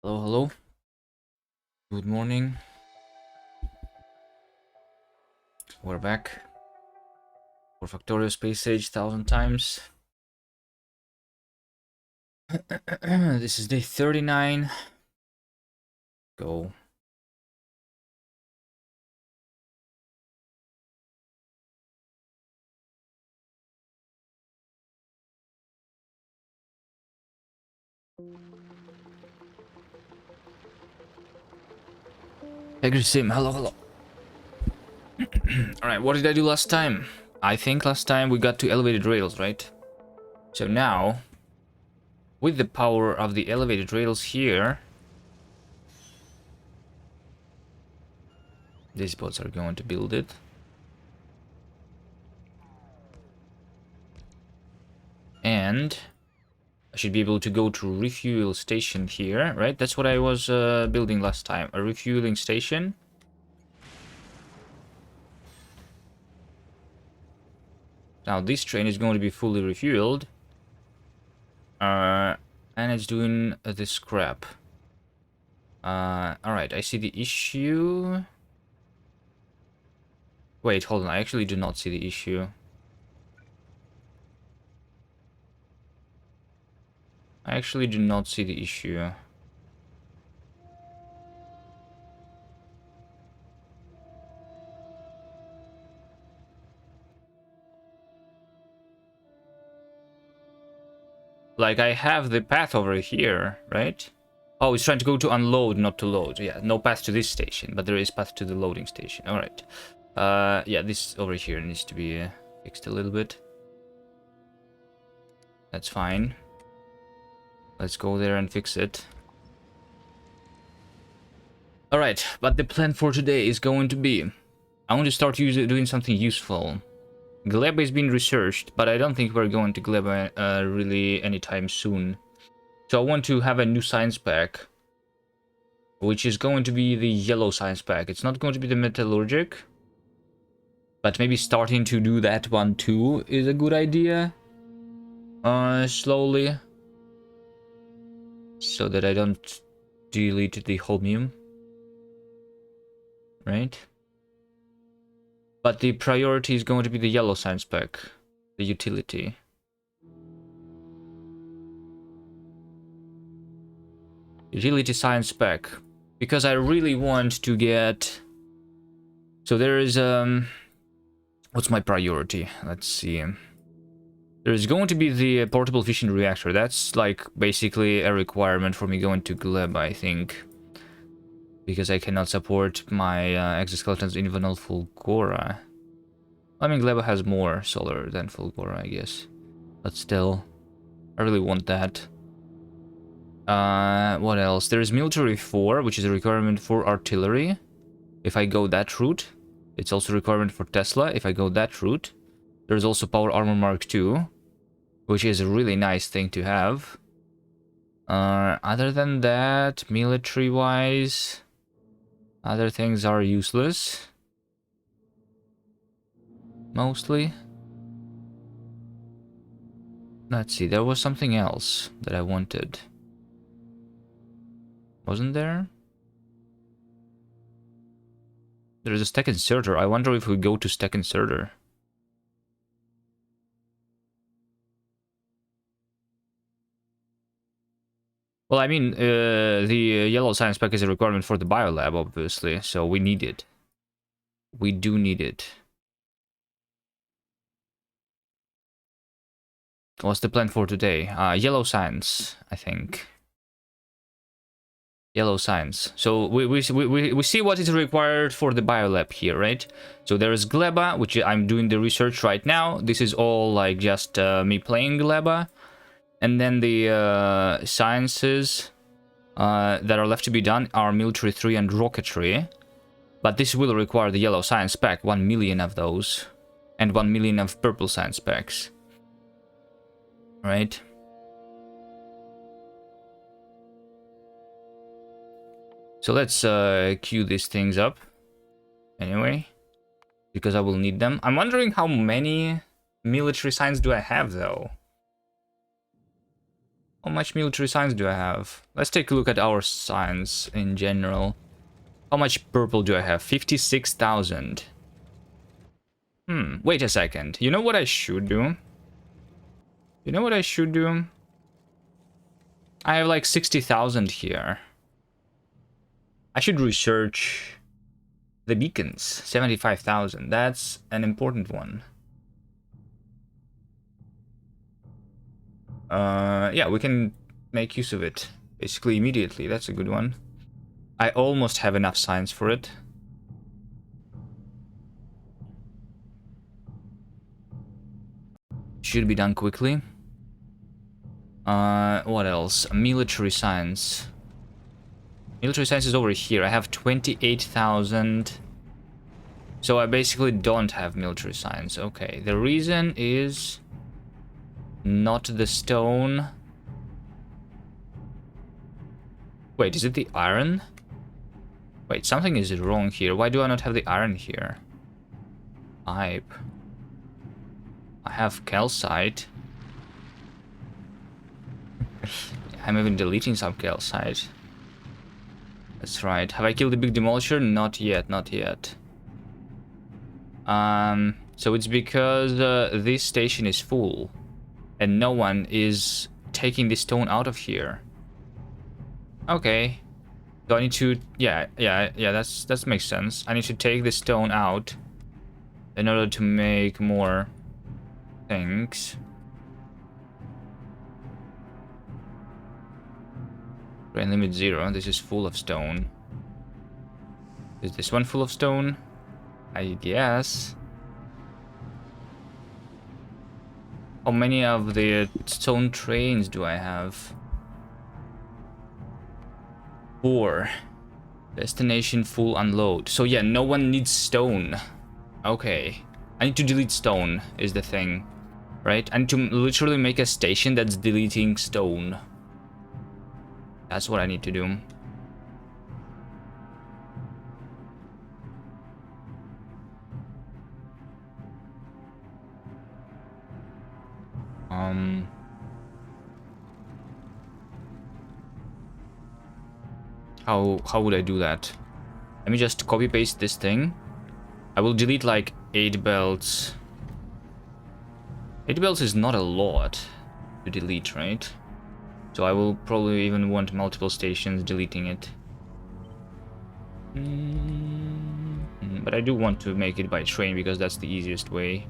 Hello, hello. Good morning. We're back for Factorio Space Age 1000 times. This is day 39. Go. Factory Sim, hello, hello. Alright, what did I do last time? I think last time we got to elevated rails, right? So now, with the power of the elevated rails here, these bots are going to build it. And I should be able to go to refuel station here, right? That's what I was building last time, a refueling station. Now this train is going to be fully refueled. And it's doing the scrap. Alright, I see the issue. Wait, hold on, I actually do not see the issue. I actually do not see the issue. Like, I have the path over here, right? Oh, it's trying to go to unload, not to load. Yeah, no path to this station, but there is path to the loading station. Alright. Yeah, this over here needs to be fixed a little bit. That's fine. Let's go there and fix it. Alright, but the plan for today is going to be... I want to start doing something useful. Gleba is being researched, but I don't think we're going to Gleba really anytime soon. So I want to have a new science pack, which is going to be the yellow science pack. It's not going to be the metallurgic, but maybe starting to do that one too is a good idea. Slowly, so that I don't delete the holmium, right? But the priority is going to be the yellow science pack, the utility. Utility science pack, because I really want to get... So there is what's my priority? Let's see. There's going to be the portable fission reactor. That's like basically a requirement for me going to Gleb, I think, because I cannot support my exoskeletons in vanilla Fulgora. I mean, Gleba has more solar than Fulgora, I guess, but still, I really want that. What else? There is military 4, which is a requirement for artillery. If I go that route, it's also a requirement for Tesla. If I go that route, there's also Power Armor Mark II, which is a really nice thing to have. Other than that, military-wise, other things are useless. Mostly. Let's see, there was something else that I wanted. Wasn't there? There's a stack inserter. I wonder if we go to stack inserter. Well, I mean, the yellow science pack is a requirement for the biolab, obviously, so we need it. We do need it. What's the plan for today? Yellow science, I think. Yellow science. So we see what is required for the biolab here, right? So there is Gleba, which I'm doing the research right now. This is all like just me playing Gleba. And then the sciences that are left to be done are military 3 and rocketry. But this will require the yellow science pack, 1 million of those. And 1 million of purple science packs. Right? So let's queue these things up. Anyway. Because I will need them. I'm wondering how many military science do I have, though? How much military science do I have? Let's take a look at our science in general. How much purple do I have? 56,000. Wait a second. You know what I should do? You know what I should do? I have like 60,000 here. I should research the beacons. 75,000. That's an important one. Yeah, we can make use of it basically immediately. That's a good one. I almost have enough science for it. Should be done quickly. What else? Military science. Military science is over here. I have 28,000. So I basically don't have military science. Okay, the reason is not the stone. Wait, is it the iron? Wait, something is wrong here. Why do I not have the iron here? Pipe. I have calcite. I'm even deleting some calcite. That's right. Have I killed the big demolisher? Not yet, not yet. So it's because this station is full and no one is taking the stone out of here. Okay. So I need to, yeah, that makes sense. I need to take the stone out in order to make more things. Grain limit 0. This is full of stone. Is this one full of stone? I guess. How many of the stone trains do I have? 4. Destination full unload. So yeah, no one needs stone. Okay. I need to delete stone is the thing. Right? I need to literally make a station that's deleting stone. That's what I need to do. How would I do that? Let me just copy paste this thing. I will delete like 8 belts. 8 belts is not a lot to delete, right? So I will probably even want multiple stations deleting it. But I do want to make it by train because that's the easiest way.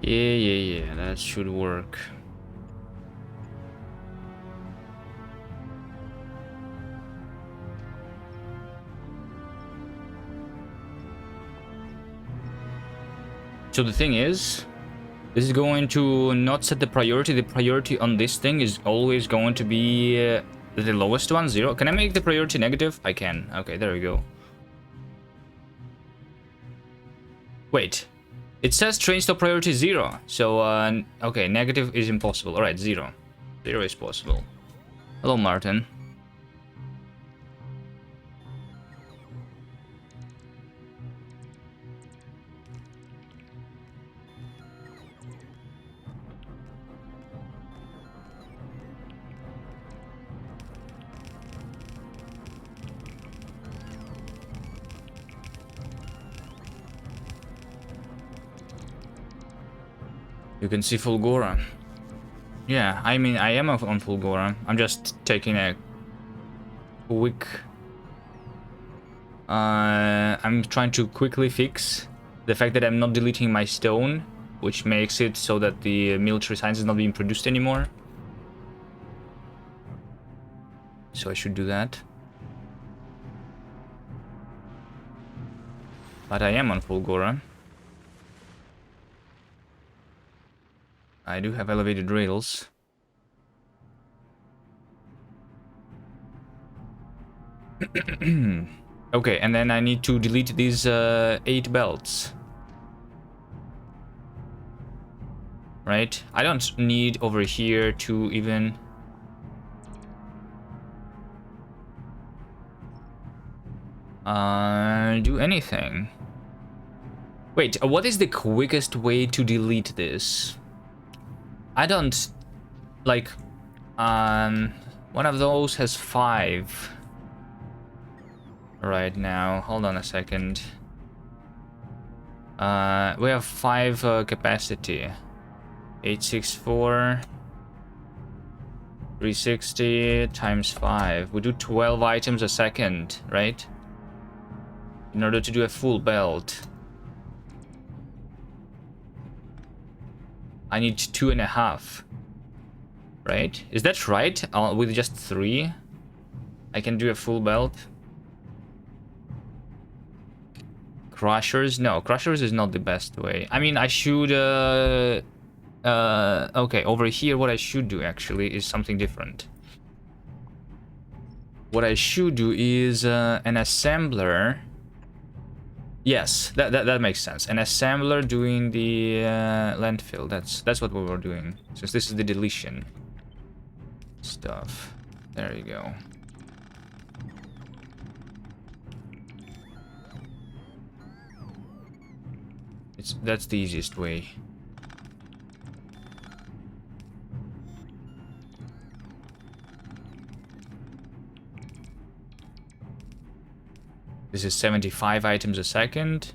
Yeah, that should work. So the thing is, this is going to not set the priority. The priority on this thing is always going to be the lowest one, 0. Can I make the priority negative? I can. Okay, there we go. Wait. It says train stop priority 0. So, okay, negative is impossible. Alright, 0. 0 is possible. Hello, Martin. You can see Fulgora. Yeah, I mean, I am on Fulgora. I'm just taking a quick... I'm trying to quickly fix the fact that I'm not deleting my stone, which makes it so that the military science is not being produced anymore. So I should do that. But I am on Fulgora. I do have elevated rails. Okay, and then I need to delete these 8 belts. Right? I don't need over here to even... do anything. Wait, what is the quickest way to delete this? I don't... Like... One of those has 5. Right now. Hold on a second. We have 5 capacity. 864... 360 times 5. We do 12 items a second, right? In order to do a full belt. I need 2.5. Right? Is that right? With just 3? I can do a full belt. Crushers? No, crushers is not the best way. I mean, I should... okay, over here what I should do actually is something different. What I should do is an assembler. Yes, that makes sense. An assembler doing the landfill. That's what we were doing. Since this is the deletion stuff. There you go. That's the easiest way. This is 75 items a second.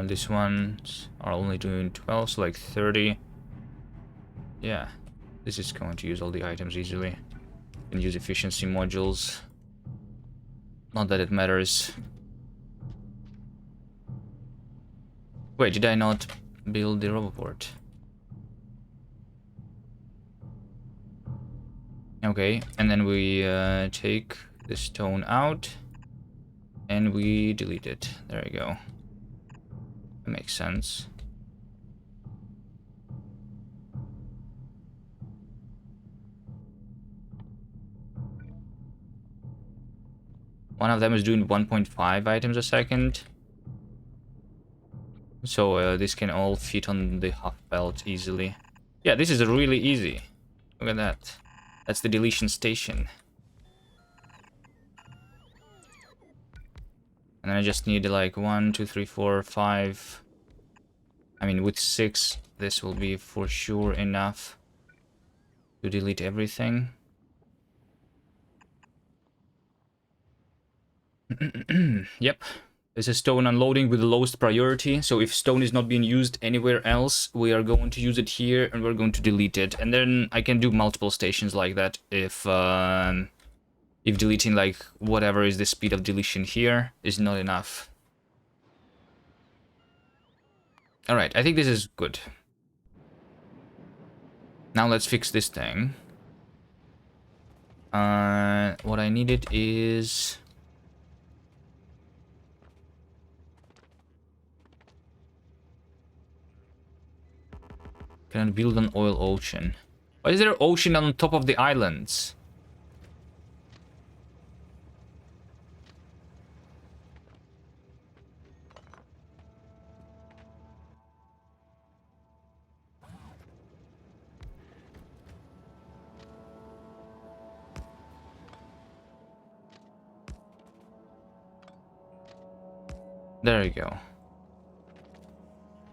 These ones are only doing 12, so like 30. Yeah, this is going to use all the items easily. And use efficiency modules. Not that it matters. Wait, did I not build the roboport? Okay, and then we take the stone out and we delete it. There we go. That makes sense. One of them is doing 1.5 items a second. So this can all fit on the half belt easily. Yeah, this is really easy. Look at that. That's the deletion station. And then I just need like 1, 2, 3, 4, 5. I mean, with 6, this will be for sure enough to delete everything. Yep. This is stone unloading with the lowest priority. So if stone is not being used anywhere else, we are going to use it here and we're going to delete it. And then I can do multiple stations like that if deleting like whatever is the speed of deletion here is not enough. All right, I think this is good. Now let's fix this thing. What I needed is... Cannot build an oil ocean. Why is there an ocean on top of the islands? There you go.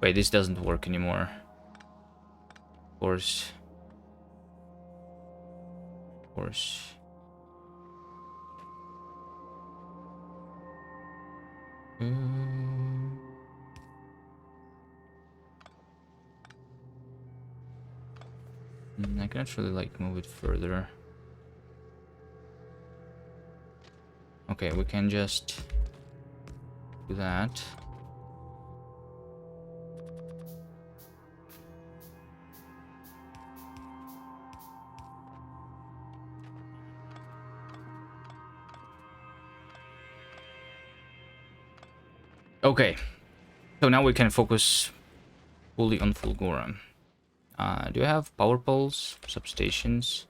Wait, this doesn't work anymore. Of course. Of course. I can actually like move it further. Okay, we can just do that. Okay, so now we can focus fully on Fulgora. Do I have power poles, substations?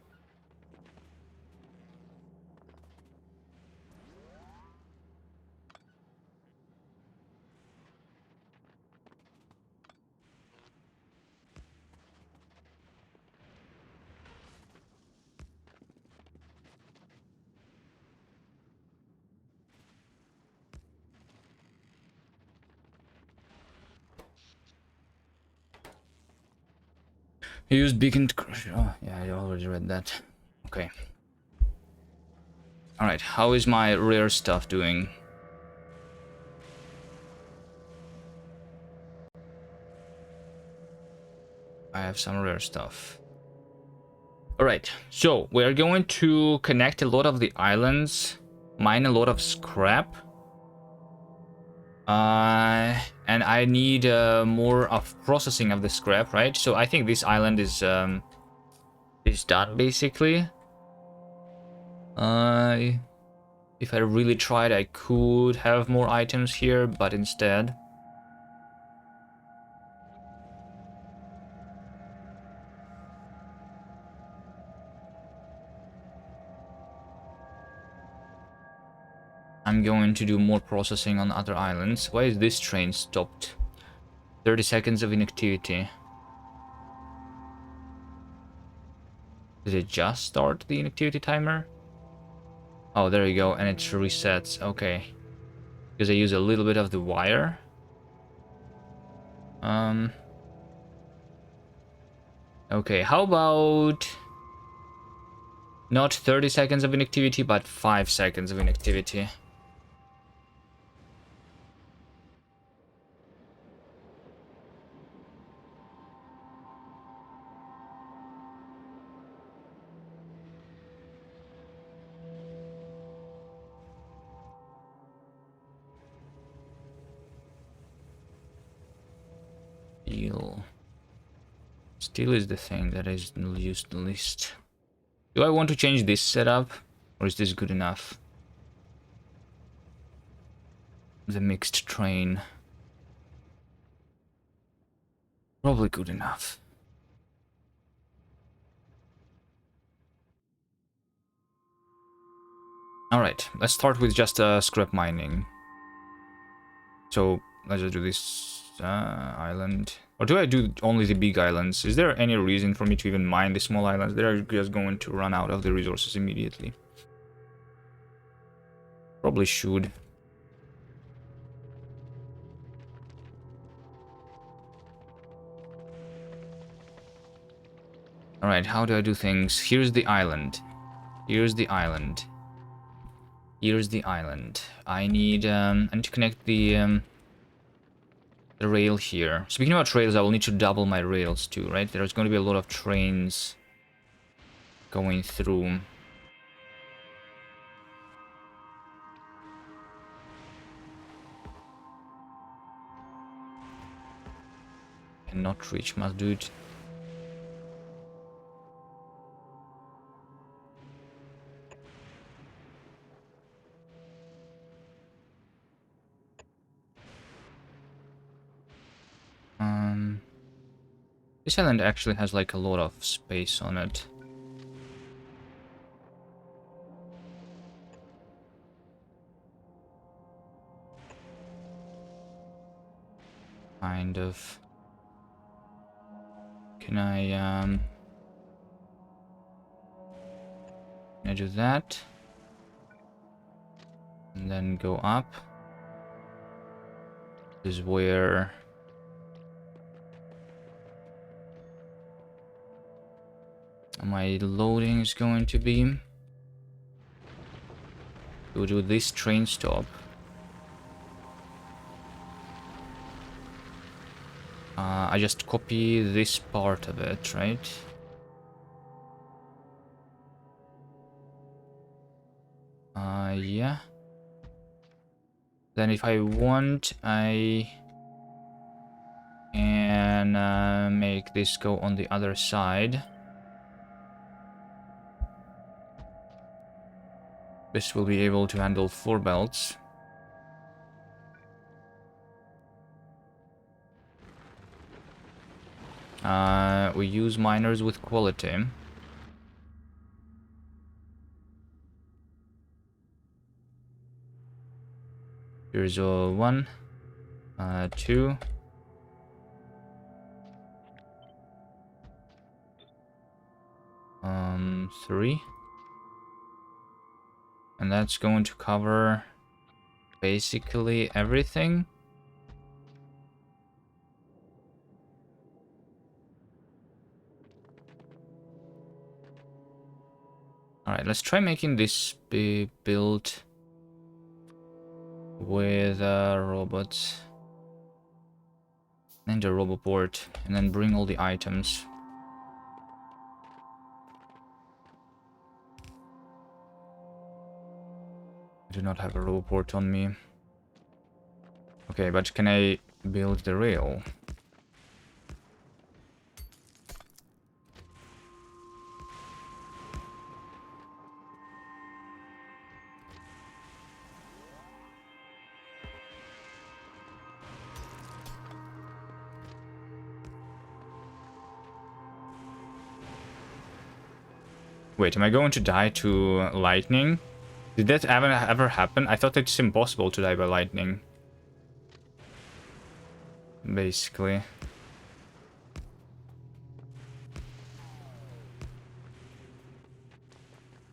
Use beacon to crush. Oh, yeah, I already read that. Okay. Alright, how is my rare stuff doing? I have some rare stuff. Alright, so we're going to connect a lot of the islands, mine a lot of scrap. And I need more of processing of the scrap, right? So I think this island is done basically. If I really tried, I could have more items here, but instead, I'm going to do more processing on other islands. Why is this train stopped? 30 seconds of inactivity. Did it just start the inactivity timer? Oh, there you go, and it resets. Okay. Because I use a little bit of the wire. Okay, how about not 30 seconds of inactivity, but 5 seconds of inactivity? Steel. Steel is the thing that is used the least. Do I want to change this setup? Or is this good enough? The mixed train. Probably good enough. Alright, let's start with just scrap mining. So, let's just do this island. Or do I do only the big islands? Is there any reason for me to even mine the small islands? They're just going to run out of the resources immediately. Probably should. Alright, how do I do things? Here's the island. Here's the island. Here's the island. I need to connect the rail here. Speaking about rails, I will need to double my rails too, right? There's going to be a lot of trains going through. Cannot reach, must do it. This island actually has like a lot of space on it. Kind of. Can I do that? And then go up. This is where my loading is going to be. We'll do this train stop. I just copy this part of it, right? Yeah. Then if I want, I can make this go on the other side. This will be able to handle 4 belts. We use miners with quality. Here's 1, 2. 3. And that's going to cover basically everything. Alright, let's try making this be built with robots. And the roboport, and then bring all the items. I do not have a roboport on me. Okay, but can I build the rail? Wait, am I going to die to lightning? Did that ever happen? I thought it's impossible to die by lightning. Basically.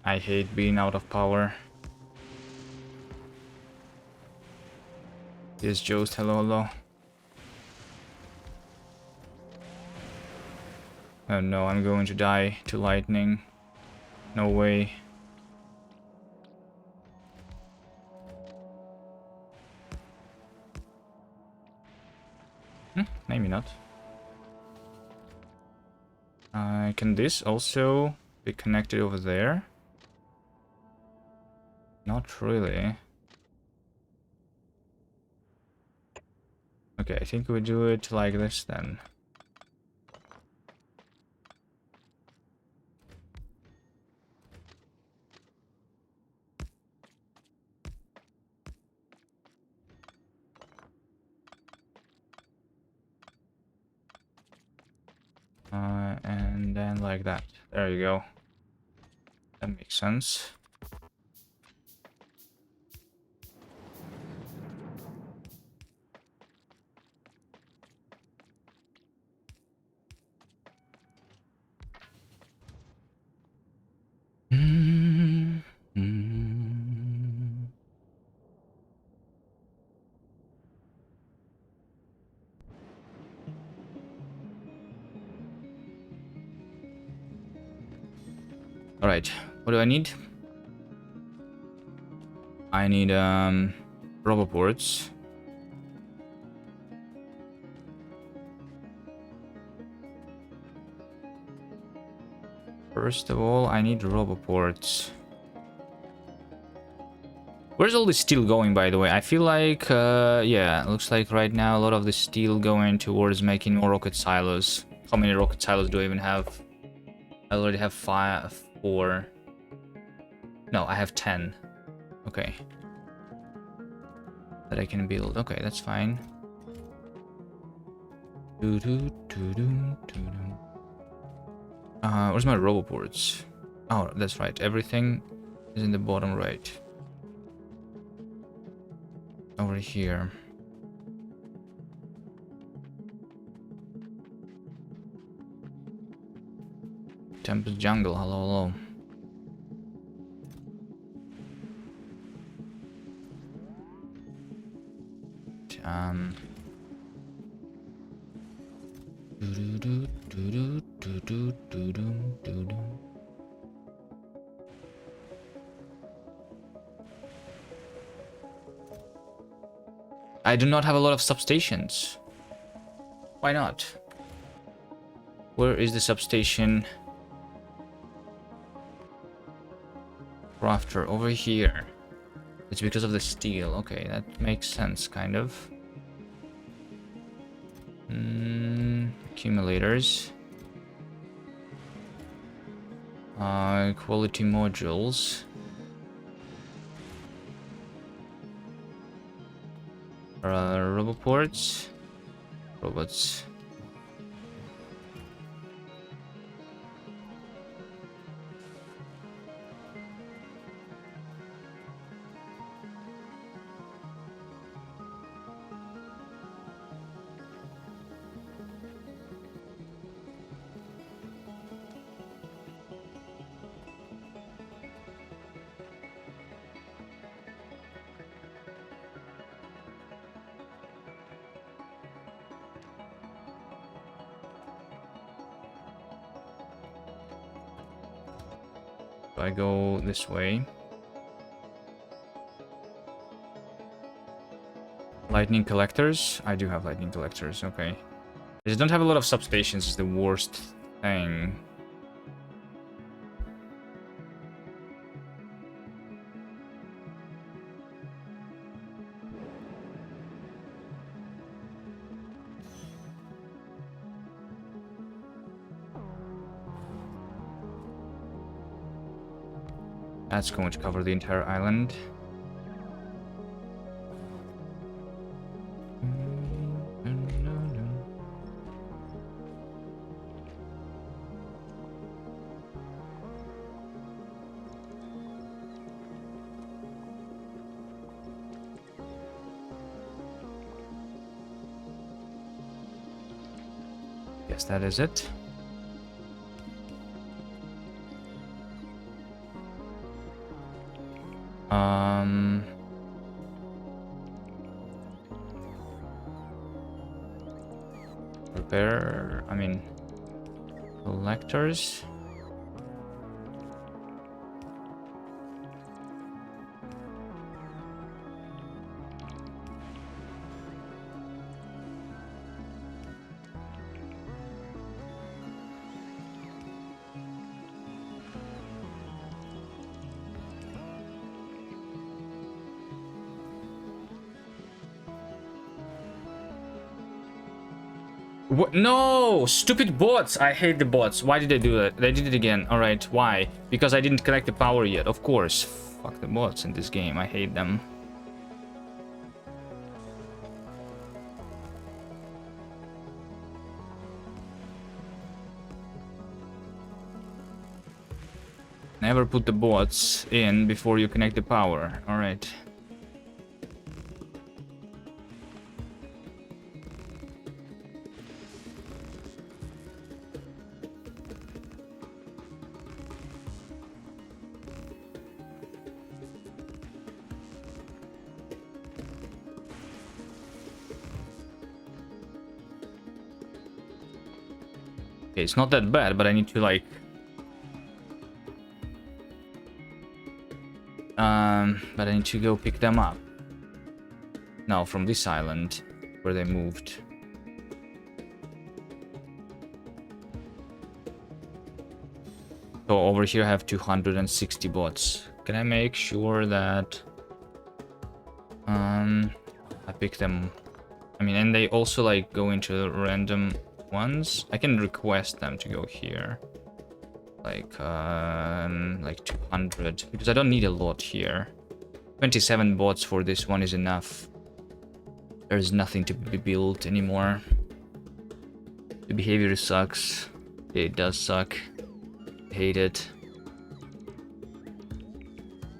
I hate being out of power. Yes, Jost, hello, hello. Oh no, I'm going to die to lightning. No way. Maybe not. Can this also be connected over there? Not really. Okay, I think we do it like this then. And then like that. There you go. That makes sense. All right, what do I need? I need roboports. First of all, I need roboports. Where's all the steel going, by the way? I feel like, yeah, looks like right now a lot of the steel going towards making more rocket silos. How many rocket silos do I even have? I already have 4. No, I have 10. Okay. That I can build. Okay, that's fine. Where's my roboports? Oh, that's right. Everything is in the bottom right. Over here. Tempest Jungle, hello, hello. I do not have a lot of substations. Why not? Where is the substation? Crafter, over here. It's because of the steel. Okay, that makes sense, kind of. Accumulators. Quality modules. Roboports. Robots. So I go this way. Lightning collectors? I do have lightning collectors, okay. I just don't have a lot of substations, is the worst thing. That's going to cover the entire island. Yes, that is it. Repair, I mean, collectors. What? No! Stupid bots! I hate the bots. Why did they do that? They did it again. Alright, why? Because I didn't connect the power yet, of course. Fuck the bots in this game. I hate them. Never put the bots in before you connect the power. Alright. Okay, it's not that bad, but I need to like... but I need to go pick them up. Now from this island, where they moved. So over here I have 260 bots. Can I make sure that... I pick them... I mean, and they also like go into random ones. I can request them to go here. Like 200, because I don't need a lot here. 27 bots for this one is enough. There's nothing to be built anymore. The behavior sucks. It does suck. I hate it.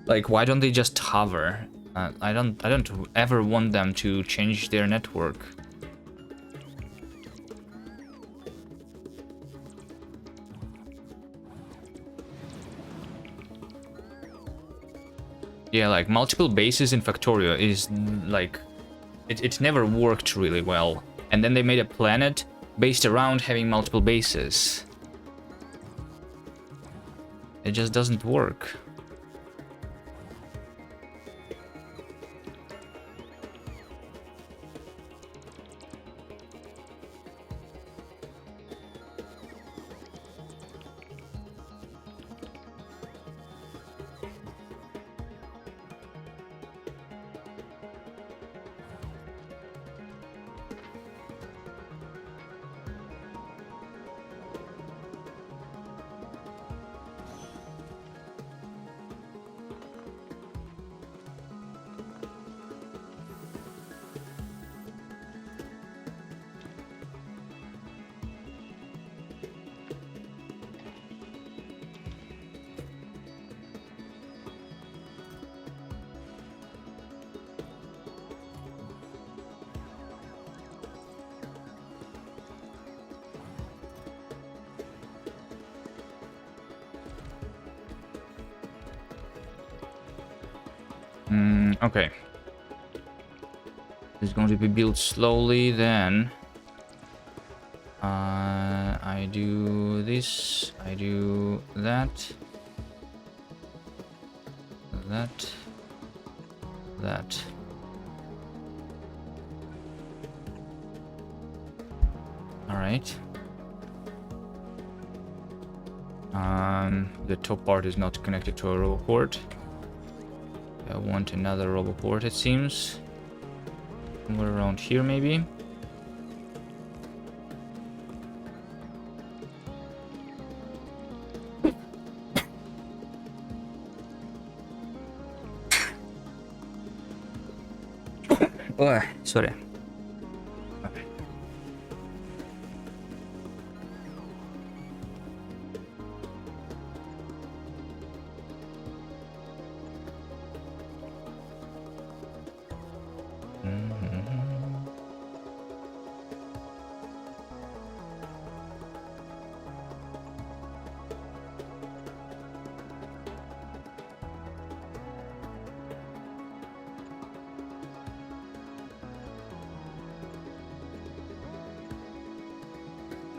Like, why don't they just hover? I don't ever want them to change their network. Yeah, like multiple bases in Factorio is like it never worked really well. And then they made a planet based around having multiple bases. It just doesn't work. Okay. It's going to be built slowly, then I do this, I do that. That. That. Alright. The top part is not connected to a roboport. I want another roboport, it seems. Somewhere around here, maybe. Oh, sorry. Okay.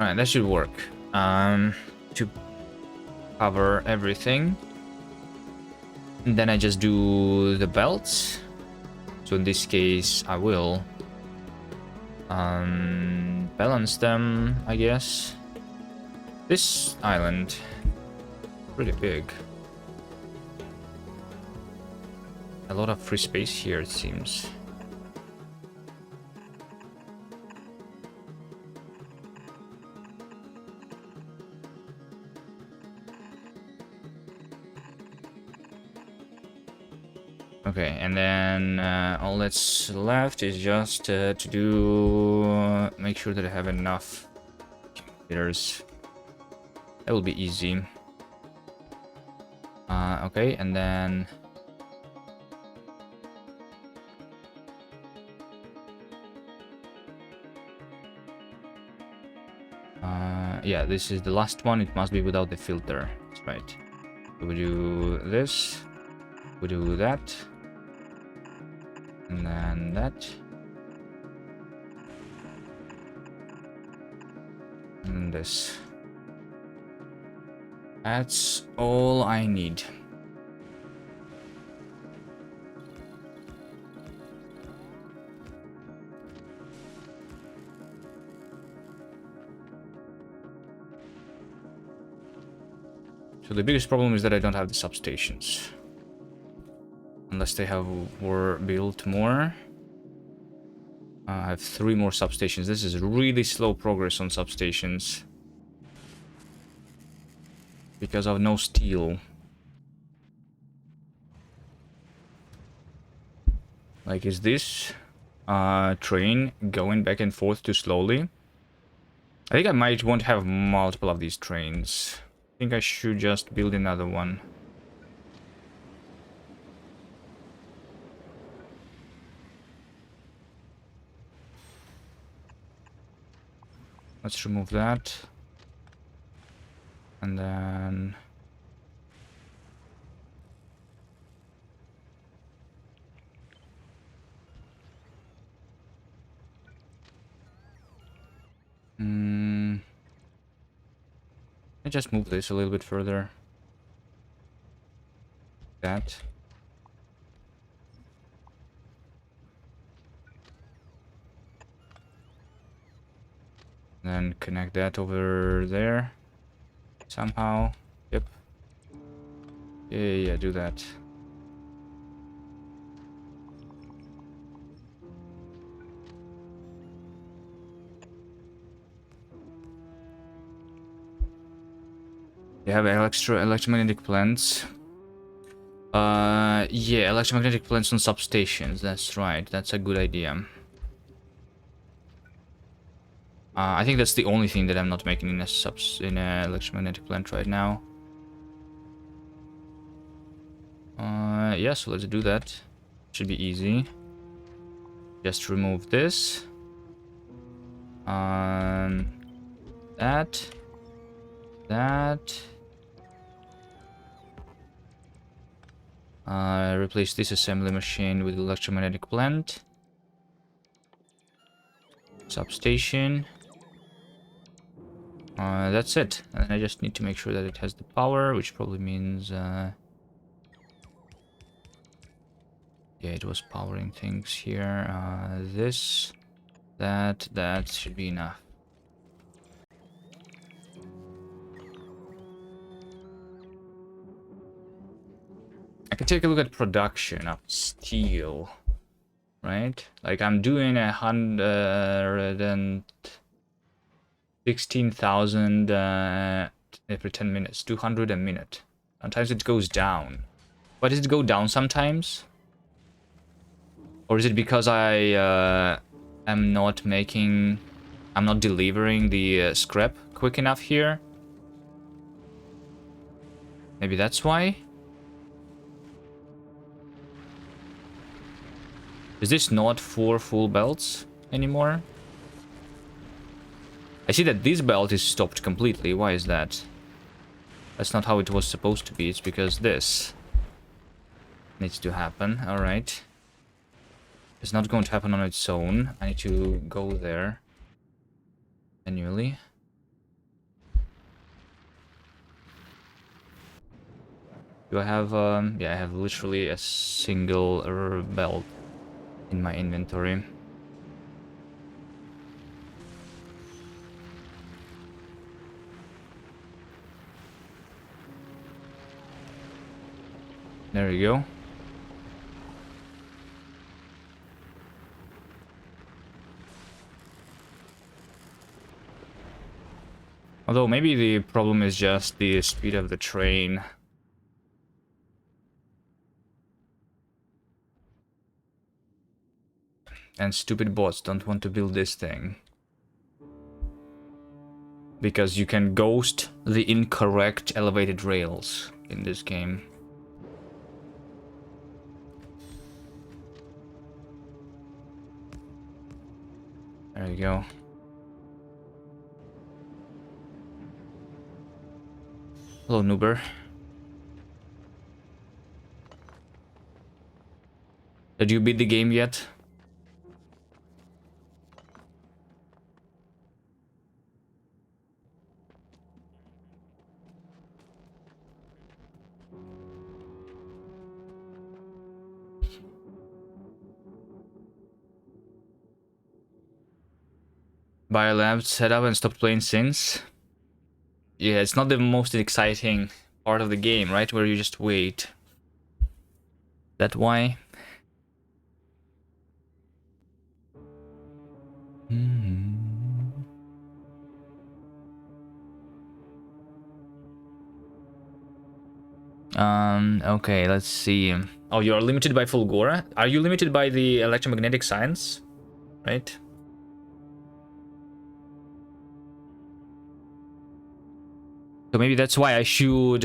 Alright, that should work. To cover everything. And then I just do the belts. So in this case, I will balance them, I guess. This island, pretty big. A lot of free space here, it seems. Okay, and then all that's left is just to do make sure that I have enough computers. That will be easy. Okay, and then yeah, this is the last one. It must be without the filter. That's right. So we do this. We do that. And then that. And this. That's all I need. So the biggest problem is that I don't have the substations. Unless they were built more. I have 3 more substations. This is really slow progress on substations. Because of no steel. Like, is this train going back and forth too slowly? I think I might want to have multiple of these trains. I think I should just build another one. Let's remove that. And then... I just move this a little bit further. That. Then connect that over there. Somehow. Yep. Yeah, do that. You have electromagnetic plants. Yeah, electromagnetic plants on substations. That's right. That's a good idea. I think that's the only thing that I'm not making in a electromagnetic plant right now. Yeah, so let's do that. Should be easy. Just remove this. That. Replace this assembly machine with electromagnetic plant. Substation. That's it. And I just need to make sure that it has the power, which probably means Okay, it was powering things here. This, that should be enough. I can take a look at production of steel, right? Like I'm doing 116,000 every 10 minutes, 200 a minute. Sometimes it goes down. Why does it go down sometimes? Or is it because I'm not delivering the scrap quick enough here? Maybe that's why? Is this not 4 full belts anymore? I see that this belt is stopped completely. Why is that? That's not how it was supposed to be. It's because this needs to happen. Alright. It's not going to happen on its own. I need to go there manually. Do I have... yeah, I have literally a single belt in my inventory. There you go. Although maybe the problem is just the speed of the train. And stupid bots don't want to build this thing. Because you can ghost the incorrect elevated rails in this game. There you go. Hello, Noober. Did you beat the game yet? Biolab set up and stopped playing since. Yeah, it's not the most exciting part of the game, right? Where you just wait. That why? Okay, let's see. Oh, you're limited by Fulgora? Are you limited by the electromagnetic science? Right? So maybe that's why I should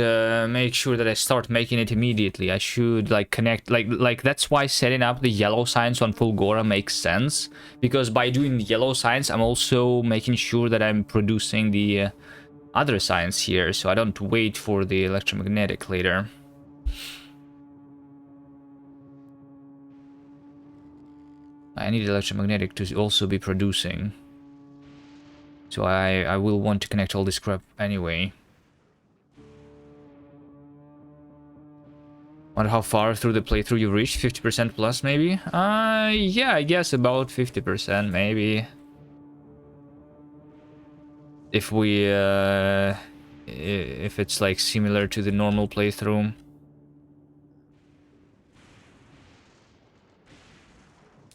make sure that I start making it immediately. I should like connect, like that's why setting up the yellow science on Fulgora makes sense. Because by doing the yellow science, I'm also making sure that I'm producing the other science here. So I don't wait for the electromagnetic later. I need electromagnetic to also be producing. So I will want to connect all this crap anyway. Wonder how far through the playthrough you reached? 50% plus, maybe? Yeah, I guess about 50%, maybe. If we, if it's like similar to the normal playthrough.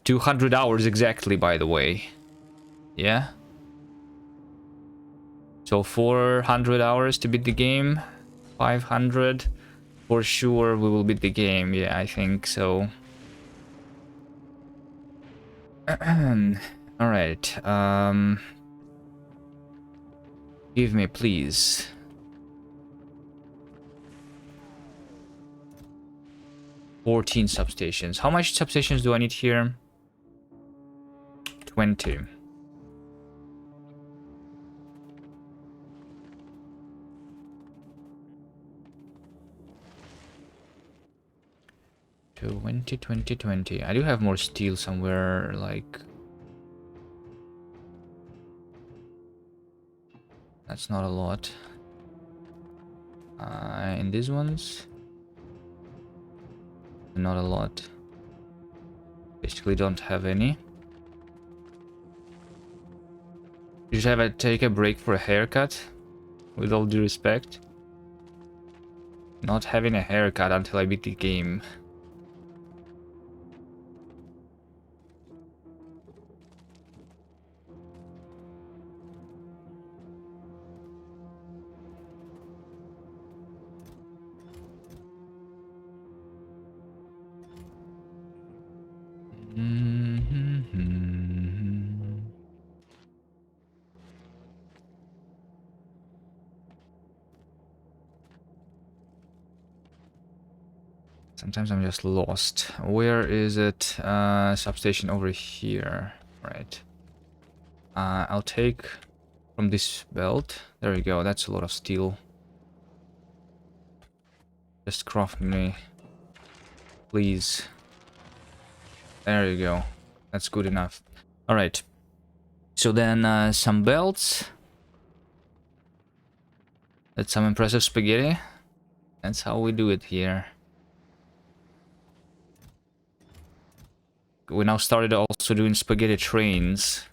200 hours exactly, by the way. Yeah? So 400 hours to beat the game. 500. For sure we will beat the game, yeah, I think so. Alright, give me, please. $14 substations. How much substations do I need here? 20. $20. I do have more steel somewhere, like... That's not a lot. In these ones... Not a lot. Basically don't have any. You should have a take a break for a haircut. With all due respect. Not having a haircut until I beat the game. Sometimes I'm just lost. Where is it? Substation over here. Right. I'll take from this belt. There we go. That's a lot of steel. Just craft me. Please. There you go. That's good enough. Alright. So then some belts. That's some impressive spaghetti. That's how we do it here. We now started also doing spaghetti trains.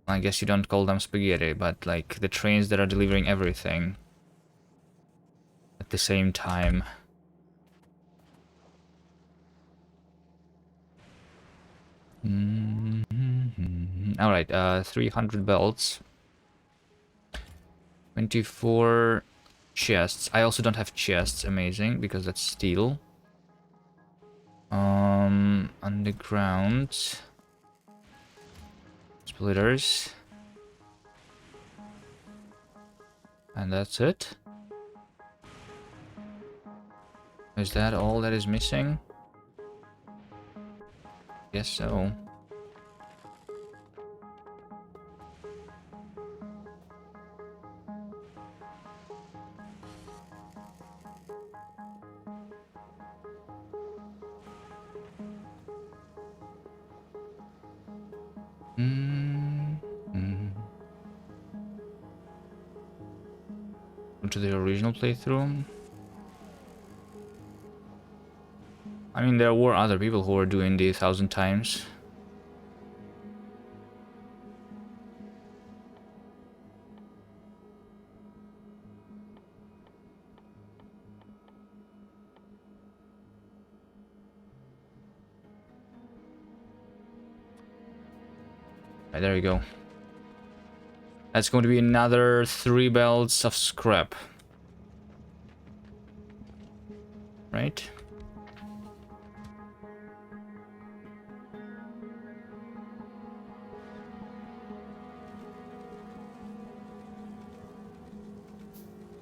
I guess you don't call them spaghetti, but like the trains that are delivering everything at the same time. Alright, 300 belts. 24 chests. I also don't have chests, amazing, because that's steel. Underground. Splitters. And that's it. Is that all that is missing? Guess so. To the original playthrough. I mean, there were other people who were doing the 1000 times. Right, there you go. That's going to be another 3 belts of scrap. Right?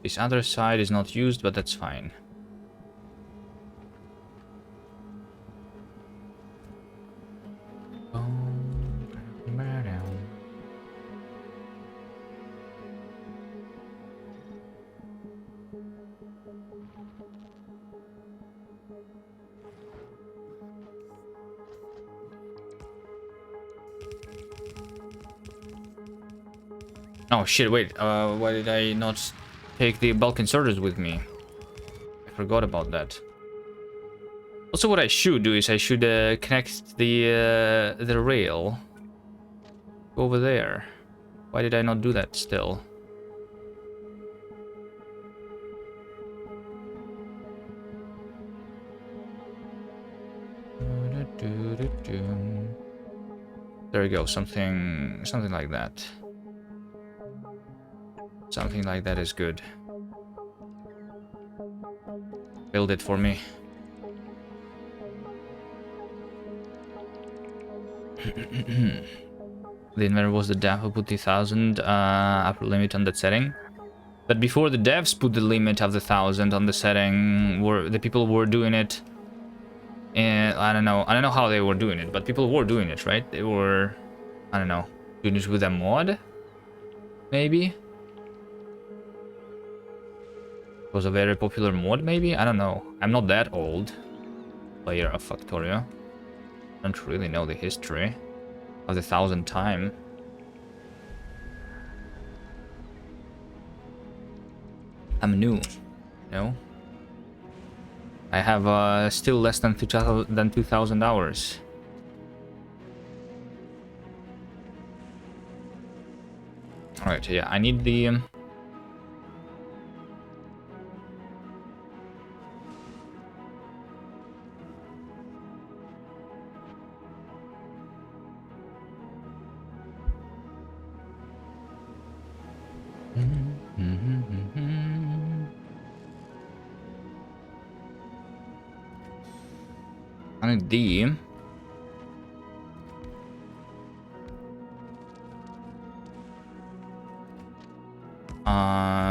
This other side is not used, but that's fine. Oh shit, wait, why did I not take the bulk inserters with me? I forgot about that. Also, what I should do is I should connect the rail over there. Why did I not do that still? There we go, something like that. Something like that is good. Build it for me. The inventor was the dev who put the 1000 upper limit on that setting. But before the devs put the limit of the 1000 on the setting, the people were doing it. And I don't know how they were doing it, but people were doing it, right? They were, I don't know, doing it with a mod, maybe. It was a very popular mod, maybe? I don't know. I'm not that old player of Factorio. I don't really know the history of the 1000 time. I'm new, you know? I have still less than 2,000 hours. Alright, yeah, I need the... I need the...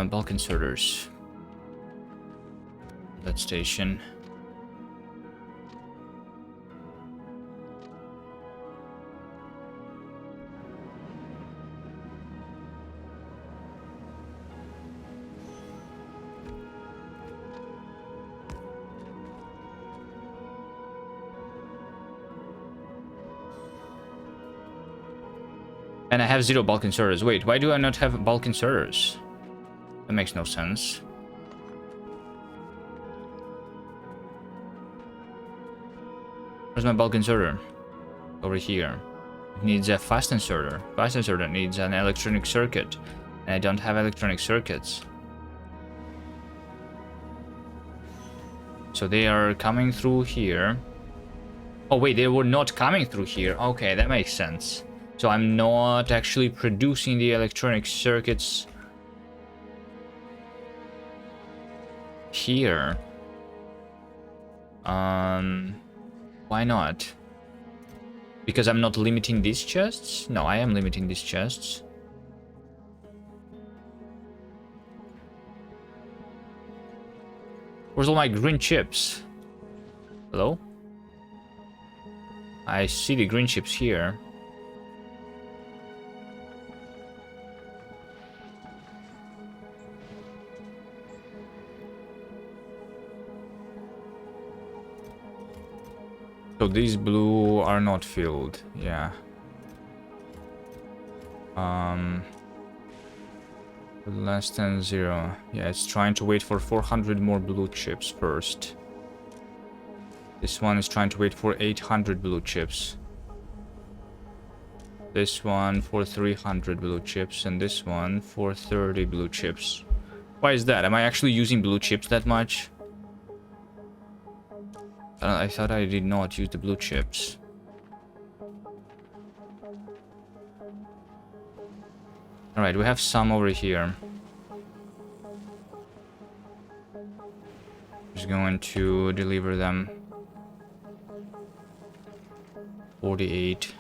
bulk inserters. That station. And I have 0 bulk inserters. Wait, why do I not have bulk inserters? That makes no sense. Where's my bulk inserter? Over here. It needs a fast inserter. Fast inserter needs an electronic circuit. And I don't have electronic circuits. So they are coming through here. Oh wait, they were not coming through here. Okay, that makes sense. So I'm not actually producing the electronic circuits here. Why not? Because I'm not limiting these chests? No, I am limiting these chests. Where's all my green chips? Hello? I see the green chips here. So these blue are not filled, yeah. Less than 0. Yeah, it's trying to wait for 400 more blue chips first. This one is trying to wait for 800 blue chips. This one for 300 blue chips, and this one for 30 blue chips. Why is that? Am I actually using blue chips that much? I thought I did not use the blue chips. Alright, we have some over here. Just going to deliver them. 48.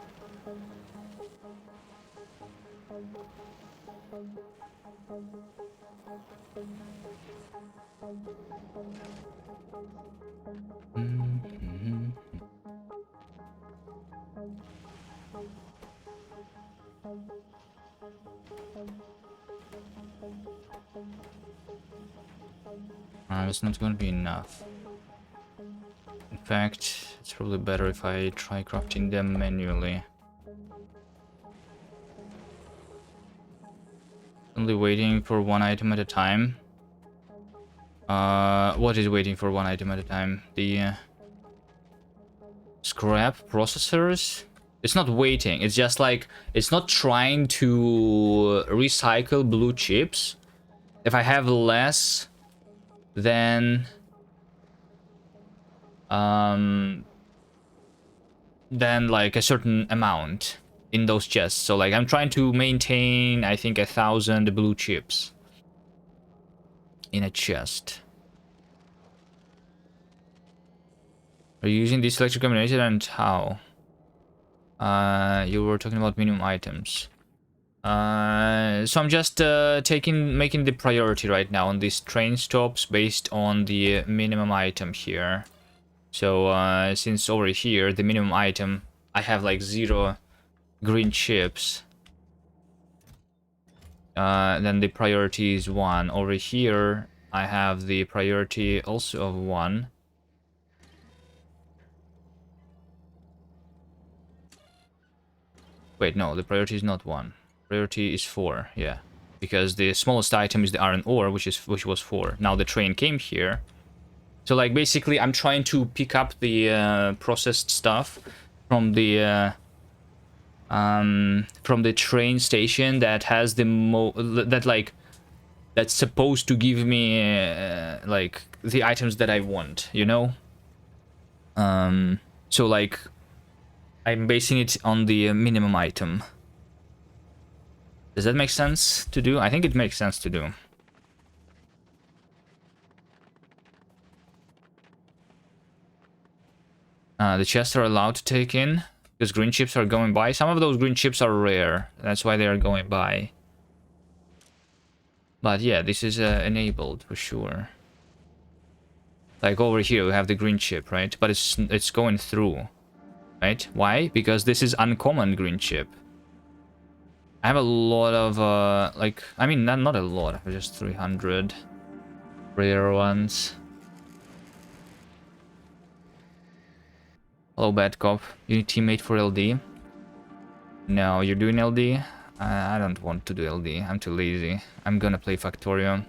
It's not going to be enough. In fact, it's probably better if I try crafting them manually. Only waiting for one item at a time. What is waiting for one item at a time? The scrap processors? It's not waiting, it's just like, it's not trying to recycle blue chips. If I have less than like a certain amount in those chests. So like I'm trying to maintain, I think, 1,000 blue chips in a chest. Are you using this electric combination, and how? You were talking about minimum items. So I'm just making the priority right now on these train stops based on the minimum item here. So since over here the minimum item I have like 0 green chips, then the priority is 1. Over here I have the priority also of 1. Wait, no, the priority is not 1. Priority is 4, yeah. Because the smallest item is the iron ore, which was 4. Now the train came here. So like basically I'm trying to pick up the processed stuff from the train station that has the that's supposed to give me like the items that I want, you know? So like I'm basing it on the minimum item. Does that make sense to do? I think it makes sense to do. The chests are allowed to take in because green chips are going by. Some of those green chips are rare. That's why they are going by. But yeah, this is enabled for sure. Like over here we have the green chip, right? But it's going through, right? Why? Because this is uncommon green chip. I have a lot of like, I mean, not a lot, just 300 rare ones. Hello, bad cop. You need teammate for LD? No, you're doing LD? I don't want to do LD. I'm too lazy. I'm gonna play Factorio.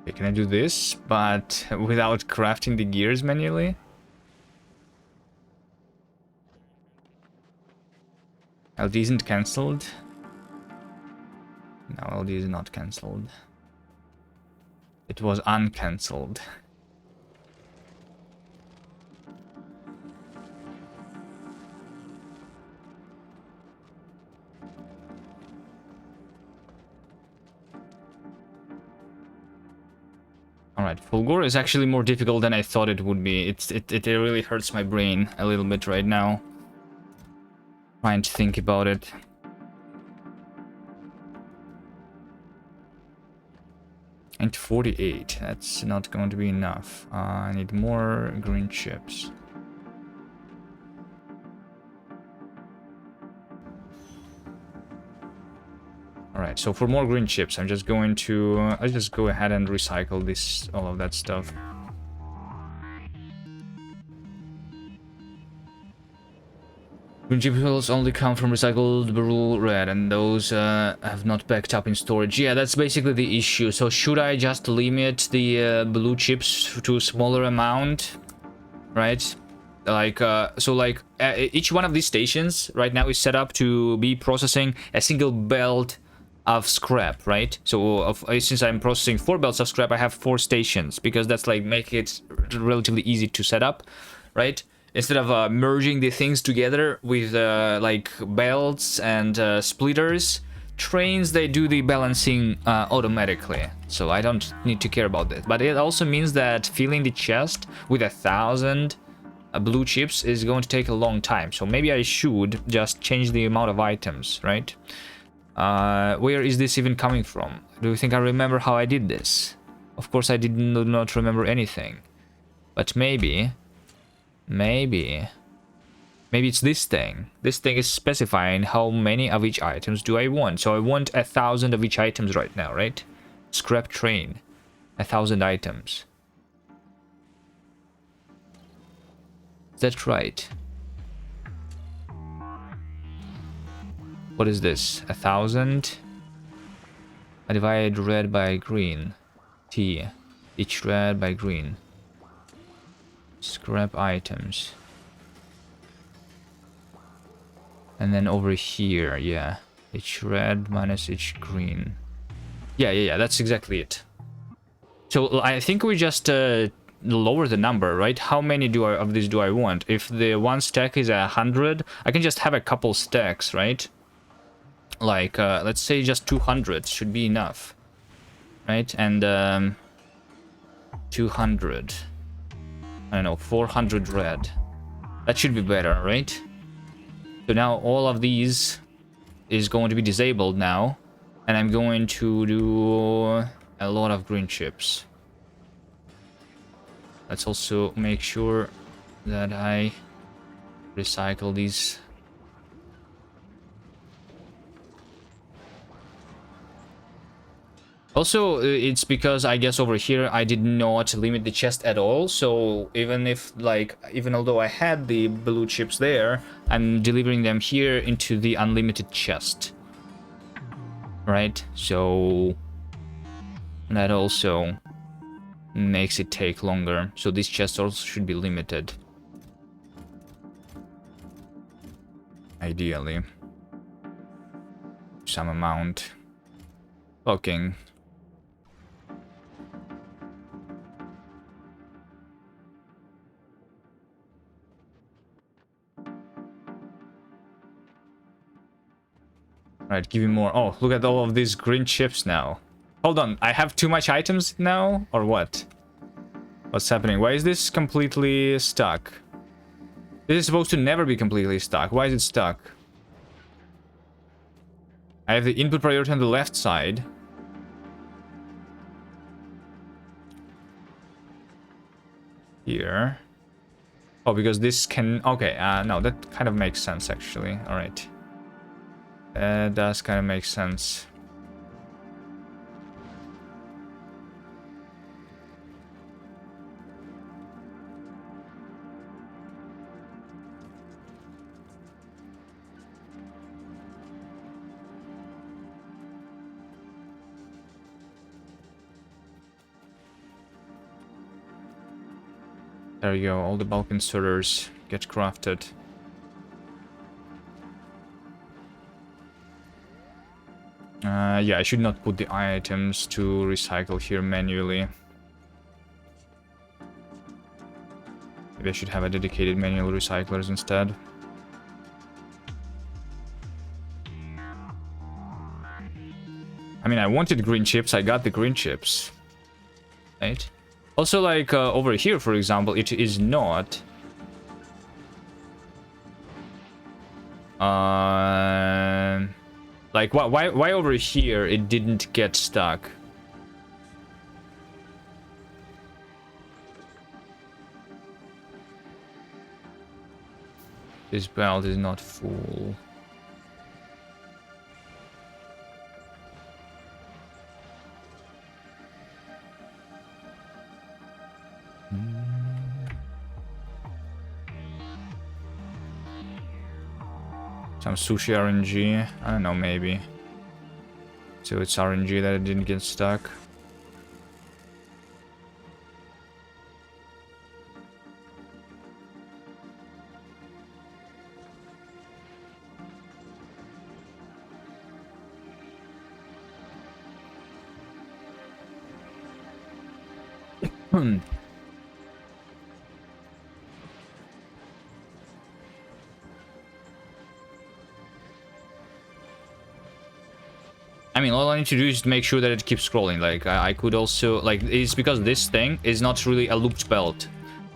Okay, can I do this, but without crafting the gears manually? LD isn't cancelled. No, LD is not cancelled. It was uncancelled. Alright, Fulgora is actually more difficult than I thought it would be. It really hurts my brain a little bit right now. Trying to think about it. And 48, that's not going to be enough. I need more green chips. Alright, so for more green chips, I'm just going to... I'll just go ahead and recycle this, all of that stuff. Green chip pills only come from recycled Barul Red, and those have not backed up in storage. Yeah, that's basically the issue. So should I just limit the blue chips to a smaller amount? Right? Like, each one of these stations right now is set up to be processing a single belt of scrap, right? So since I'm processing 4 belts of scrap, I have 4 stations, because that's like make it relatively easy to set up, right? Instead of merging the things together with like belts and splitters, trains, they do the balancing automatically, so I don't need to care about this. But it also means that filling the chest with 1,000 blue chips is going to take a long time, so maybe I should just change the amount of items, right? Where is this even coming from? Do you think I remember how I did this? Of course I did not remember anything. But maybe it's this thing. This thing is specifying how many of each items do I want. So I want 1,000 of each items right now, right? Scrap train. 1,000 items. Is that right? What is this? 1,000? I divide red by green. T. Each red by green. Scrap items. And then over here, yeah. Each red minus each green. Yeah, that's exactly it. So I think we just lower the number, right? How many of these do I want? If the one stack is 100, I can just have a couple stacks, right? Like, let's say just 200 should be enough, right? And 200. I don't know, 400 red. That should be better, right? So now all of these is going to be disabled now, and I'm going to do a lot of green chips. Let's also make sure that I recycle these. Also, it's because I guess over here I did not limit the chest at all. So even if like, even although I had the blue chips there, I'm delivering them here into the unlimited chest. Right? So that also makes it take longer. So these chests also should be limited. Ideally. Some amount. Fucking. Right, give me more. Oh, look at all of these green chips now. Hold on, I have too much items now? Or what? What's happening? Why is this completely stuck? This is supposed to never be completely stuck. Why is it stuck? I have the input priority on the left side. Here. Oh, because this can... Okay, no, that kind of makes sense, actually. Alright. That does kind of make sense. There you go, all the bulk inserters get crafted. Yeah, I should not put the items to recycle here manually. Maybe I should have a dedicated manual recyclers instead. I mean, I wanted green chips, I got the green chips. Right? Also, like, over here, for example, it is not... Like, why over here it didn't get stuck? This belt is not full. Some sushi RNG. I don't know, maybe. So it's RNG that it didn't get stuck. I mean, all I need to do is make sure that it keeps scrolling. Like, I could also... Like, it's because this thing is not really a looped belt.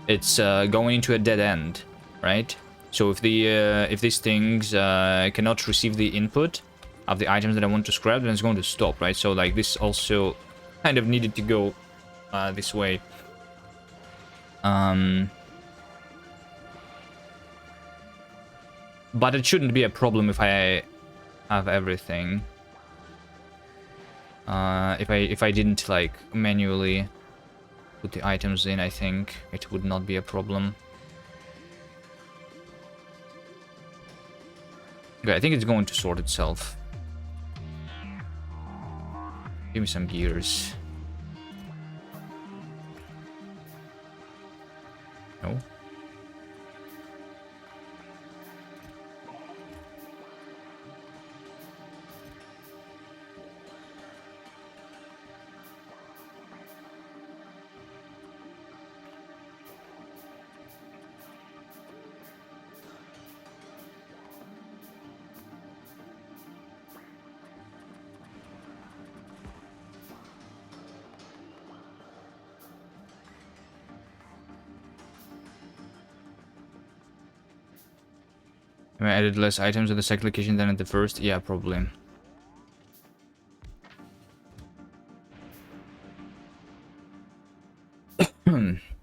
It's going into a dead end, right? So if these things cannot receive the input of the items that I want to scrap, then it's going to stop, right? So, like, this also kind of needed to go this way. But it shouldn't be a problem if I have everything. If I didn't like manually put the items in, I think it would not be a problem. Okay, I think it's going to sort itself. Give me some gears. No. I added less items at the second location than at the first? Yeah, probably.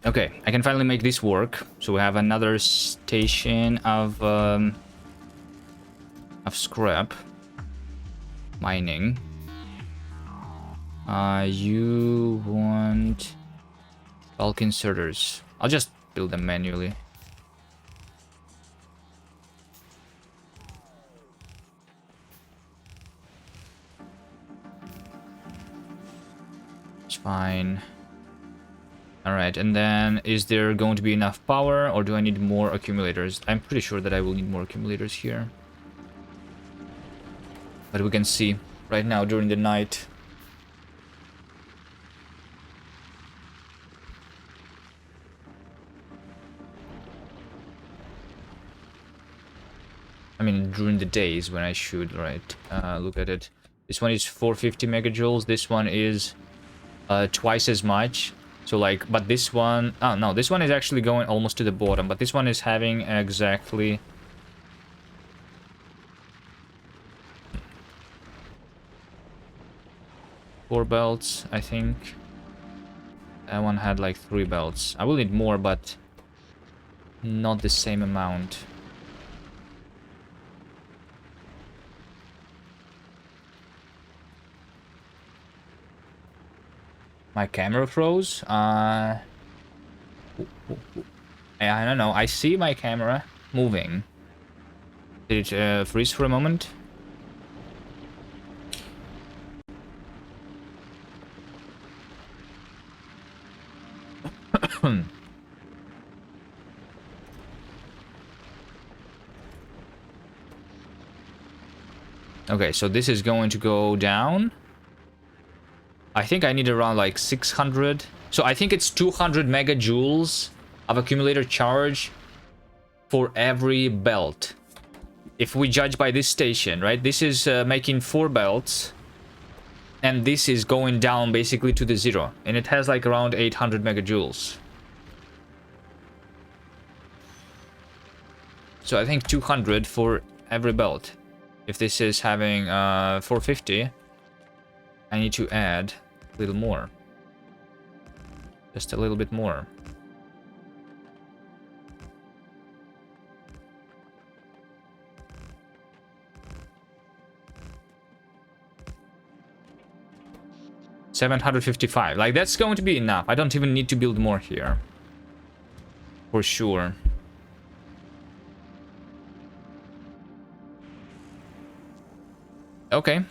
Okay, I can finally make this work. So we have another station of scrap mining. You want bulk inserters. I'll just build them manually. It's fine. Alright, and then is there going to be enough power, or do I need more accumulators? I'm pretty sure that I will need more accumulators here. But we can see right now during the night. I mean, during the days when I should, right? Look at it. This one is 450 megajoules. This one is twice as much. So like, but this one, oh no, this one is actually going almost to the bottom, but this one is having exactly 4 belts, I think. That one had like 3 belts. I will need more, but not the same amount. My camera froze. I don't know. I see my camera moving. Did it freeze for a moment? Okay, so this is going to go down. I think I need around like 600. So I think it's 200 megajoules of accumulator charge for every belt. If we judge by this station, right? This is making 4 belts. And this is going down basically to the 0. And it has like around 800 megajoules. So I think 200 for every belt. If this is having 450, I need to add a little more. Just a little bit more. $755. Like, that's going to be enough. I don't even need to build more here. For sure. Okay.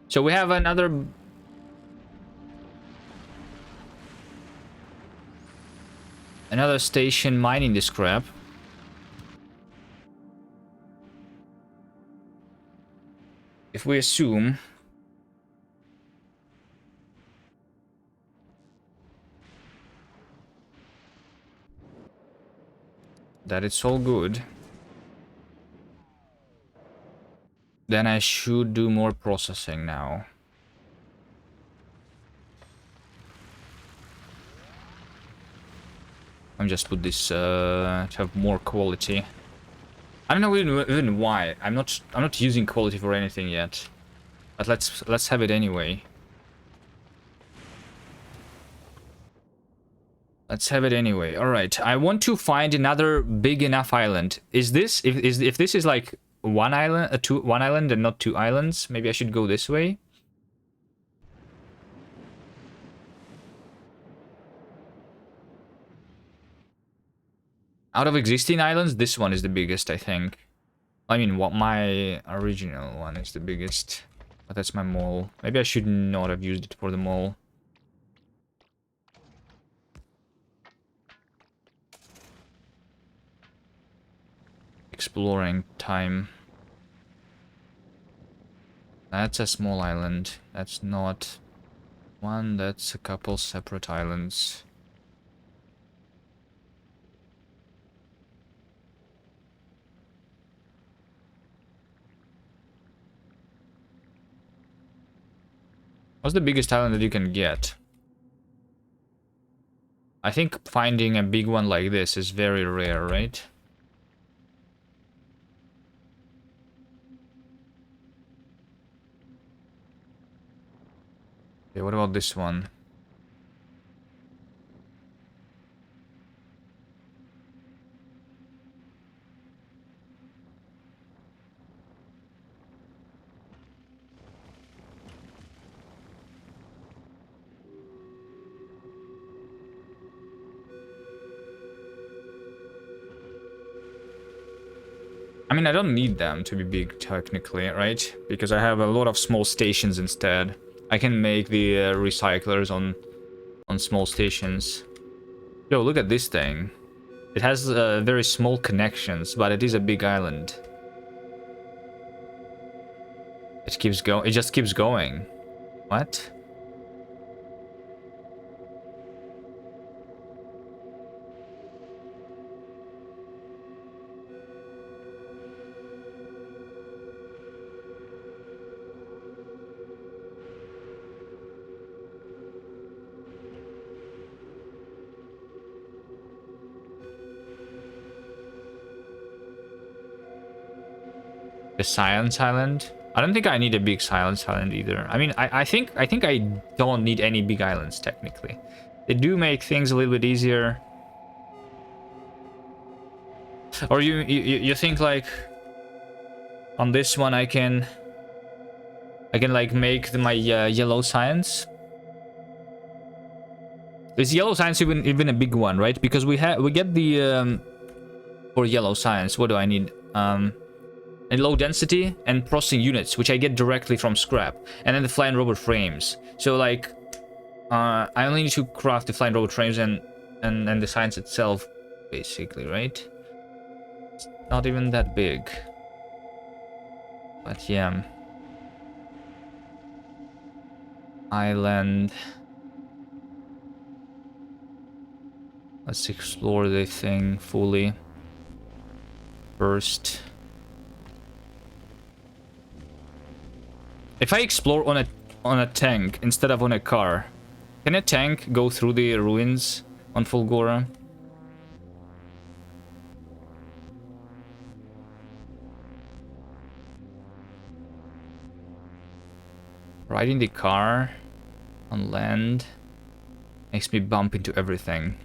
So we have another... Another station mining this crap. If we assume... that it's all good, then I should do more processing now. I'm just put this to have more quality. I don't know even why. I'm not using quality for anything yet. But let's have it anyway. Let's have it anyway. All right. I want to find another big enough island. Is this if this is like one island, one island and not 2 islands? Maybe I should go this way. Out of existing islands, this one is the biggest, I think. I mean, what my original one is the biggest. But that's my mall. Maybe I should not have used it for the mall. Exploring time. That's a small island. That's not one, that's a couple separate islands. What's the biggest island that you can get? I think finding a big one like this is very rare, right? Okay, what about this one? I mean, I don't need them to be big technically, right? Because I have a lot of small stations instead. I can make the recyclers on small stations. Yo, look at this thing. It has very small connections, but it is a big island. It keeps going. It just keeps going. What? The Silence Island? I don't think I need a big Silence Island either. I mean, I think I don't need any big islands technically. They do make things a little bit easier. Or you think like on this one I can like make my yellow science. Is yellow science even a big one, right? Because we get the for yellow science. What do I need? And low density and processing units, which I get directly from scrap, and then the flying robot frames. So like, I only need to craft the flying robot frames and the science itself, basically, right? It's not even that big, but yeah. Island. Let's explore the thing fully first. If I explore on a tank instead of on a car, can a tank go through the ruins on Fulgora? Riding the car on land makes me bump into everything.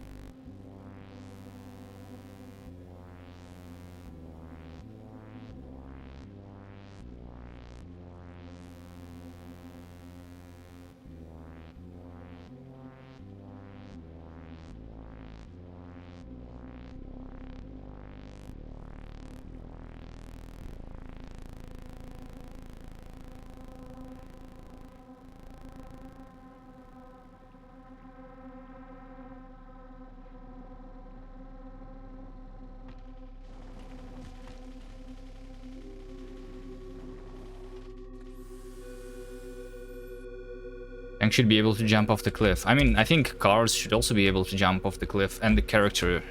Tank should be able to jump off the cliff. I mean, I think cars should also be able to jump off the cliff, and the character.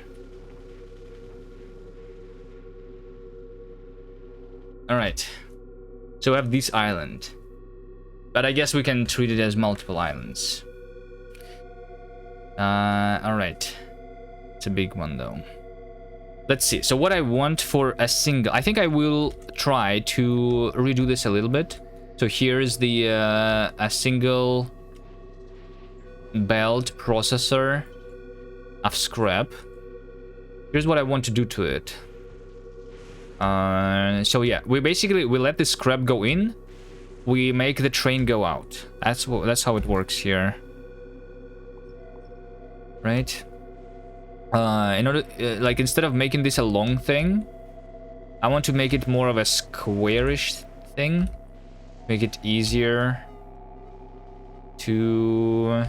Alright. So we have this island. But I guess we can treat it as multiple islands. Alright. It's a big one, though. Let's see. So what I want for a single... I think I will try to redo this a little bit. So here's the a single belt processor of scrap. Here's what I want to do to it. So yeah, we let the scrap go in. We make the train go out. That's how it works here. Right? In order, like, instead of making this a long thing, I want to make it more of a squarish thing. Make it easier to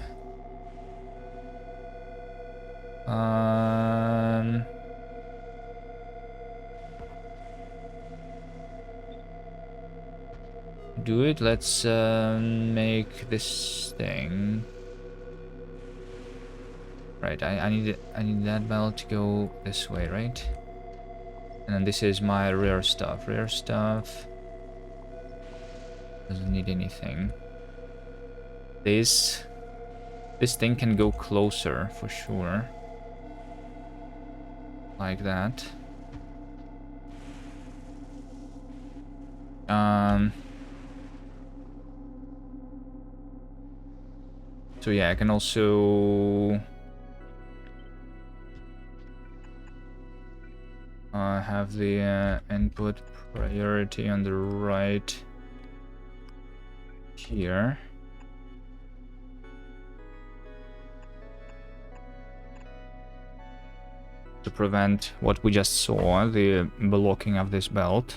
do it. Let's make this thing. Right, I need that belt to go this way, right? And then this is my rare stuff. Rare stuff doesn't need anything. This thing can go closer for sure. Like that. So yeah, I can also have the input priority on the right here. to prevent what we just saw, the blocking of this belt.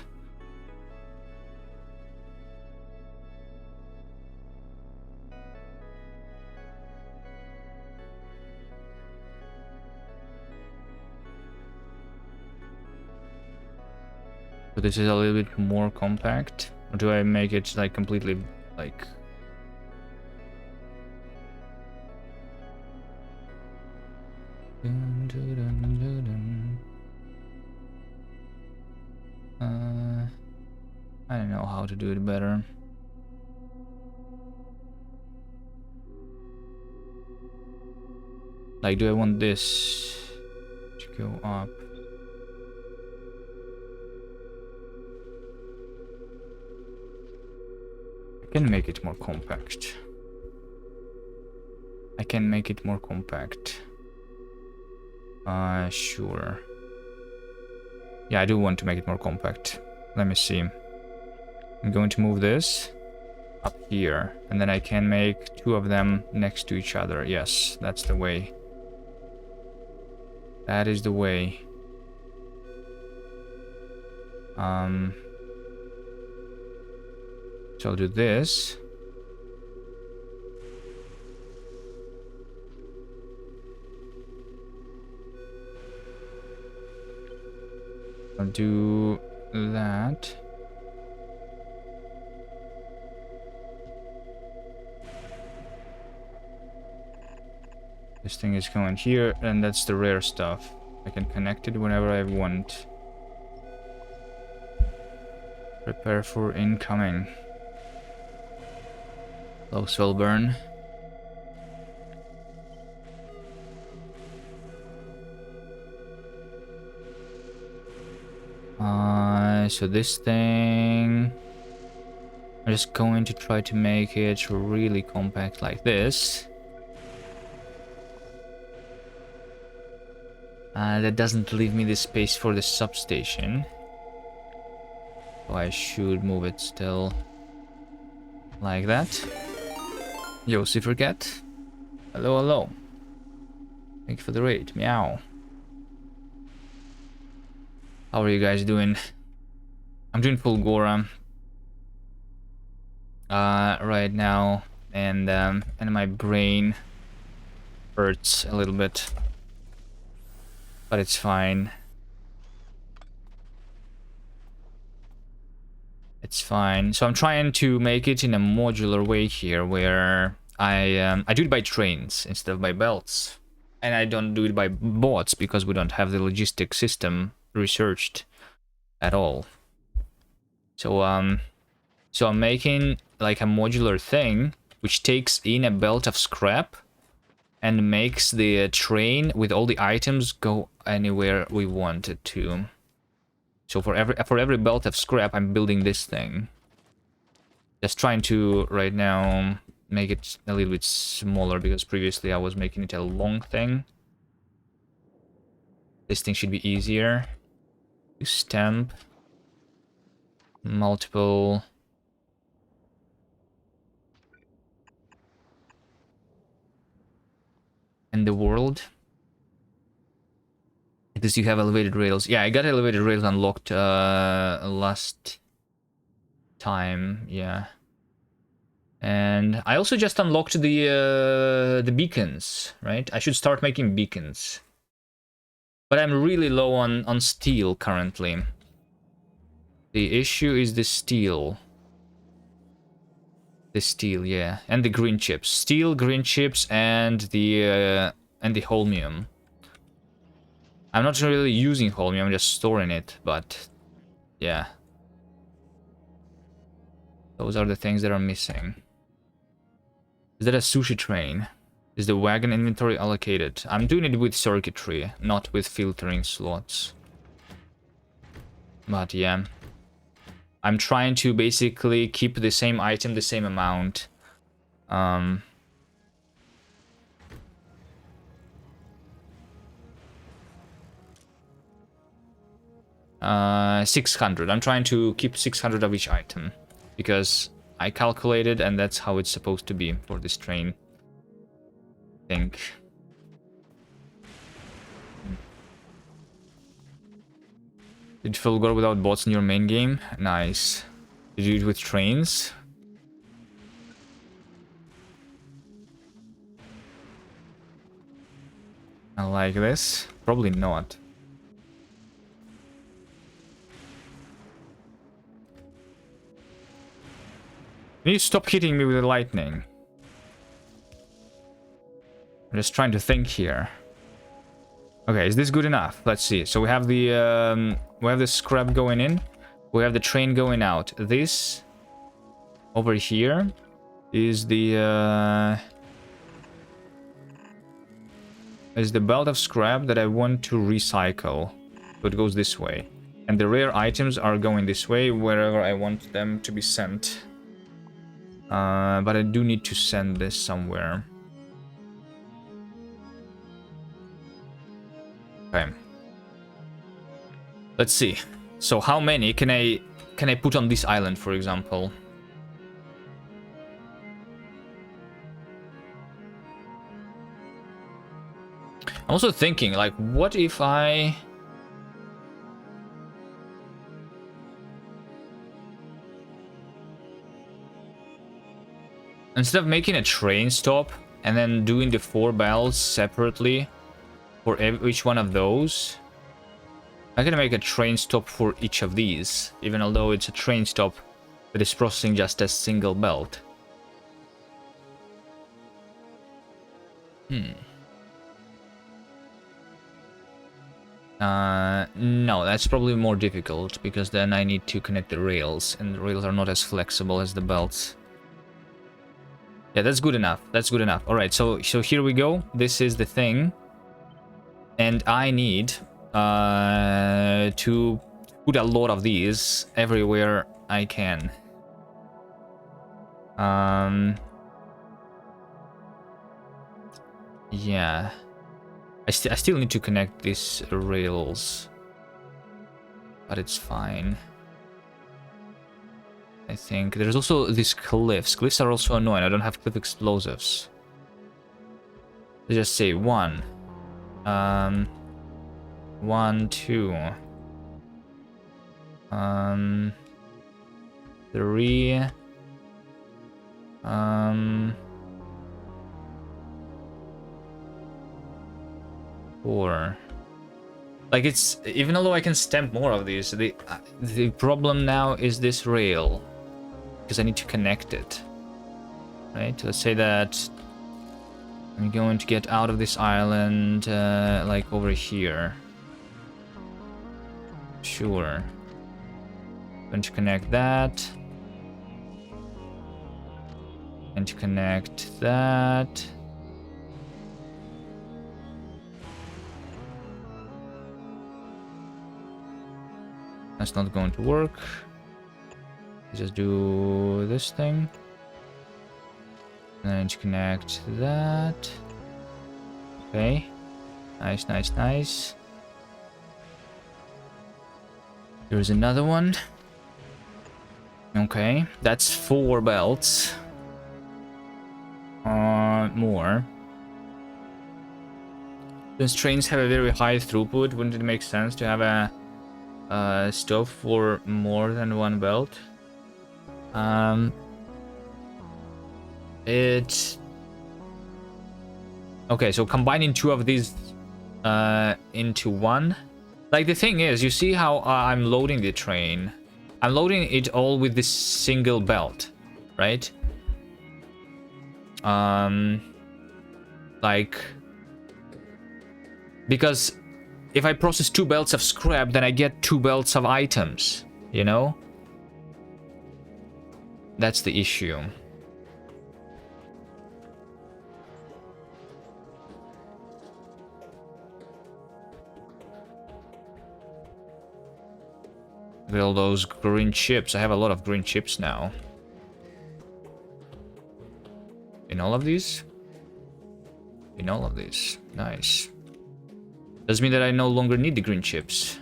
So this is a little bit more compact, or do I make it like completely like... Dun, dun, dun, dun, dun. I don't know how to do it better. Like, do I want this to go up? I can make it more compact. I can make it more compact. Sure. Yeah, I do want to make it more compact. Let me see. I'm going to move this up here, and then I can make two of them next to each other. Yes, that's the way. That is the way. So I'll do this. I'll do that. This thing is going here, and that's the rare stuff. I can connect it whenever I want. Prepare for incoming. Low swell burn. So this thing... I'm just going to try to make it really compact like this. That doesn't leave me the space for the substation. So I should move it still like that. Yo, Cat. Hello, hello. Thank you for the raid. Meow. How are you guys doing? I'm doing Fulgora right now, and my brain hurts a little bit, but it's fine. It's fine. So I'm trying to make it in a modular way here, where I do it by trains instead of by belts, and I don't do it by bots because we don't have the logistic system researched at all. So so I'm making like a modular thing which takes in a belt of scrap and makes the train with all the items go anywhere we want it to. So for every belt of scrap, I'm building this thing. Just trying to right now make it a little bit smaller, because previously I was making it a long thing. This thing should be easier to stamp. Multiple in the world. Because you have elevated rails. Yeah, I got elevated rails unlocked last time. Yeah, and I also just unlocked the beacons. Right, I should start making beacons, but I'm really low on steel currently. The issue is the steel. The steel, yeah, and the green chips. Steel, green chips, and the holmium. I'm not really using holmium, I'm just storing it, but yeah. Those are the things that are missing. Is that a sushi train? Is the wagon inventory allocated? I'm doing it with circuitry, not with filtering slots. But yeah. I'm trying to basically keep the same item, the same amount. 600. I'm trying to keep 600 of each item, because I calculated and that's how it's supposed to be for this train. I think. Did Fulgora without bots in your main game? Nice. Did you do it with trains? I like this. Probably not. Can you stop hitting me with the lightning? I'm just trying to think here. Okay, is this good enough? Let's see. So we have the scrap going in. We have the train going out. This over here is the belt of scrap that I want to recycle. So it goes this way. And the rare items are going this way wherever I want them to be sent. But I do need to send this somewhere. Okay. Let's see. So how many can I put on this island, for example? I'm also thinking, like, what if I... Instead of making a train stop and then doing the 4 bells separately for each one of those, I'm gonna make a train stop for each of these, even although it's a train stop that is processing just a single belt. No, that's probably more difficult, because then I need to connect the rails, and the rails are not as flexible as the belts. Yeah, that's good enough. That's good enough. All right, so here we go. This is the thing. And I need to put a lot of these everywhere I can. Yeah. I still need to connect these rails. But it's fine. I think there's also these cliffs. Cliffs are also annoying. I don't have cliff explosives. Let's just say 1. 1, 2. 3. 4. Like, it's, even although I can stamp more of these, the problem now is this rail, because I need to connect it. Right? Let's say that I'm going to get out of this island, like over here. Sure. Going to connect that. And to connect that. That's not going to work. Just do this thing. And then to connect that. Okay. Nice, nice, nice. Here's another one. Okay, that's 4 belts. More. Since trains have a very high throughput, wouldn't it make sense to have a stop for more than 1 belt? Okay, so combining 2 of these into 1. Like, the thing is, you see how I'm loading the train. I'm loading it all with this single belt, right? Like, because if I process 2 belts of scrap, then I get 2 belts of items, you know? That's the issue. Look at all those green chips. I have a lot of green chips now. In all of these? In all of these. Nice. Does mean that I no longer need the green chips.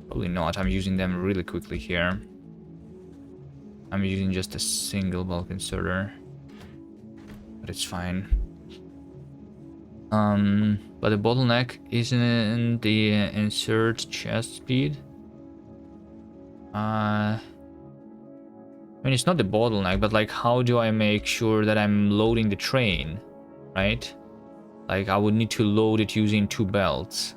Probably not. I'm using them really quickly here. I'm using just a single bulk inserter. But it's fine. But the bottleneck isn't the insert chest speed. I mean, it's not the bottleneck, but like, how do I make sure that I'm loading the train, right? Like, I would need to load it using 2 belts,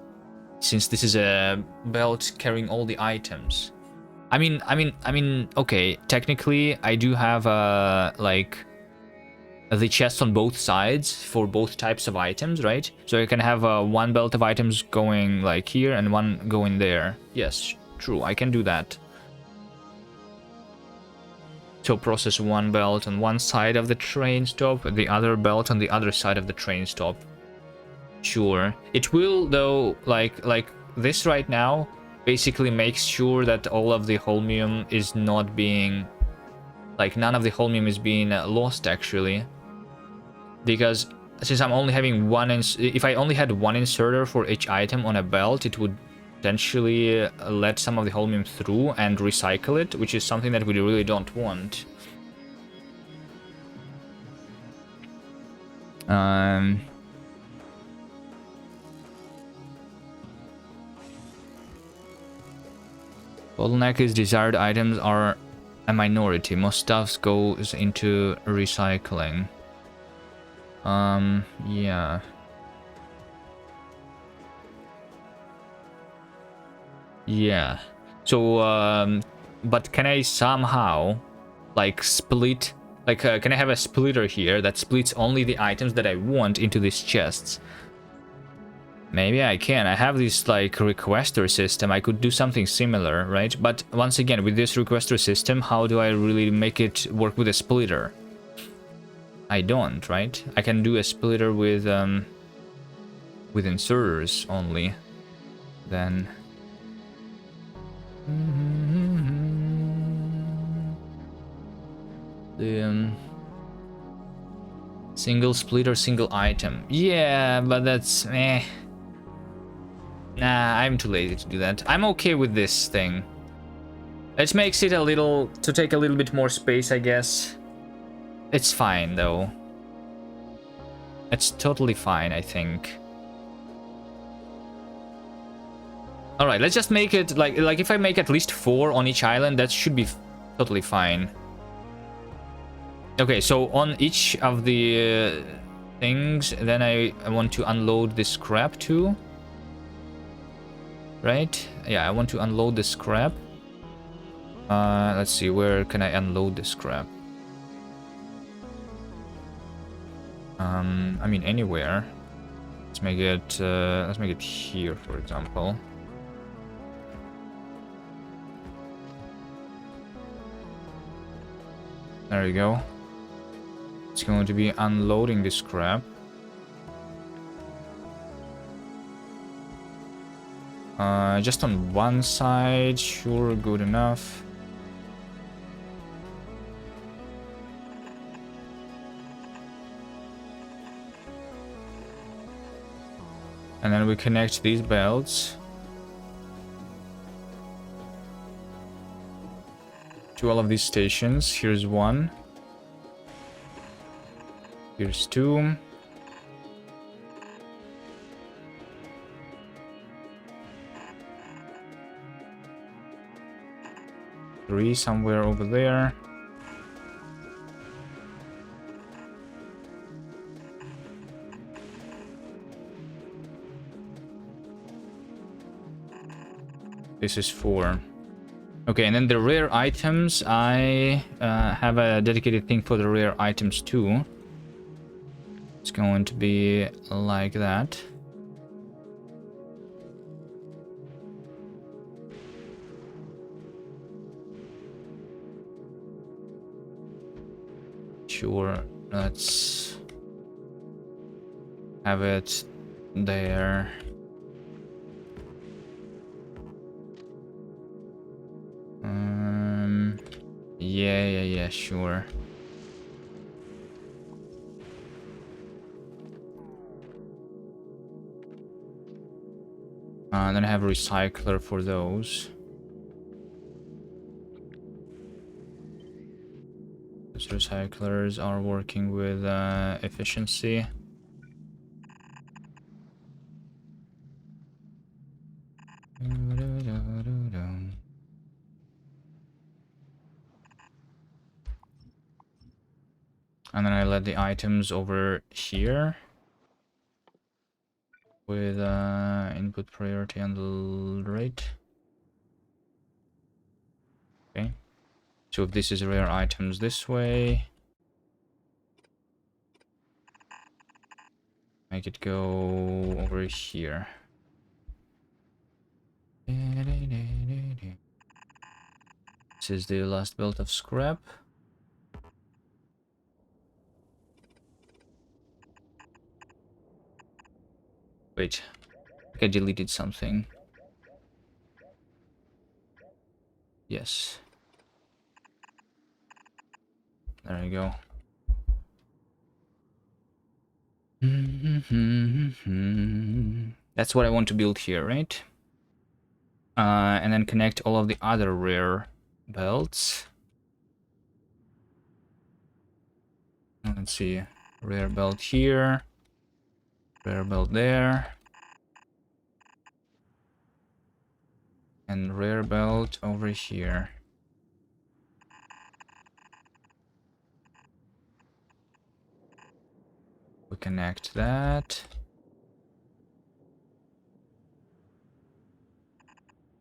since this is a belt carrying all the items. I mean, okay, technically, I do have like the chests on both sides for both types of items, right? So I can have one belt of items going like here and one going there. Yes, true, I can do that. So process one belt on one side of the train stop, and the other belt on the other side of the train stop. Sure. It will, though, like this right now basically makes sure that all of the holmium is not being, like, none of the holmium is being lost, actually. Because since I'm only having one, if I only had one inserter for each item on a belt, it would potentially let some of the holmium through and recycle it, which is something that we really don't want. Bottleneck is desired items are a minority. Most stuff goes into recycling. Yeah. Yeah. So, but can I somehow, like, split, like, can I have a splitter here that splits only the items that I want into these chests? Maybe I can. I have this, like, requester system. I could do something similar, right? But once again, with this requester system, how do I really make it work with a splitter? I don't, right? I can do a splitter with inserters only. Then... the single splitter, single item. Yeah, but that's meh. Nah, I'm too lazy to do that. I'm okay with this thing. It makes it a little, to take a little bit more space, I guess. It's fine, though. It's totally fine, I think. Alright, let's just make it, like if I make at least 4 on each island, that should be totally fine. Okay, so on each of the things, then I want to unload this scrap too. Right? Yeah, I want to unload the scrap. Let's see, where can I unload the scrap? I mean, anywhere. Let's make it here, for example. There you go. It's going to be unloading the scrap. Just on one side, sure, good enough. And then we connect these belts to all of these stations. Here's one. Here's 2. Three somewhere over there. This is 4. Okay, and then the rare items, I have a dedicated thing for the rare items too. It's going to be like that. Sure, let's have it there. Yeah, sure. Then I have a recycler for those. Those recyclers are working with efficiency. And then I let the items over here with input priority on the right. Okay. So if this is rare items this way, make it go over here. This is the last belt of scrap. Wait, I think I deleted something. Yes. There we go. That's what I want to build here, right? And then connect all of the other rare belts. Let's see. Rare belt here. Rare belt there. And rare belt over here. We connect that.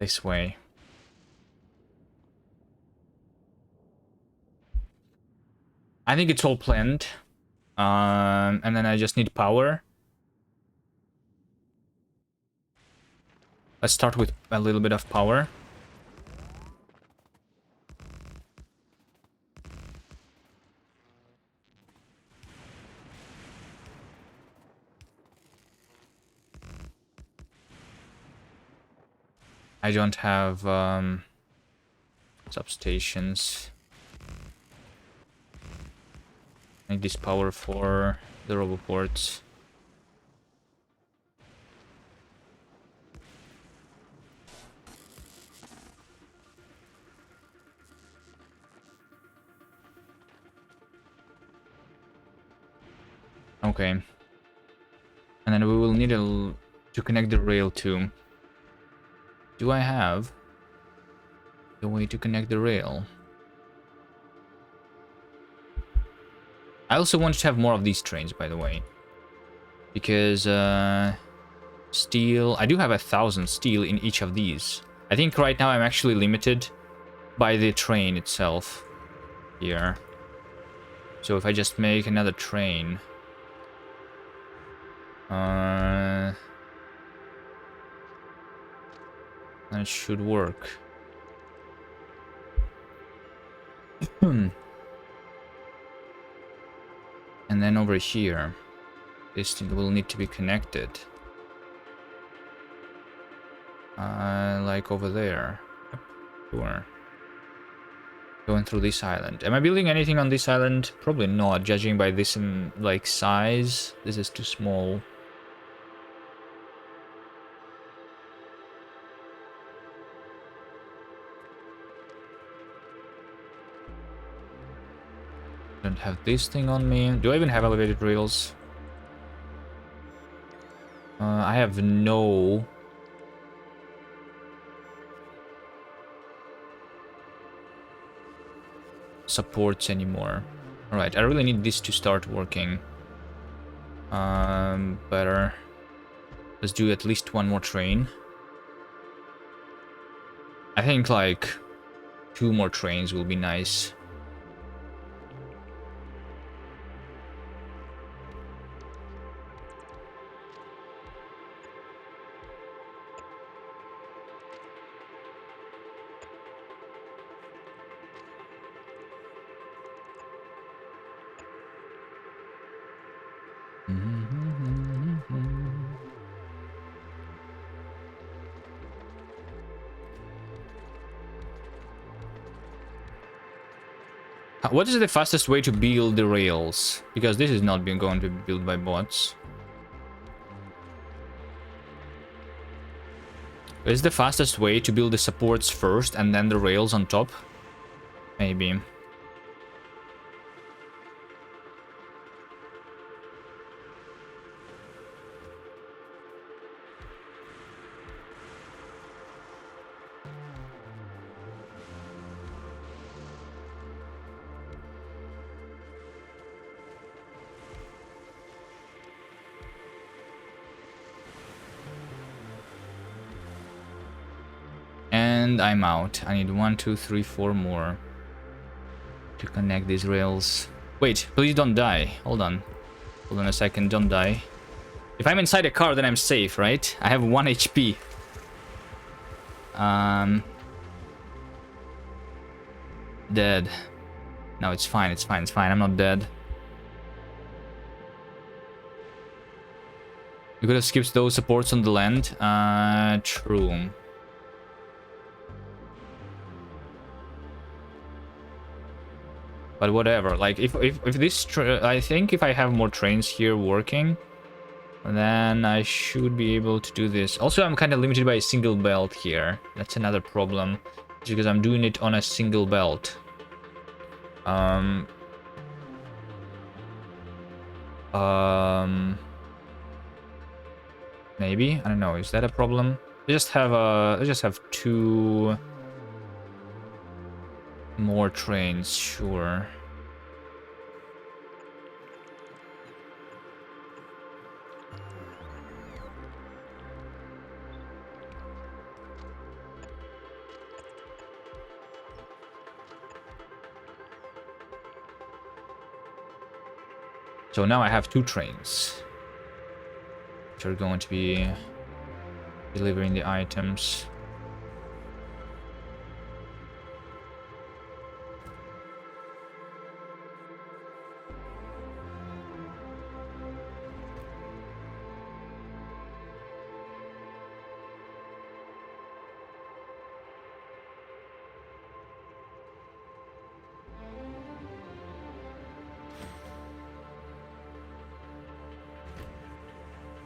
This way. I think it's all planned. And then I just need power. Let's start with a little bit of power. I don't have substations. I need this power for the roboports. Okay. And then we will need to connect the rail too. Do I have the way to connect the rail? I also want to have more of these trains, by the way. Because steel... I do have 1,000 steel in each of these. I think right now I'm actually limited by the train itself here. So if I just make another train... then it should work. And then over here, this thing will need to be connected. Like over there. Sure. Going through this island. Am I building anything on this island? Probably not, judging by this in like size. This is too small. Don't have this thing on me. Do I even have elevated rails? I have no... supports anymore. Alright, I really need this to start working. Better. Let's do at least one more train. I think like 2 more trains will be nice. What is the fastest way to build the rails? Because this is not being going to be built by bots. Is the fastest way to build the supports first and then the rails on top? Maybe. And I'm out. I need 1, 2, 3, 4 more to connect these rails. Wait, please don't die. Hold on. Hold on a second, don't die. If I'm inside a car, then I'm safe, right? I have 1 HP. Dead. No, it's fine, it's fine, it's fine. I'm not dead. You could have skipped those supports on the land. True. But whatever. Like, if this... I think if I have more trains here working, then I should be able to do this. Also, I'm kind of limited by a single belt here. That's another problem. Because I'm doing it on a single belt. Maybe? I don't know. Is that a problem? I just have 2 more trains, sure. So now I have 2 trains, which are going to be delivering the items.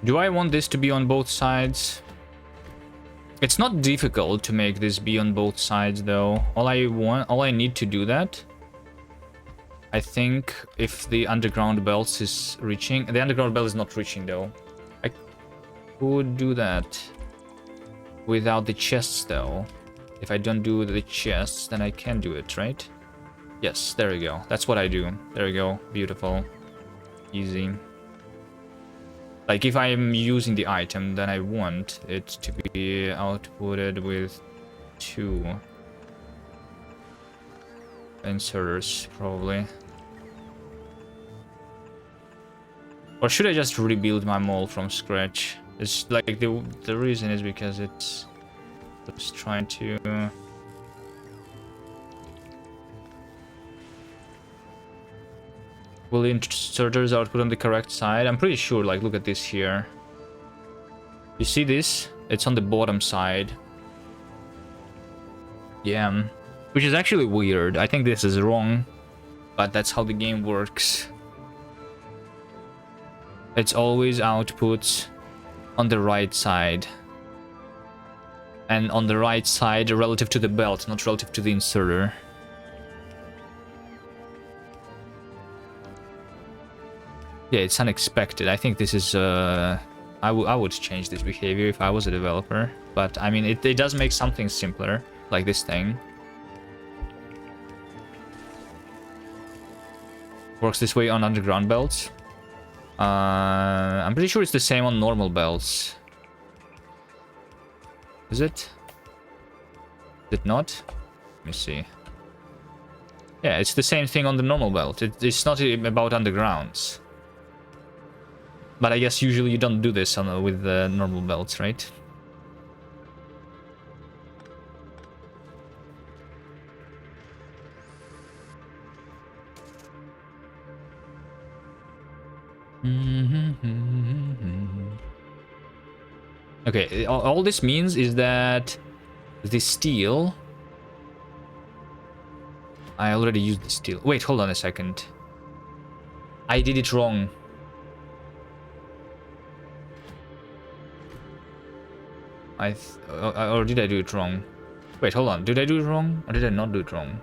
Do I want this to be on both sides? It's not difficult to make this be on both sides, though. All I need to do that. I think if the underground belt is reaching, the underground belt is not reaching though. I could do that without the chests though. If I don't do the chests, then I can do it, right? Yes, there we go. That's what I do. There we go. Beautiful. Easy. Like, if I'm using the item, then I want it to be outputted with 2 inserters, probably. Or should I just rebuild my mall from scratch? It's like, the reason is because it's just trying to... Will the inserters output on the correct side? I'm pretty sure, like, look at this here. You see this? It's on the bottom side. Yeah. Which is actually weird. I think this is wrong. But that's how the game works. It's always outputs on the right side. And on the right side relative to the belt, not relative to the inserter. Yeah, it's unexpected. I think this is... I would change this behavior if I was a developer. But, I mean, it does make something simpler, like this thing. Works this way on underground belts. I'm pretty sure it's the same on normal belts. Is it? Is it not? Let me see. Yeah, it's the same thing on the normal belt. It's not about undergrounds. But I guess usually you don't do this with the normal belts, right? Okay, all this means is that the steel... I already used the steel. Wait, hold on a second. I did it wrong. Or did I do it wrong? Wait, hold on. Did I do it wrong? Or did I not do it wrong?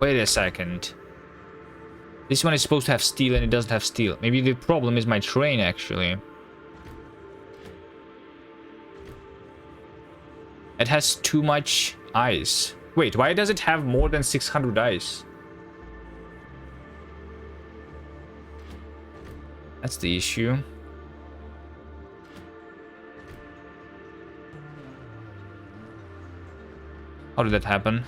Wait a second. This one is supposed to have steel and it doesn't have steel. Maybe the problem is my train, actually. It has too much ice. Wait, why does it have more than 600 ice? That's the issue. How did that happen?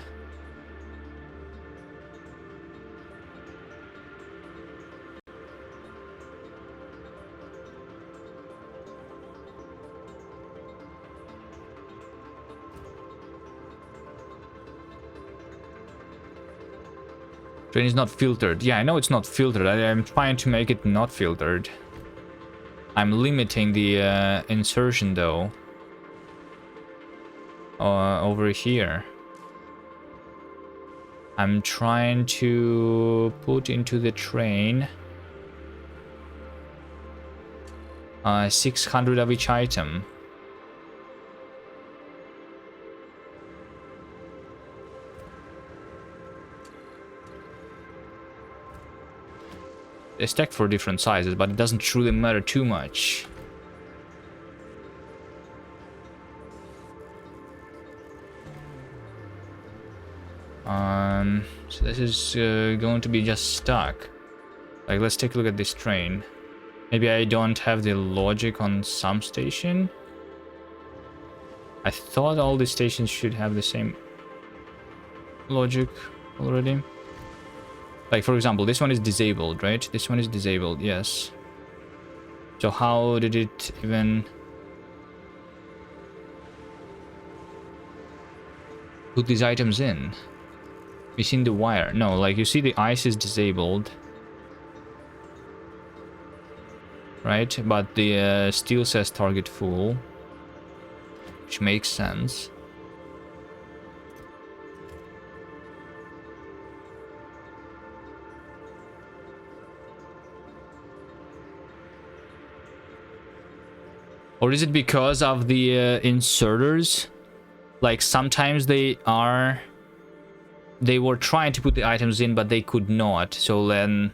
Train is not filtered. Yeah, I know it's not filtered. I'm trying to make it not filtered. I'm limiting the insertion though. Over here. I'm trying to put into the train 600 of each item. They stack for different sizes, but it doesn't truly matter too much. So this is going to be just stuck. Like, let's take a look at this train. Maybe I don't have the logic on some station. I thought all the stations should have the same logic already. Like, for example, this one is disabled, right? This one is disabled, yes. So how did it even put these items in? Missing the wire. No, like, you see the ice is disabled. Right? But the steel says target full. Which makes sense. Or is it because of the inserters? Like, sometimes they were trying to put the items in, but they could not. So then,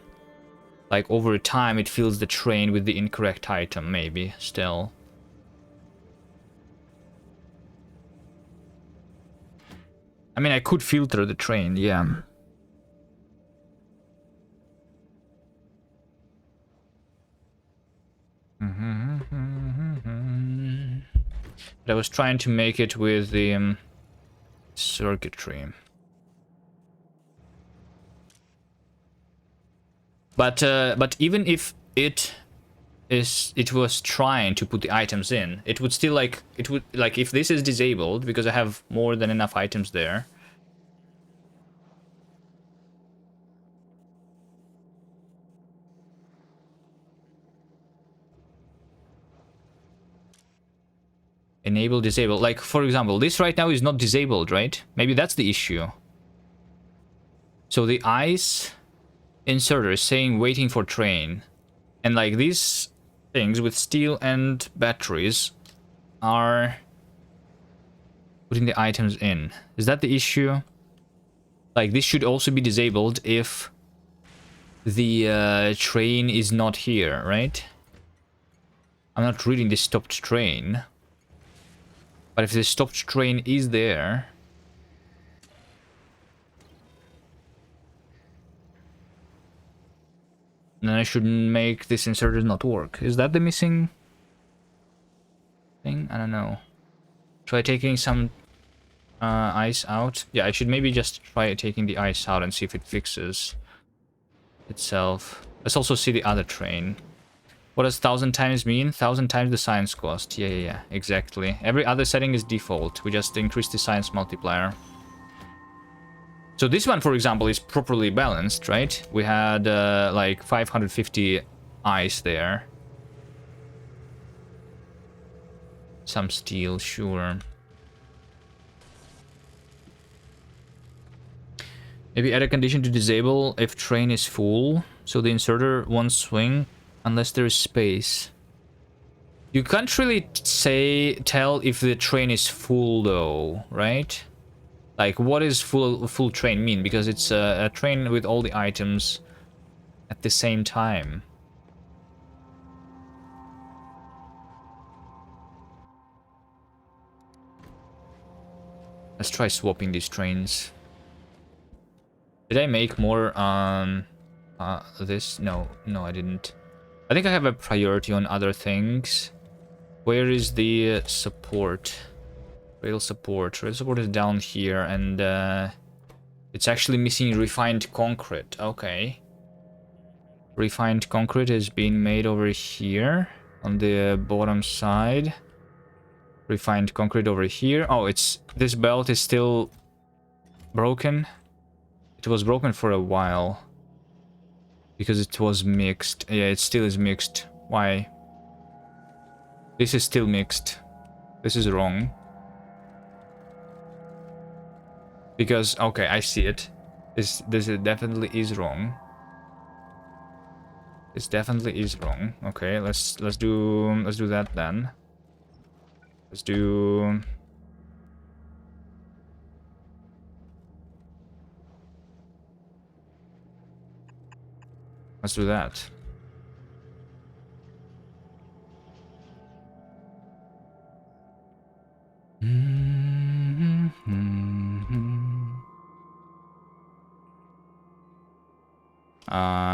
like, over time, it fills the train with the incorrect item, maybe, still. I mean, I could filter the train, yeah. But I was trying to make it with the circuitry. But even if it was trying to put the items in, it would still like if this is disabled because I have more than enough items there. Enable, disable. Like, for example, this right now is not disabled, right? Maybe that's the issue. So the ice inserter is saying waiting for train. And like these things with steel and batteries are putting the items in. Is that the issue? Like, this should also be disabled if the train is not here, right? I'm not reading the stopped train. But if the stopped train is there... then I should make this inserter not work. Is that the missing thing? I don't know. Try taking some ice out. Yeah, I should maybe just try taking the ice out and see if it fixes itself. Let's also see the other train. What does 1000 times mean? 1000 times the science cost. Yeah, exactly. Every other setting is default. We just increase the science multiplier. So this one, for example, is properly balanced, right? We had like 550 ice there. Some steel, sure. Maybe add a condition to disable if train is full, so the inserter won't swing unless there is space. You can't really tell if the train is full though, right? Like, what is full train mean? Because it's a train with all the items at the same time. Let's try swapping these trains. Did I make more this? No, I didn't. I think I have a priority on other things. Where is the support Rail support. Rail support is down here, and it's actually missing refined concrete. Okay. Refined concrete is being made over here on the bottom side. Refined concrete over here. Oh, this belt is still broken. It was broken for a while because it was mixed. Yeah, it still is mixed. Why? This is still mixed. This is wrong. Because okay, I see it. This definitely is wrong. This definitely is wrong. Okay, let's do that then. Let's do that.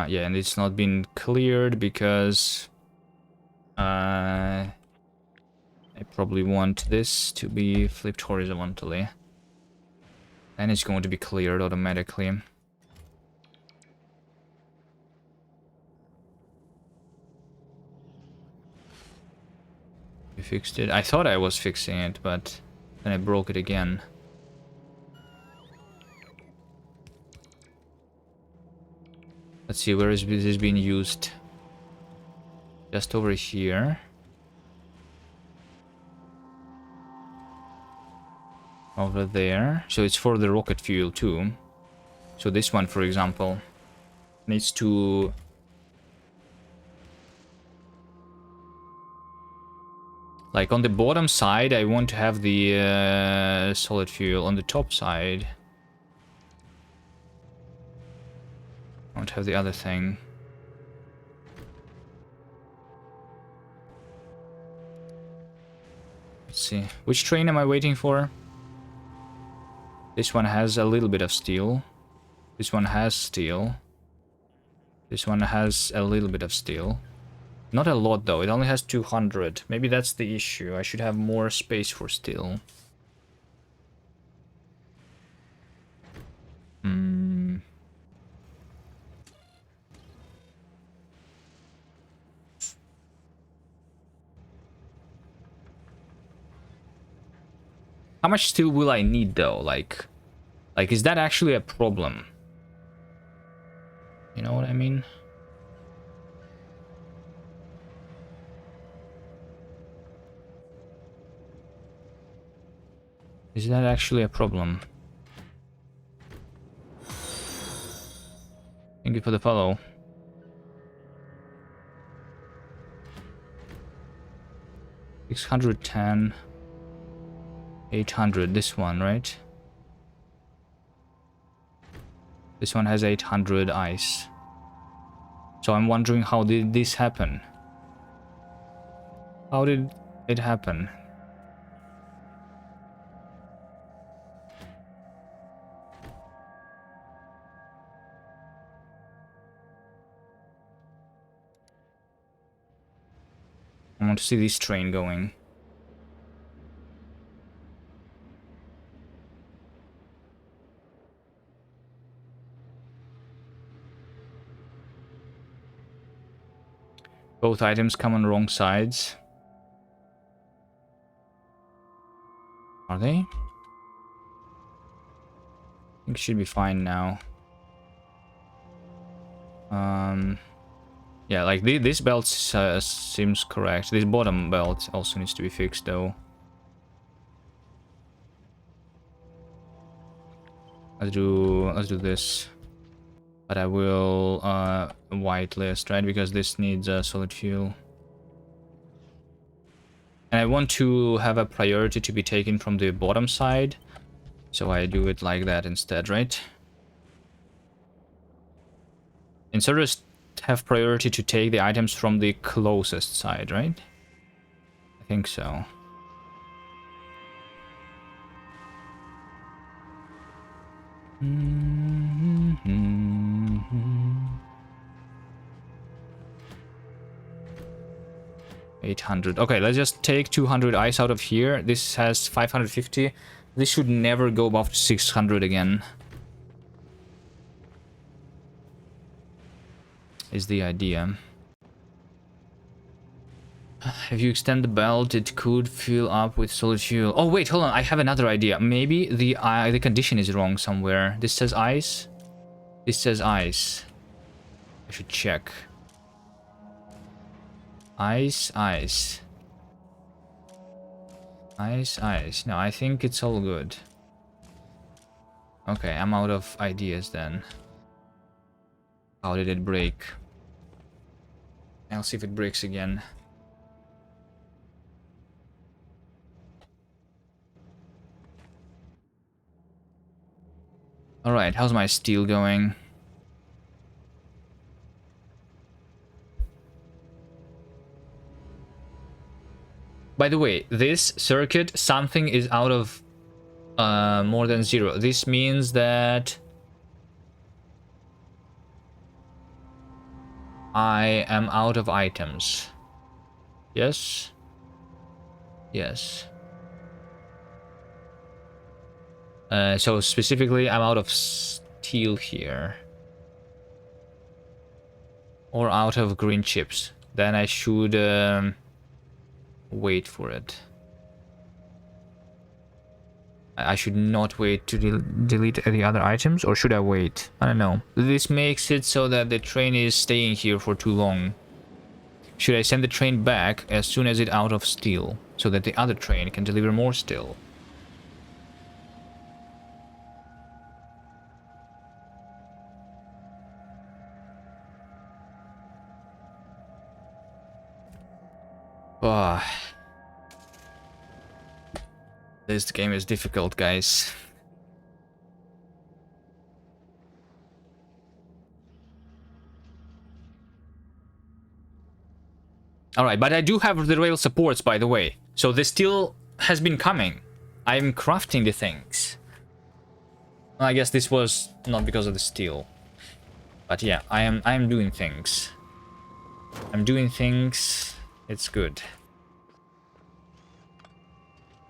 Yeah, and it's not been cleared because I probably want this to be flipped horizontally. And it's going to be cleared automatically. You fixed it? I thought I was fixing it, but then I broke it again. Let's see, where is this being used? Just over here. Over there. So it's for the rocket fuel too. So this one, for example, needs to... Like on the bottom side, I want to have the solid fuel. On the top side, I want to have the other thing. Let's see. Which train am I waiting for? This one has a little bit of steel. This one has steel. This one has a little bit of steel. Not a lot though, it only has 200. Maybe that's the issue. I should have more space for steel. How much steel will I need though? Like is that actually a problem? You know what I mean? Is that actually a problem? Thank you for the follow. $610, 800. This one, right? This one has 800 ice. So I'm wondering, how did this happen? How did it happen? I want to see this train going. Both items come on wrong sides. Are they? I think it should be fine now. Yeah, like this belt seems correct. This bottom belt also needs to be fixed though. Let's do this. But I will whitelist, right? Because this needs solid fuel. And I want to have a priority to be taken from the bottom side. So I do it like that instead, right? Inserters have priority to take the items from the closest side, right? I think so. 800. Okay, let's just take 200 ice out of here. This has 550. This should never go above 600 again. Is the idea. If you extend the belt, it could fill up with solid fuel. Oh wait, hold on. I have another idea. Maybe the condition is wrong somewhere. This says ice. This says ice. I should check. Ice, ice. Ice, ice. No, I think it's all good. Okay, I'm out of ideas then. How did it break? I'll see if it breaks again. Alright, how's my steel going? By the way, this circuit, something is out of more than 0. This means that I am out of items. Yes? Yes. So specifically, I'm out of steel here. Or out of green chips. Then I should wait for it. I should not wait to delete the other items, or should I wait? I don't know. This makes it so that the train is staying here for too long. Should I send the train back as soon as it's out of steel, so that the other train can deliver more steel? Ah. This game is difficult, guys. Alright, but I do have the rail supports, by the way. So the steel has been coming. I'm crafting the things. I guess this was not because of the steel. But yeah, I am doing things. I'm doing things. It's good.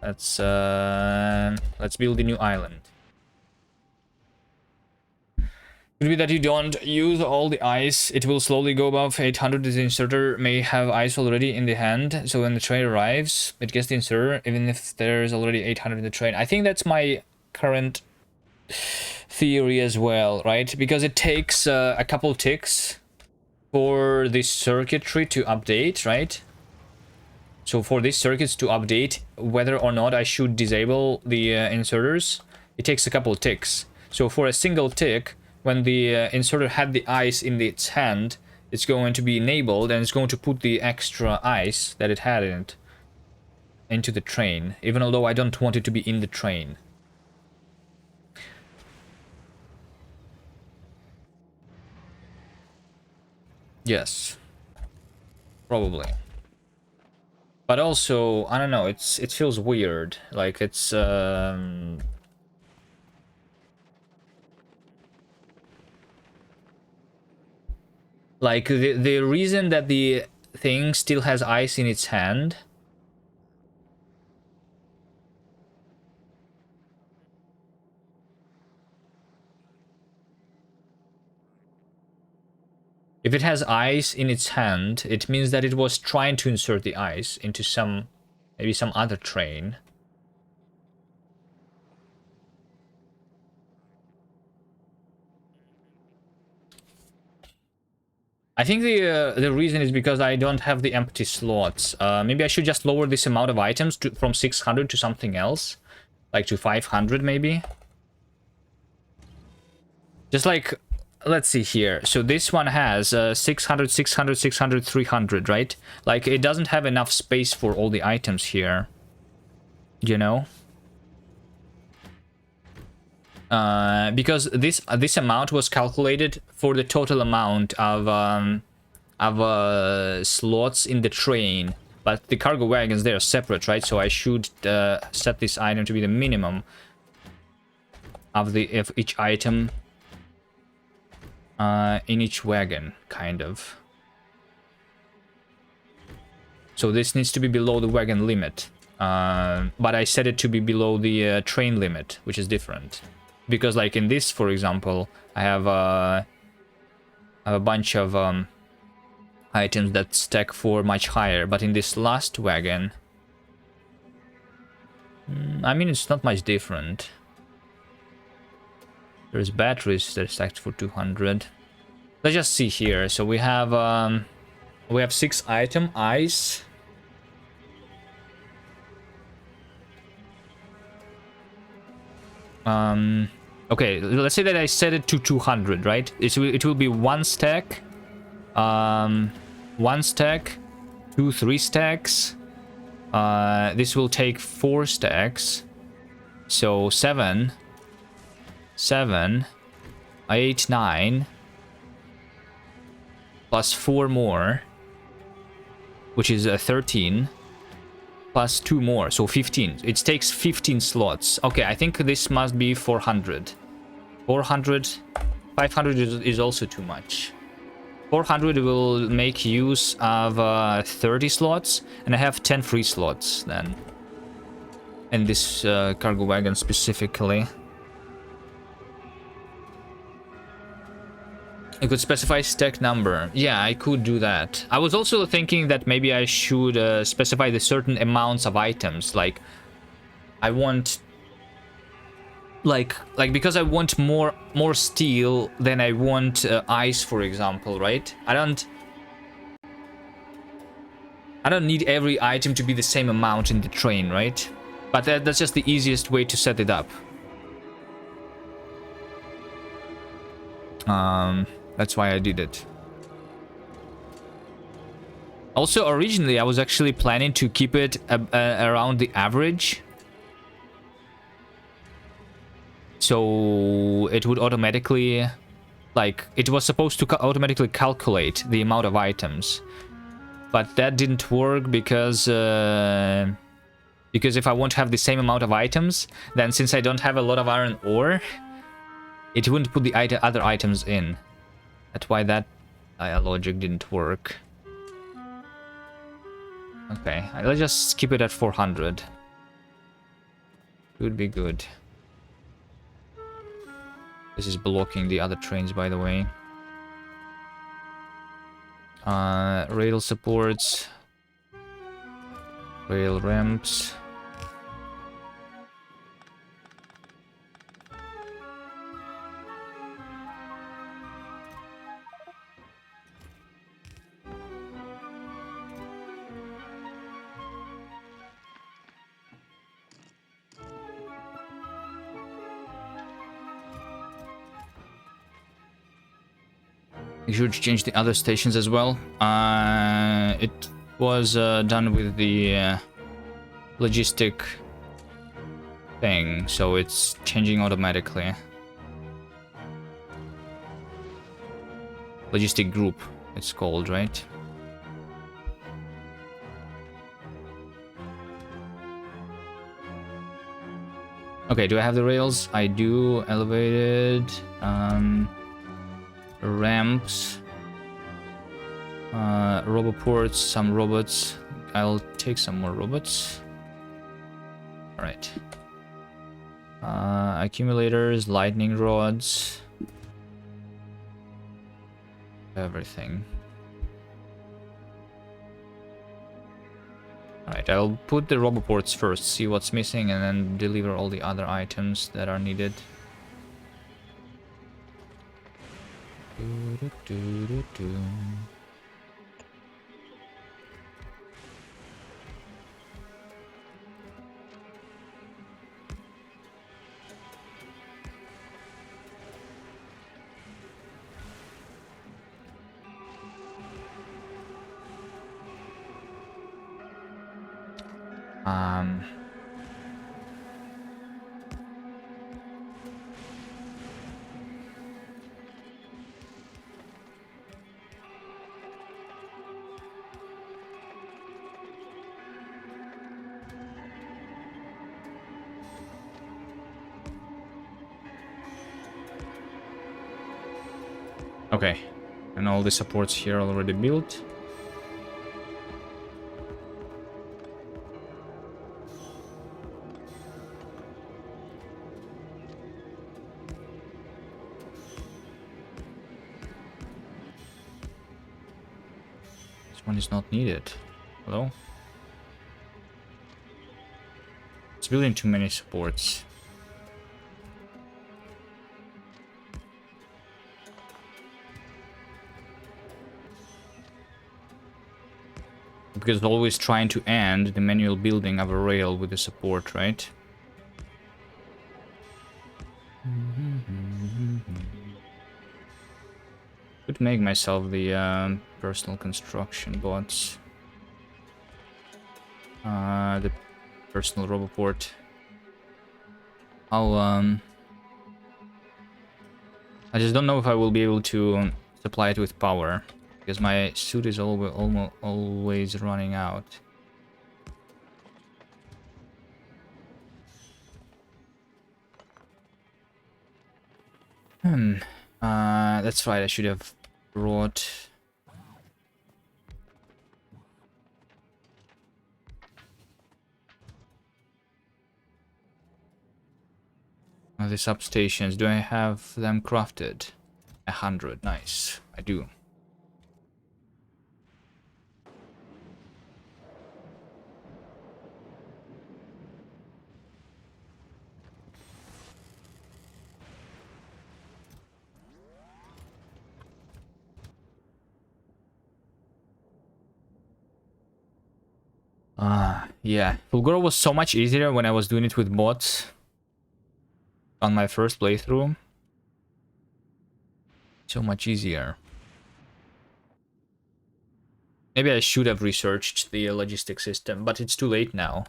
Let's build a new island. Could be that you don't use all the ice. It will slowly go above 800. The inserter may have ice already in the hand, so when the train arrives, it gets the inserter, even if there's already 800 in the train. I think that's my current theory as well, right? Because it takes a couple ticks for this circuitry to update, right? So for these circuits to update, whether or not I should disable the inserters, it takes a couple ticks. So for a single tick, when the inserter had the ice in its hand, it's going to be enabled and it's going to put the extra ice that it had in it into the train, even although I don't want it to be in the train. Yes. Probably. But also, I don't know, it feels weird. Like it's like the reason that the thing still has ice in its hand. If it has ice in its hand, it means that it was trying to insert the ice into maybe some other train. I think the reason is because I don't have the empty slots. Maybe I should just lower this amount of items from 600 to something else. Like to 500 maybe. Just like, let's see here. So this one has 600, 600, 600, 300, right? Like it doesn't have enough space for all the items here. You know? Because this amount was calculated for the total amount of slots in the train, but the cargo wagons, they are separate, right? So I should set this item to be the minimum of each item in each wagon, kind of. So this needs to be below the wagon limit. But I set it to be below the train limit, which is different. Because like in this, for example, I have a bunch of items that stack for much higher. But in this last wagon, I mean, it's not much different. There's batteries that are stacked for 200. Let's just see here. So we have 6 item ice. Okay, let's say that I set it to 200, right? It will be 1 stack, 1 stack, 2, 3 stacks. This will take 4 stacks, so 7, 8, 9, plus 4 more, which is 13. Plus 2 more, so 15. It takes 15 slots. Okay, I think this must be 400. 400, 500 is also too much. 400 will make use of 30 slots, and I have 10 free slots then. And this cargo wagon specifically. I could specify stack number. Yeah, I could do that. I was also thinking that maybe I should specify the certain amounts of items. Like, I want... Like because I want more steel than I want ice, for example, right? I don't need every item to be the same amount in the train, right? But that's just the easiest way to set it up. That's why I did it. Also, originally, I was actually planning to keep it around the average. So it would automatically... Like, it was supposed to automatically calculate the amount of items. But that didn't work because if I want to have the same amount of items, then since I don't have a lot of iron ore, it wouldn't put the other items in. That's why that logic didn't work. Okay, let's just keep it at 400. Would be good. This is blocking the other trains, by the way. Rail supports. Rail ramps. You should change the other stations as well. It was done with the logistic thing, so it's changing automatically. Logistic group, it's called, right? Okay, do I have the rails? I do. Elevated. Ramps, roboports, some robots. I'll take some more robots. All right. Accumulators, lightning rods, everything. All right, I'll put the roboports first, see what's missing, and then deliver all the other items that are needed. Okay, and all the supports here already built. This one is not needed. Hello? It's building too many supports. Because always trying to end the manual building of a rail with the support, right? Could make myself the personal construction bots. The personal roboport. I just don't know if I will be able to supply it with power, because my suit is always running out. That's right, I should have brought... the substations. Do I have them crafted? 100, nice. I do. Yeah. Fulgora was so much easier when I was doing it with bots on my first playthrough. So much easier. Maybe I should have researched the logistic system, but it's too late now.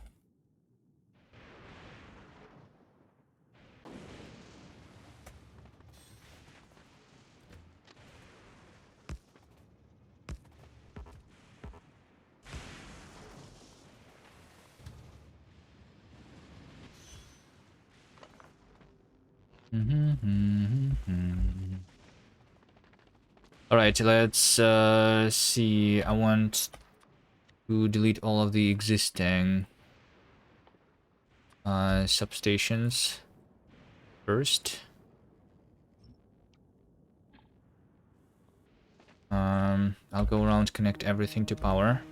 Alright, let's see. I want to delete all of the existing substations first. I'll go around, connect everything to power.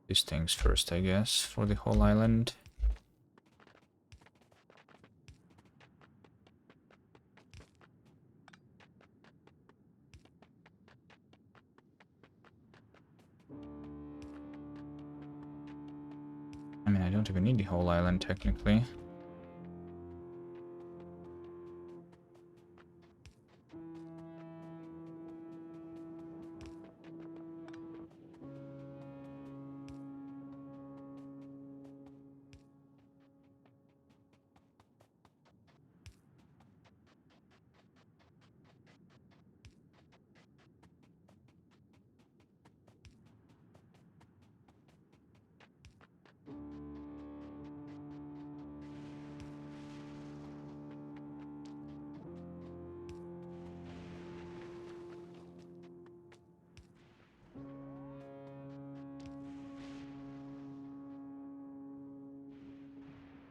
These things first, I guess, for the whole island. I mean, I don't even need the whole island, technically.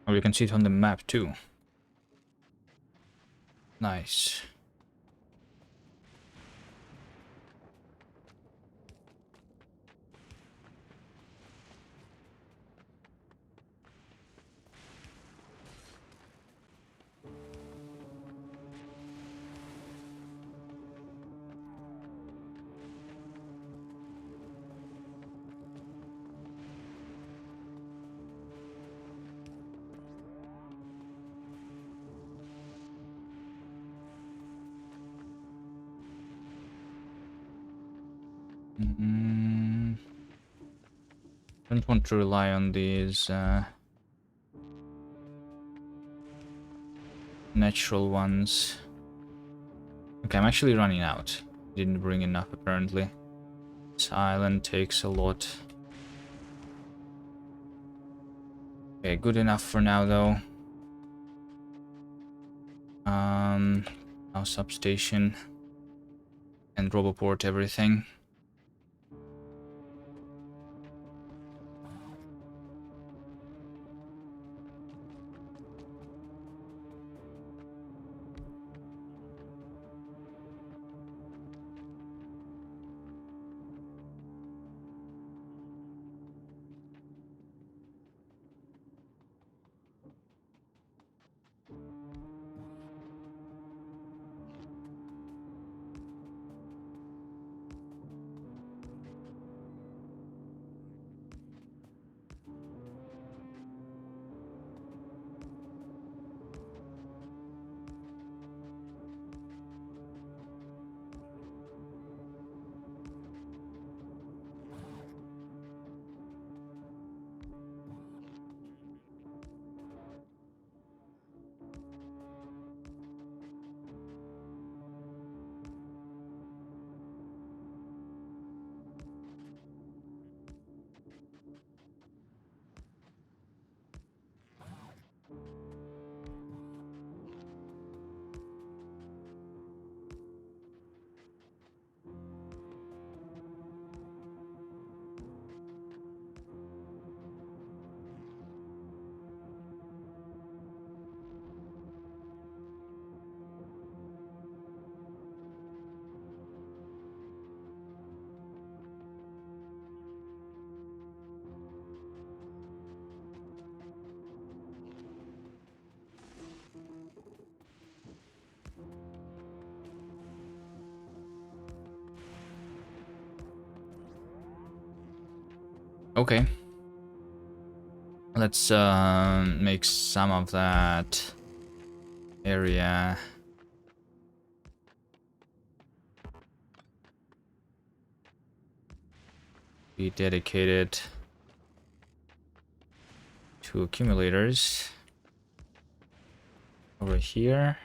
Oh, you can see it on the map too. Nice. Don't want to rely on these natural ones. Okay, I'm actually running out. Didn't bring enough apparently. This island takes a lot. Okay, good enough for now though. Now substation and roboport everything. Okay. Let's make some of that area be dedicated to accumulators. Over here.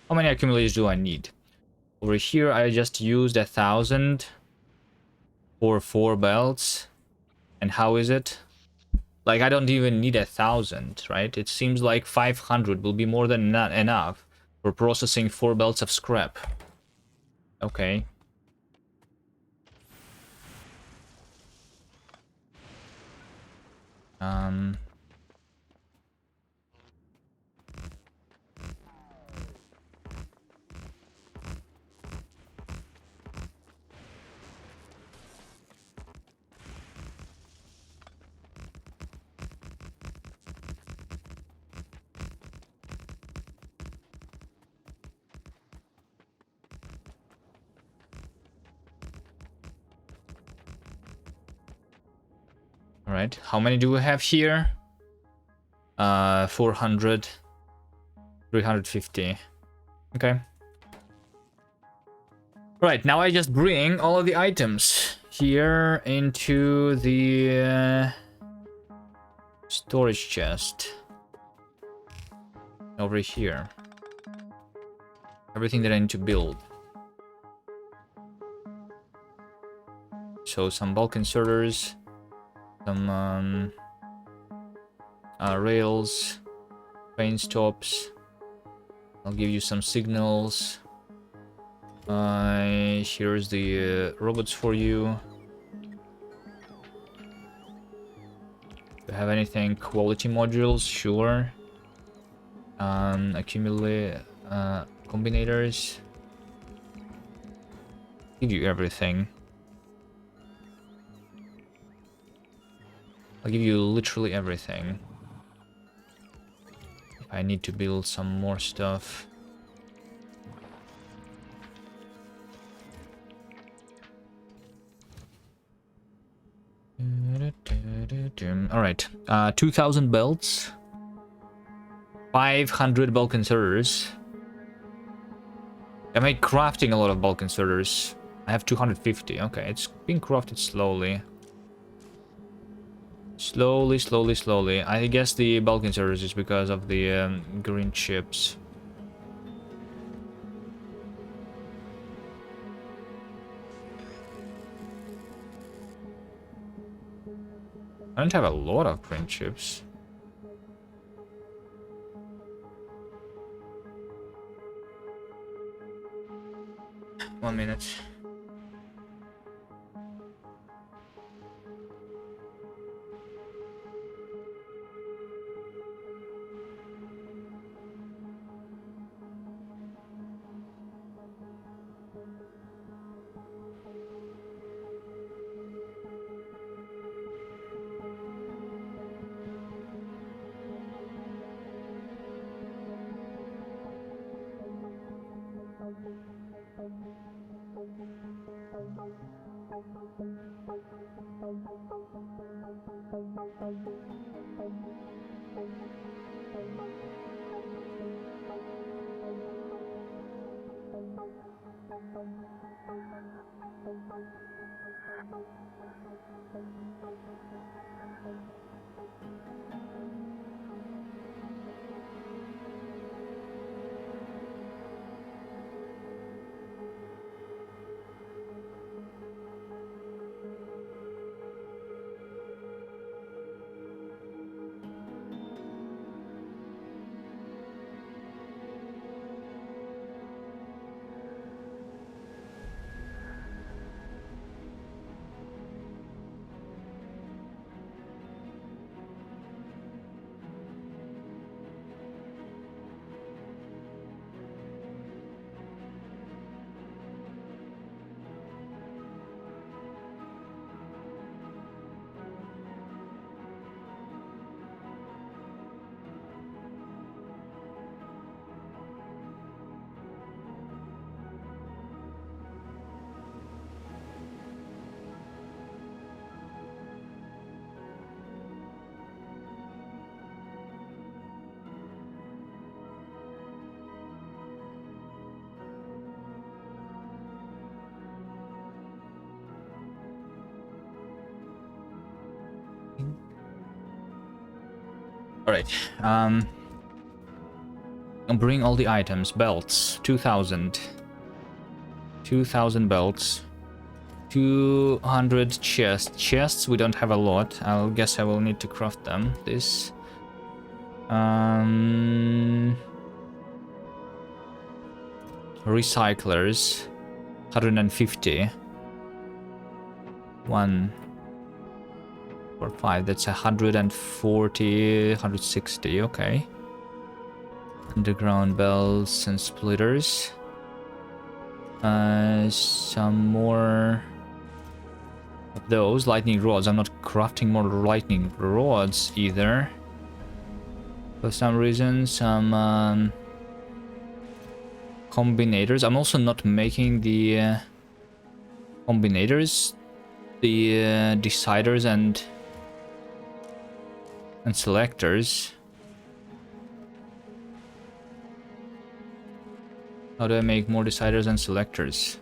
How many accumulators do I need? Over here I just used 1,000 for 4 belts. And how is it? Like, I don't even need 1,000, right? It seems like 500 will be more than enough for processing 4 belts of scrap. Okay. Alright, how many do we have here? 400. 350. Okay. Right, now I just bring all of the items here into the storage chest. Over here. Everything that I need to build. So some bulk inserters. Some rails. Train stops. I'll give you some signals. Here's the robots for you. Do you have anything? Quality modules? Sure. Accumulate combinators. Give you everything. I'll give you literally everything. If I need to build some more stuff. Alright, 2,000 belts. 500 bulk inserters. I made crafting a lot of bulk inserters. I have 250. Okay, it's being crafted slowly. Slowly. I guess the bulk inserters is because of the green chips. I don't have a lot of green chips. One minute. Alright, I'll bring all the items. Belts, 2,000. 2,000 belts. 200 chests. Chests, we don't have a lot. I'll guess I will need to craft them. This. Recyclers. 150. 1. 4, 5, that's 140, 160, okay. Underground bells and splitters. Some more of those. Lightning rods. I'm not crafting more lightning rods either. For some reason, some combinators. I'm also not making the combinators, the deciders and selectors. How do I make more deciders and selectors?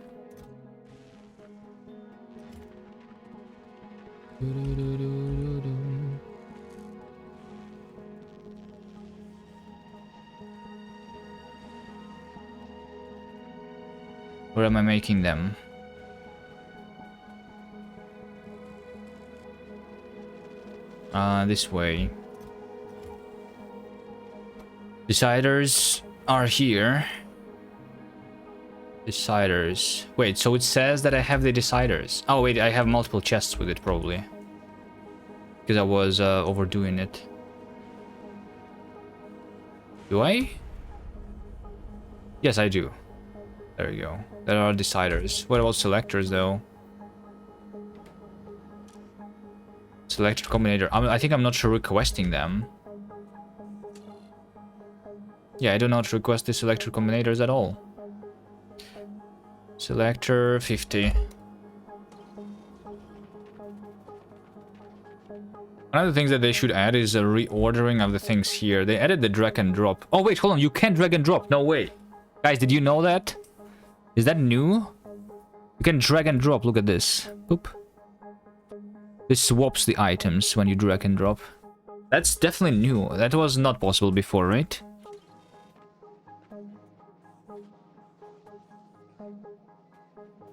Where am I making them? This way. Deciders are here. Deciders. Wait, so it says that I have the deciders. Oh wait, I have multiple chests with it probably. Because I was overdoing it. Do I? Yes, I do. There you go. There are deciders. What about selectors though? Selector combinator. I think I'm not sure requesting them. Yeah, I do not request the selector combinators at all. Selector 50. One of the things that they should add is a reordering of the things here. They added the drag and drop. Oh wait, hold on, you can't drag and drop. No way. Guys, did you know that? Is that new? You can drag and drop, look at this. Boop. This swaps the items when you drag and drop. That's definitely new. That was not possible before, right?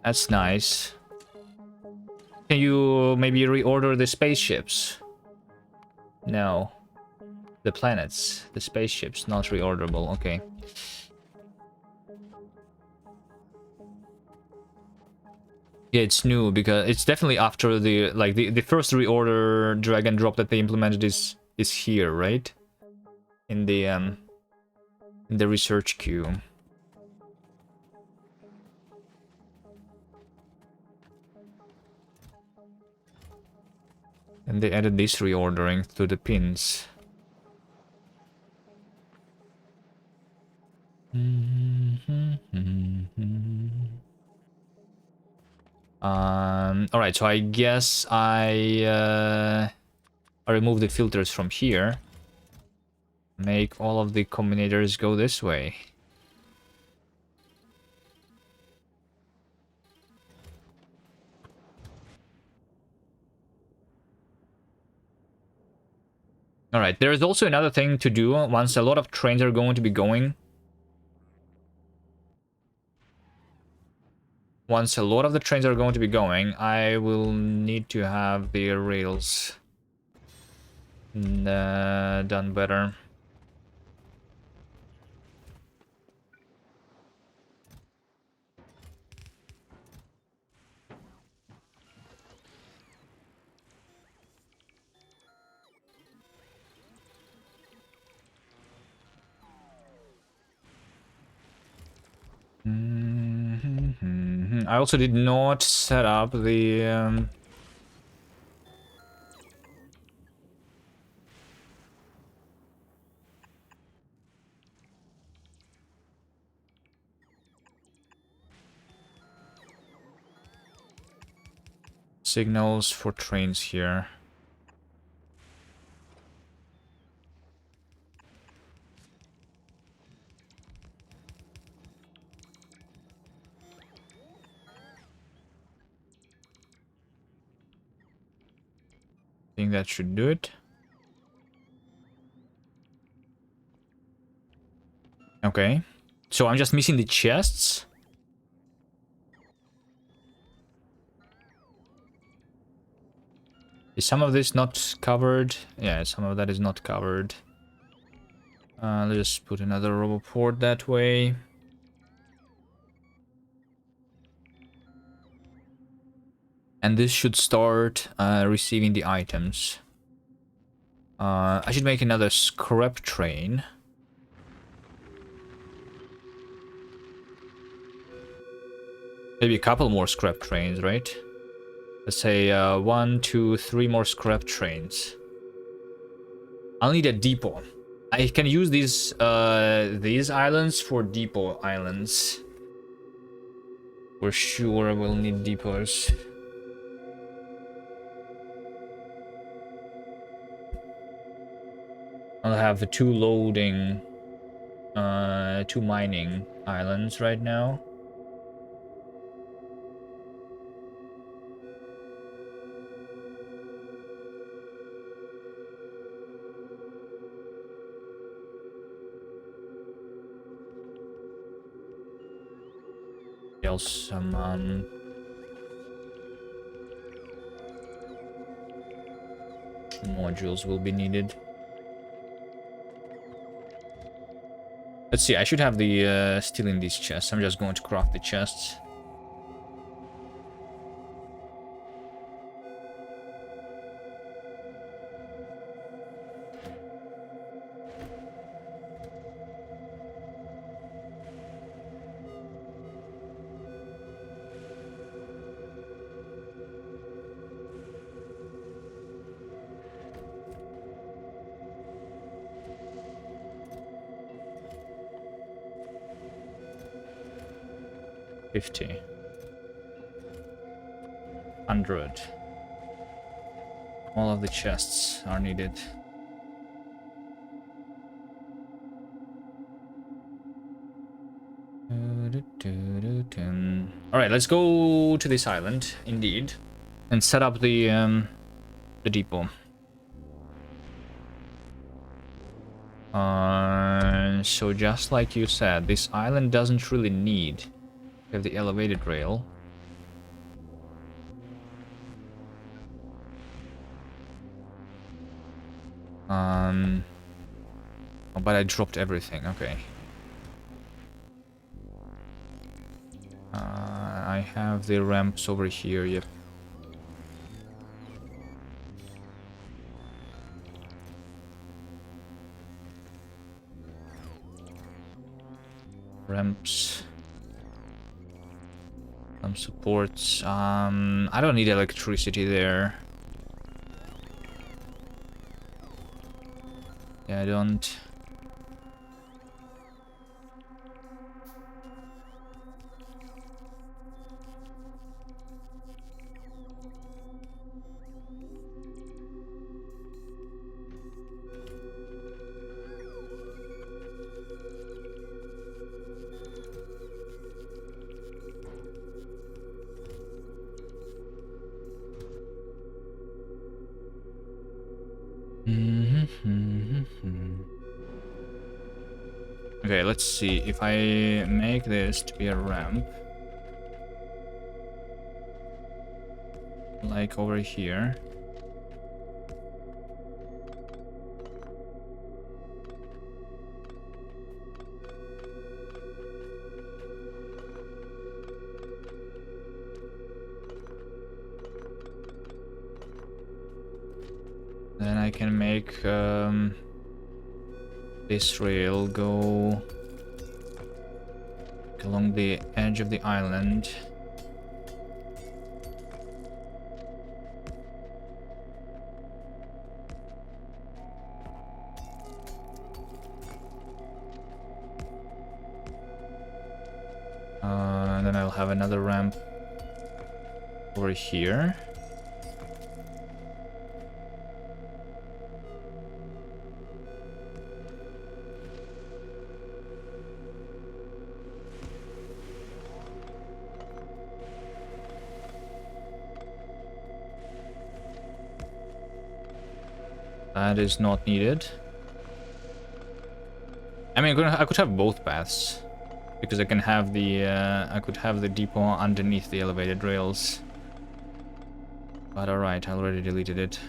That's nice. Can you maybe reorder the spaceships? No. The planets. The spaceships, not reorderable. Okay. Yeah, it's new because it's definitely after the like the first reorder drag and drop that they implemented is here, right? In the research queue. And they added this reordering to the pins. All right, so I guess I remove the filters from here. Make all of the combinators go this way. All right, there is also another thing to do once a lot of trains are going to be going. Once a lot of the trains are going to be going, I will need to have the rails done better. I also did not set up the signals for trains here. I think that should do it. Okay. So I'm just missing the chests. Is some of this not covered? Yeah, some of that is not covered. Let's just put another roboport that way. And this should start receiving the items. I should make another scrap train. Maybe a couple more scrap trains, right? Let's say 1, 2, 3 more scrap trains. I'll need a depot. I can use these islands for depot islands. For sure we'll need depots. I'll have two loading, two mining islands right now. Else some modules will be needed. Let's see, I should have the steel in these chests. I'm just going to craft the chests. $50. $100. All of the chests are needed. Alright, let's go to this island, indeed, and set up the depot. So just like you said, this island doesn't really need to have the elevated rail. Oh, but I dropped everything, okay. I have the ramps over here, yep. Ramps. Some supports. I don't need electricity there. Yeah, I don't. Okay, let's see if I make this to be a ramp, like over here. Then I can make this rail go along the edge of the island. And then I'll have another ramp over here. That is not needed. I mean, I could have both paths, because I can have the I could have the depot underneath the elevated rails. But alright, I already deleted it.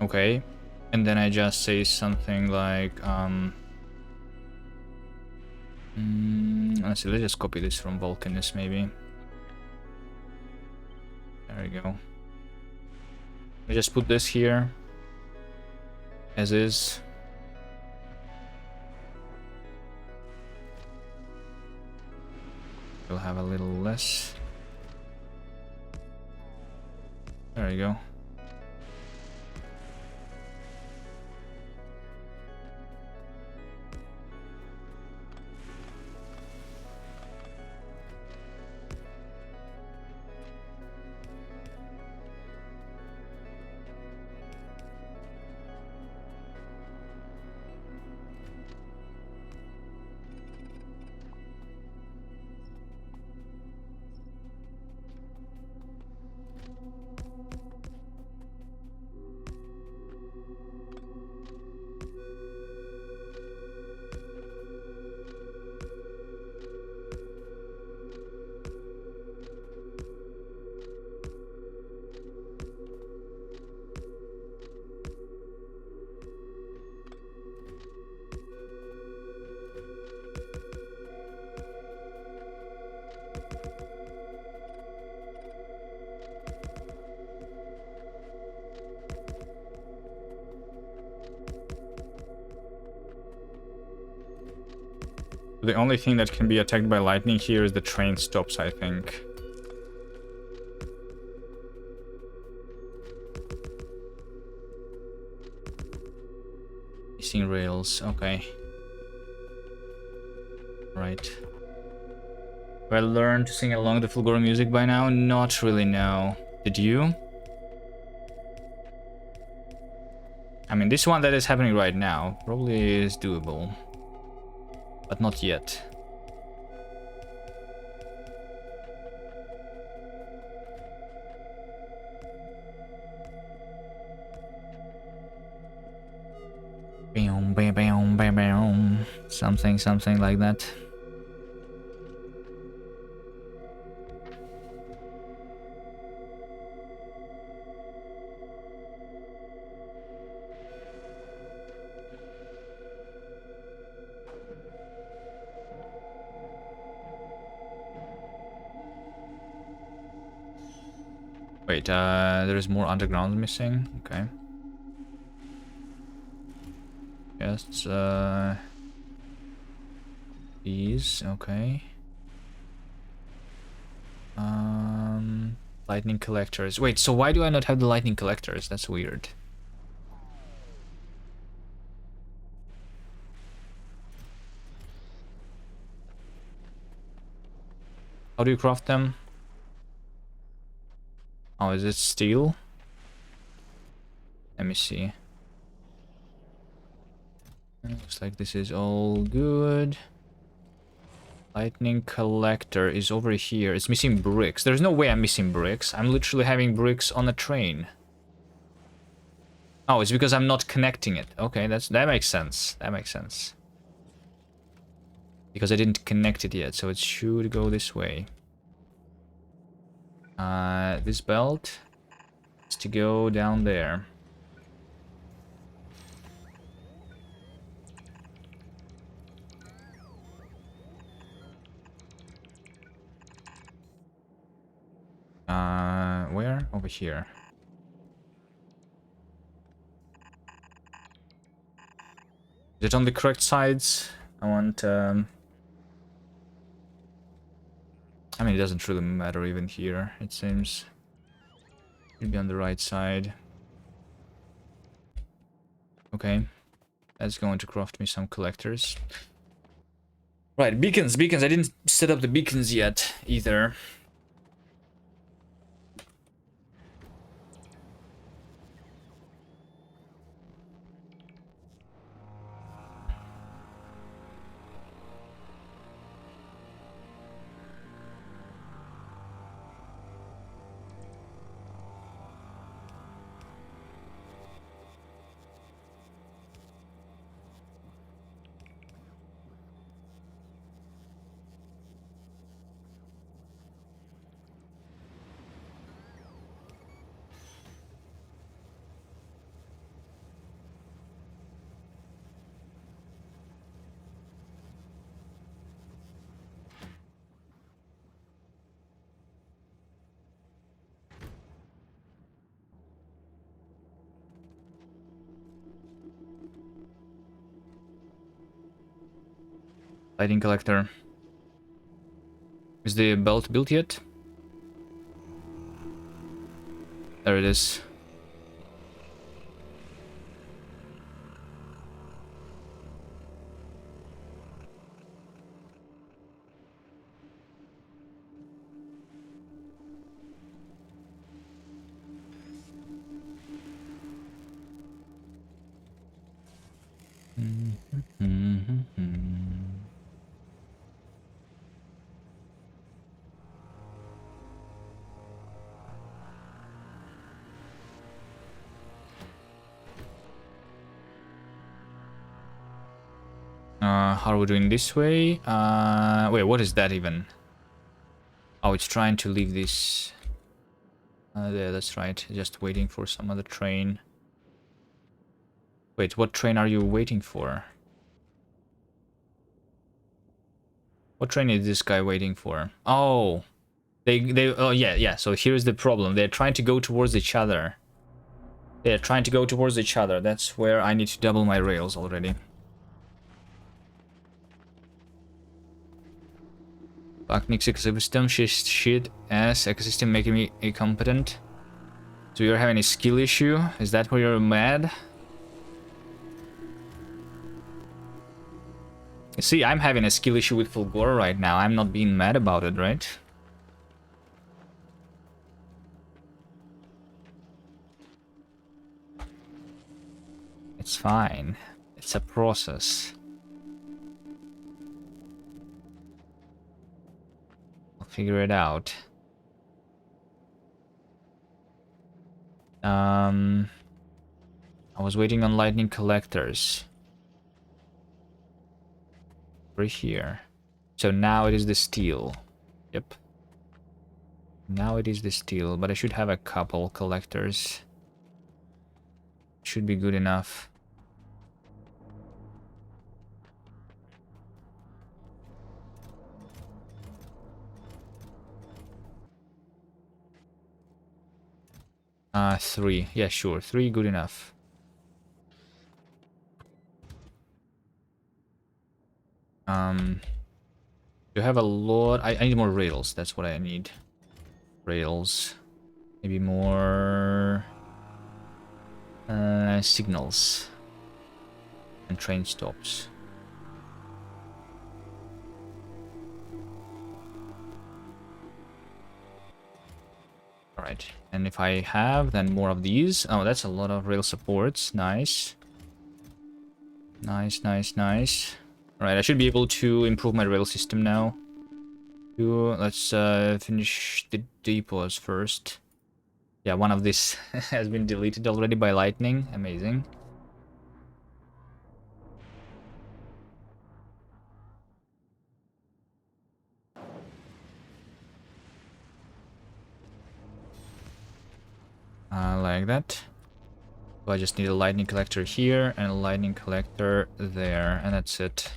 Okay, and then I just say something like let's see, let's just copy this from Vulcanus maybe. There we go. I just put this here as is. We'll have a little less. There you go. The only thing that can be attacked by lightning here is the train stops, I think. Missing rails, okay. Right. Have I learned to sing along the Fulgora music by now? Not really, no. Did you? I mean, this one that is happening right now probably is doable. But not yet. Bam, bam, bam, bam, bam. Something like that. Wait, there is more underground missing. Okay. Yes, these, okay. Lightning collectors. Wait, so why do I not have the lightning collectors? That's weird. How do you craft them? Oh, is it steel? Let me see. Looks like this is all good. Lightning collector is over here. It's missing bricks. There's no way I'm missing bricks. I'm literally having bricks on a train. Oh, it's because I'm not connecting it. Okay, that makes sense. That makes sense. Because I didn't connect it yet, so it should go this way. This belt is to go down there. Where? Over here. Is it on the correct sides? I want, I mean, it doesn't really matter even here, it seems. Should be on the right side. Okay. That's going to craft me some collectors. Right, beacons. I didn't set up the beacons yet, either. Lighting collector. Is the belt built yet? There it is. How are we doing this way? Wait, what is that even? Oh, it's trying to leave this. There, that's right. Just waiting for some other train. Wait, what train are you waiting for? What train is this guy waiting for? Oh, oh yeah. So here's the problem. They're trying to go towards each other. That's where I need to double my rails already. Fuck Nick's ecosystem, shit ass ecosystem making me incompetent. So you're having a skill issue? Is that why you're mad? See, I'm having a skill issue with Fulgora right now. I'm not being mad about it, right? It's fine. It's a process. I'll figure it out. I was waiting on lightning collectors. Over here. So now it is the steel. Yep. Now it is the steel, but I should have a couple collectors. Should be good enough. Three. Yeah, sure. Three, good enough. You have a lot. I need more rails. That's what I need. Rails. Maybe more signals and train stops. Alright, and if I have, then more of these. Oh, that's a lot of rail supports. Nice. Nice, nice, nice. Alright, I should be able to improve my rail system now. Let's finish the depots first. Yeah, one of these has been deleted already by lightning. Amazing. Like that. So I just need a lightning collector here and a lightning collector there, and that's it.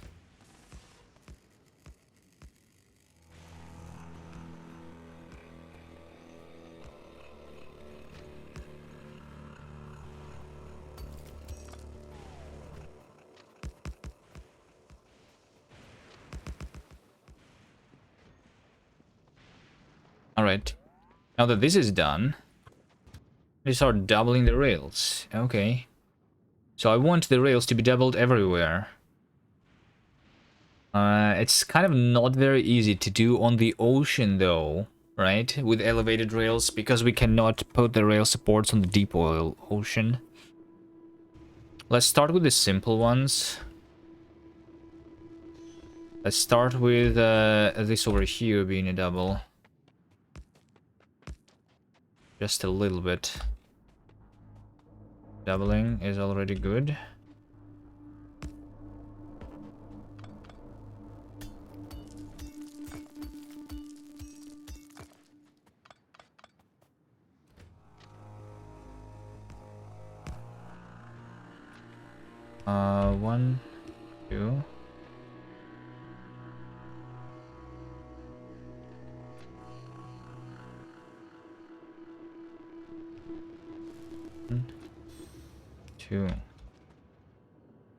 Alright. Now that this is done, they start doubling the rails. Okay. So I want the rails to be doubled everywhere. It's kind of not very easy to do on the ocean though, right? With elevated rails, because we cannot put the rail supports on the deep ocean. Let's start with the simple ones. Let's start with this over here being a double. Just a little bit. Doubling is already good. One, two. One, two.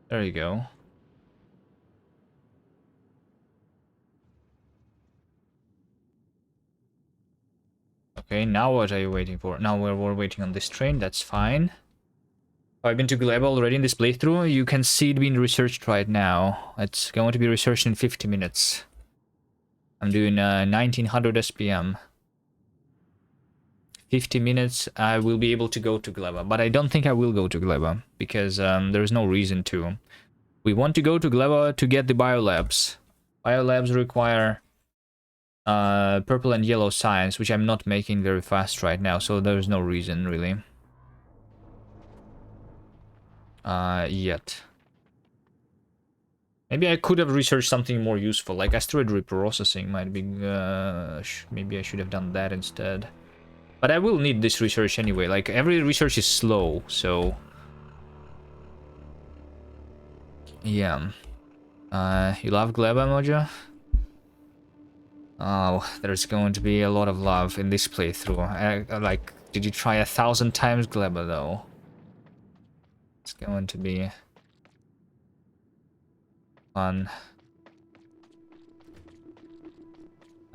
There you go. Okay, now what are you waiting for? Now we're waiting on this train, that's fine. I've been to Gleba already in this playthrough. You can see it being researched right now. It's going to be researched in 50 minutes. I'm doing 1900 SPM. 50 minutes, I will be able to go to Gleba. But I don't think I will go to Gleba, because there's no reason to. We want to go to Gleba to get the biolabs. Biolabs require purple and yellow science, which I'm not making very fast right now, so there's no reason, really. Yet. Maybe I could have researched something more useful, like asteroid reprocessing might be... maybe I should have done that instead. But I will need this research anyway, like every research is slow, so... Yeah. You love Gleba, Mojo? Oh, there's going to be a lot of love in this playthrough. Like, did you try 1,000 times Gleba, though? It's going to be... fun.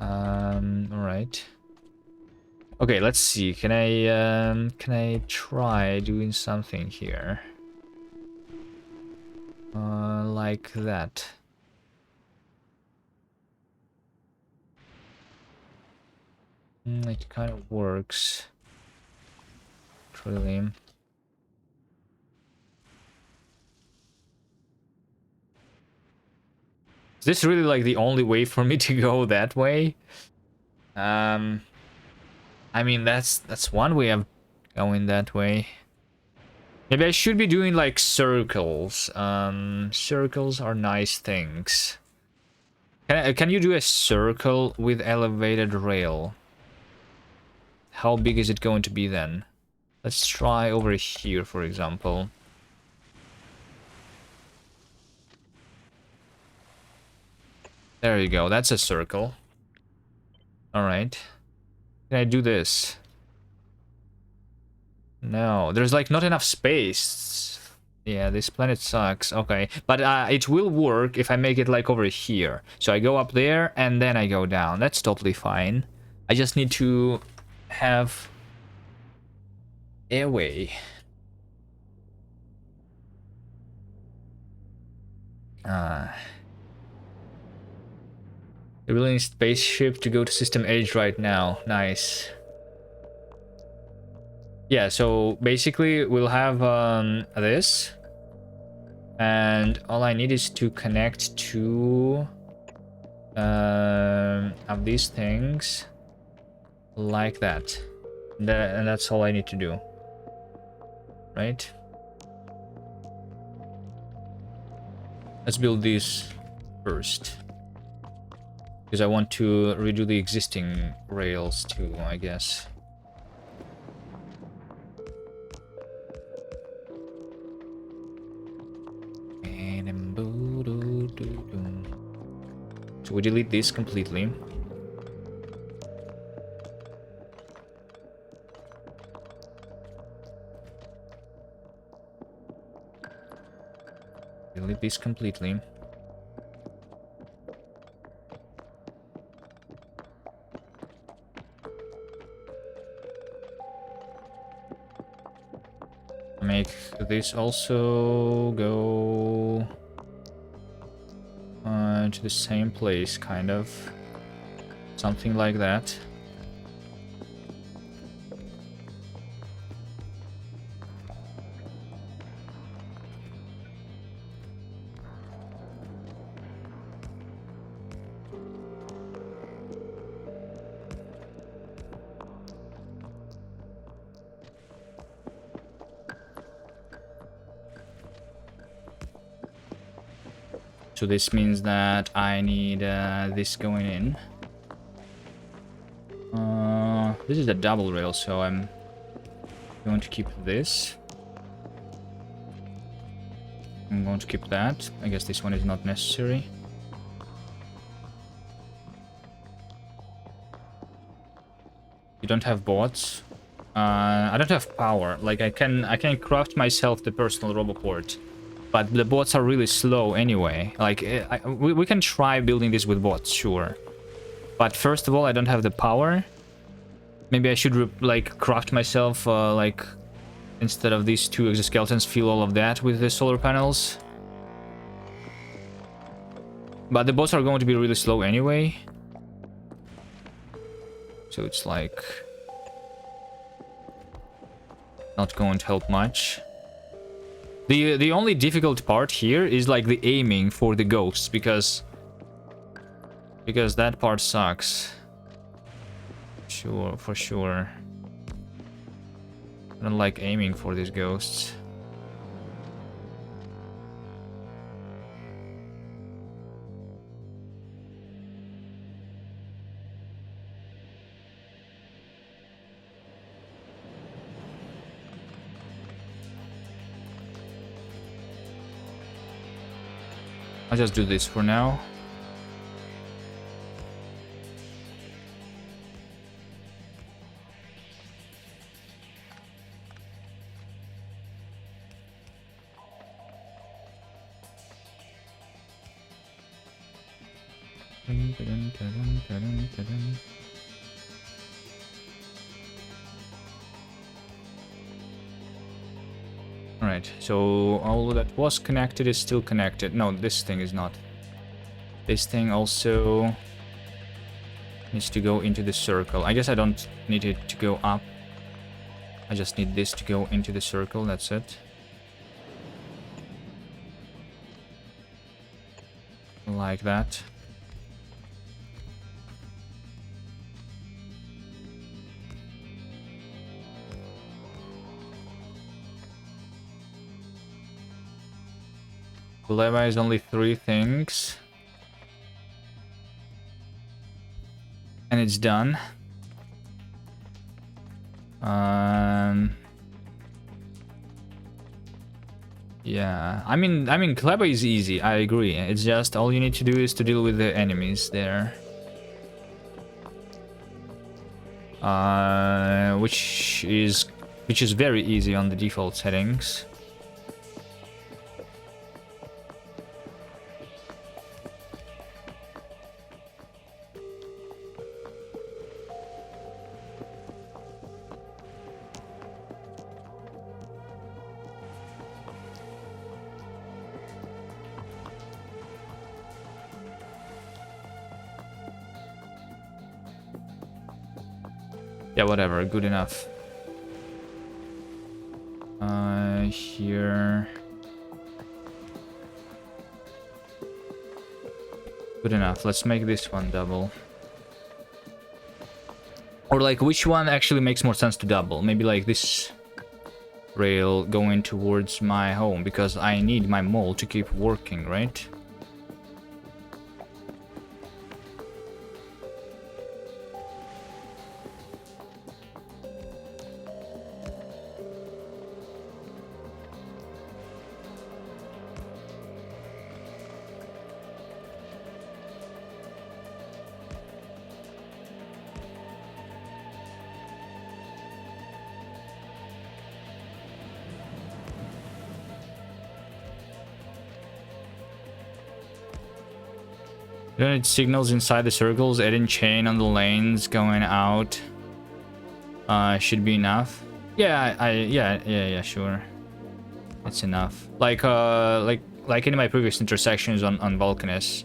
Alright. Okay, let's see. Can I try doing something here? Like that. It kind of works. Really. Is this really like the only way for me to go that way? I mean, that's one way of going that way. Maybe I should be doing like circles. Circles are nice things. Can you do a circle with elevated rail? How big is it going to be then? Let's try over here, for example. There you go. That's a circle. All right. Can I do this? No, there's like not enough space. Yeah, this planet sucks. Okay, but it will work if I make it like over here. So I go up there and then I go down. That's totally fine. I just need to have a way. You're building a spaceship to go to System Age right now. Nice. Yeah, so basically we'll have this. And all I need is to connect two of these things like that. And that's all I need to do. Right? Let's build this first. Because I want to redo the existing rails too, I guess. So we delete this completely. Delete this completely. Make this also go to the same place, kind of. Something like that. So this means that I need this going in. This is a double rail, so I'm going to keep this. I'm going to keep that. I guess this one is not necessary. You don't have bots. I don't have power. Like I can craft myself the personal roboport. But the bots are really slow anyway. Like, we can try building this with bots, sure. But first of all, I don't have the power. Maybe I should, like, craft myself, like, instead of these two exoskeletons, fill all of that with the solar panels. But the bots are going to be really slow anyway. So it's, like, not going to help much. The only difficult part here is like the aiming for the ghosts, because that part sucks. Sure, for sure. I don't like aiming for these ghosts. I'll just do this for now. Alright, so all that was connected is still connected. No, this thing is not. This thing also needs to go into the circle. I guess I don't need it to go up. I just need this to go into the circle, that's it. like that. Leva is only 3 things. And it's done. Yeah, I mean, Clever is easy. I agree. It's just all you need to do is to deal with the enemies there, which is very easy on the default settings. Yeah, whatever, good enough. Here. Good enough. Let's make this one double. Or like, which one actually makes more sense to double? Maybe like this rail going towards my home, because I need my mall to keep working, right? You don't need signals inside the circles, adding chain on the lanes going out. Should be enough. Yeah, yeah, sure. It's enough. Like in my previous intersections on Vulcanus,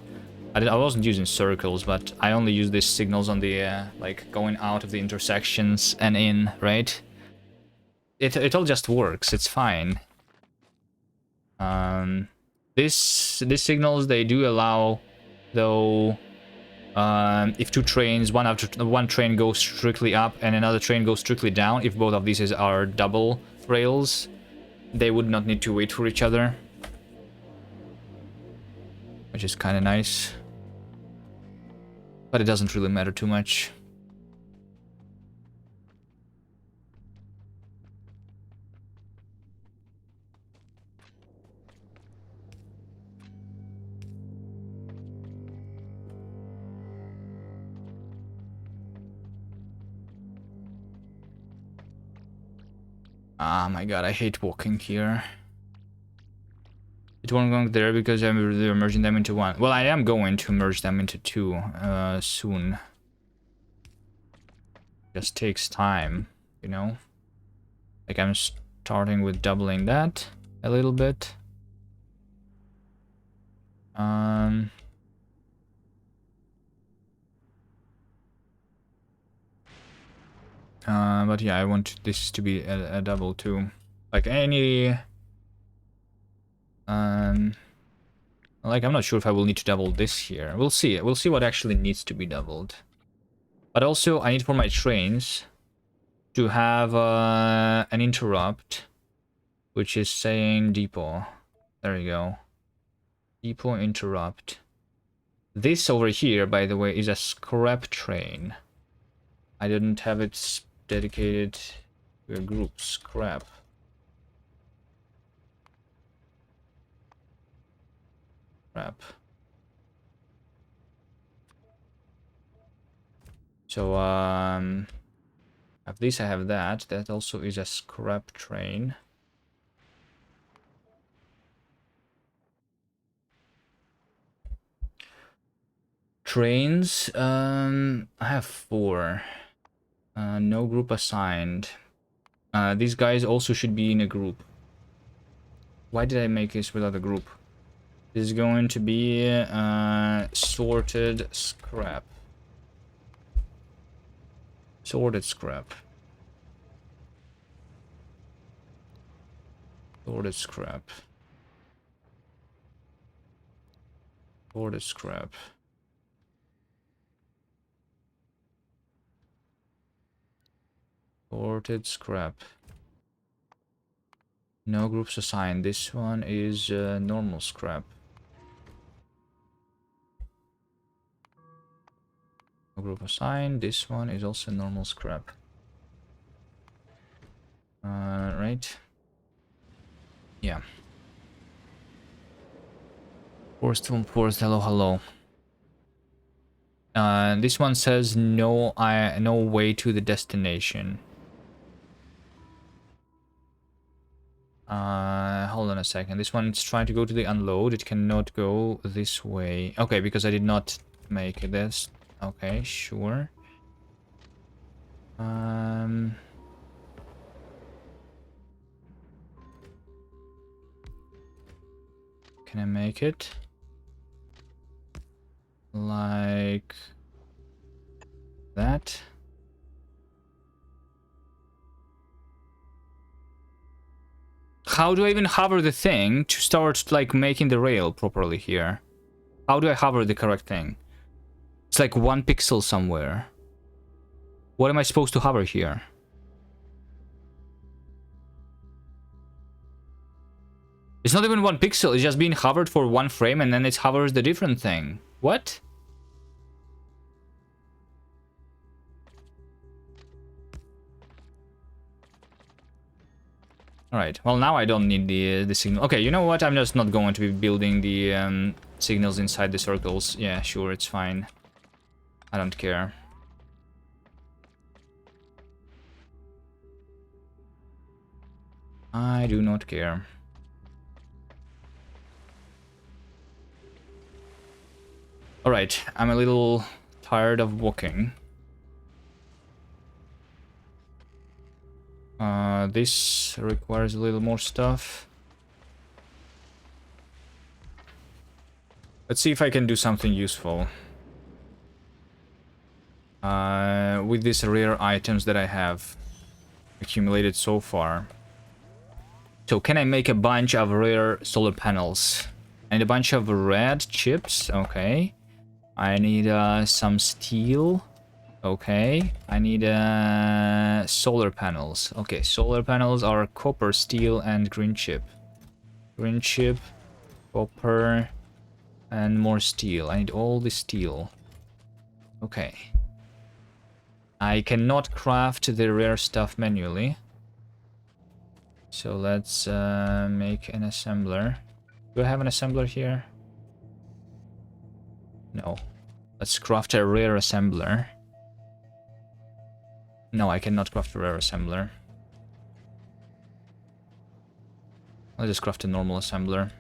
I wasn't using circles, but I only use these signals on the like going out of the intersections and in, right? It all just works. It's fine. These signals, they do allow, though, if two trains, one train goes strictly up and another train goes strictly down, if both of these are double rails, they would not need to wait for each other, which is kind of nice, but it doesn't really matter too much. Ah, my god, I hate walking here. It won't go there because they're merging them into one. Well, I am going to merge them into two soon. Just takes time, you know? Like, I'm starting with doubling that a little bit. But yeah, I want this to be a double too. Like any... like, I'm not sure if I will need to double this here. We'll see. We'll see what actually needs to be doubled. But also, I need for my trains to have an interrupt, which is saying depot. There you go. Depot interrupt. This over here, by the way, is a scrap train. I didn't have it dedicated to a group. Scrap. Scrap. So, at least I have that. That also is a scrap train. Trains, I have 4. No group assigned. These guys also should be in a group. Why did I make this without a group? This is going to be sorted scrap. Sorted scrap. Sorted scrap. Sorted scrap. Sorted scrap. No groups assigned. This one is normal scrap. No group assigned. This one is also normal scrap. Right. Yeah. Forced from forced. Hello, hello. This one says no. No way to the destination. Hold on a second. This one's trying to go to the unload. It cannot go this way. Okay, because I did not make this. Okay, sure. Can I make it? Like that? How do I even hover the thing to start like making the rail properly here? How do I hover the correct thing? It's like 1 pixel somewhere. What am I supposed to hover here? It's not even 1 pixel, it's just being hovered for 1 frame and then it hovers the different thing. What? Alright, well now I don't need the signal. Okay, you know what? I'm just not going to be building the signals inside the circles. Yeah, sure, it's fine. I don't care. I do not care. Alright, I'm a little tired of walking. This requires a little more stuff. Let's see if I can do something useful. With these rare items that I have accumulated so far. So can I make a bunch of rare solar panels? And a bunch of red chips, okay. I need some steel. Okay, I need solar panels. Okay, solar panels are copper, steel, and green chip. Green chip, copper, and more steel. I need all the steel. Okay. I cannot craft the rare stuff manually. So let's make an assembler. Do I have an assembler here? No. Let's craft a rare assembler. No, I cannot craft a rare assembler. I'll just craft a normal assembler.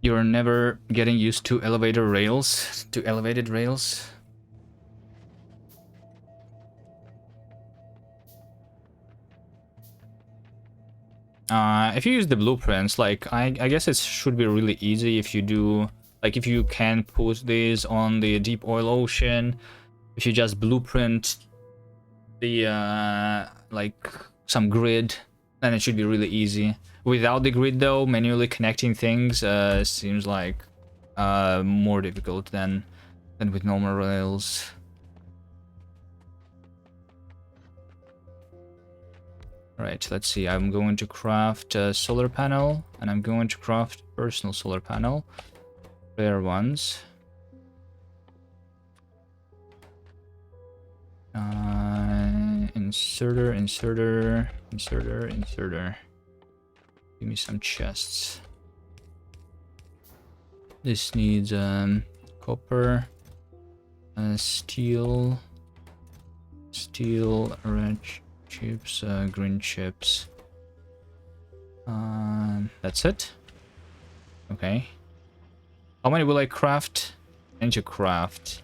You're never getting used to elevator rails, to elevated rails. If you use the blueprints, like, I guess it should be really easy if you do, like, if you can put these on the deep oil ocean, if you just blueprint the, like, some grid, then it should be really easy. Without the grid, though, manually connecting things seems like more difficult than with normal rails. Right, let's see. I'm going to craft a solar panel, and I'm going to craft personal solar panel. Rare ones. Inserter, inserter, inserter, inserter. Give me some chests. This needs copper, steel, red chips, green chips. That's it. Okay. How many will I craft? I need to craft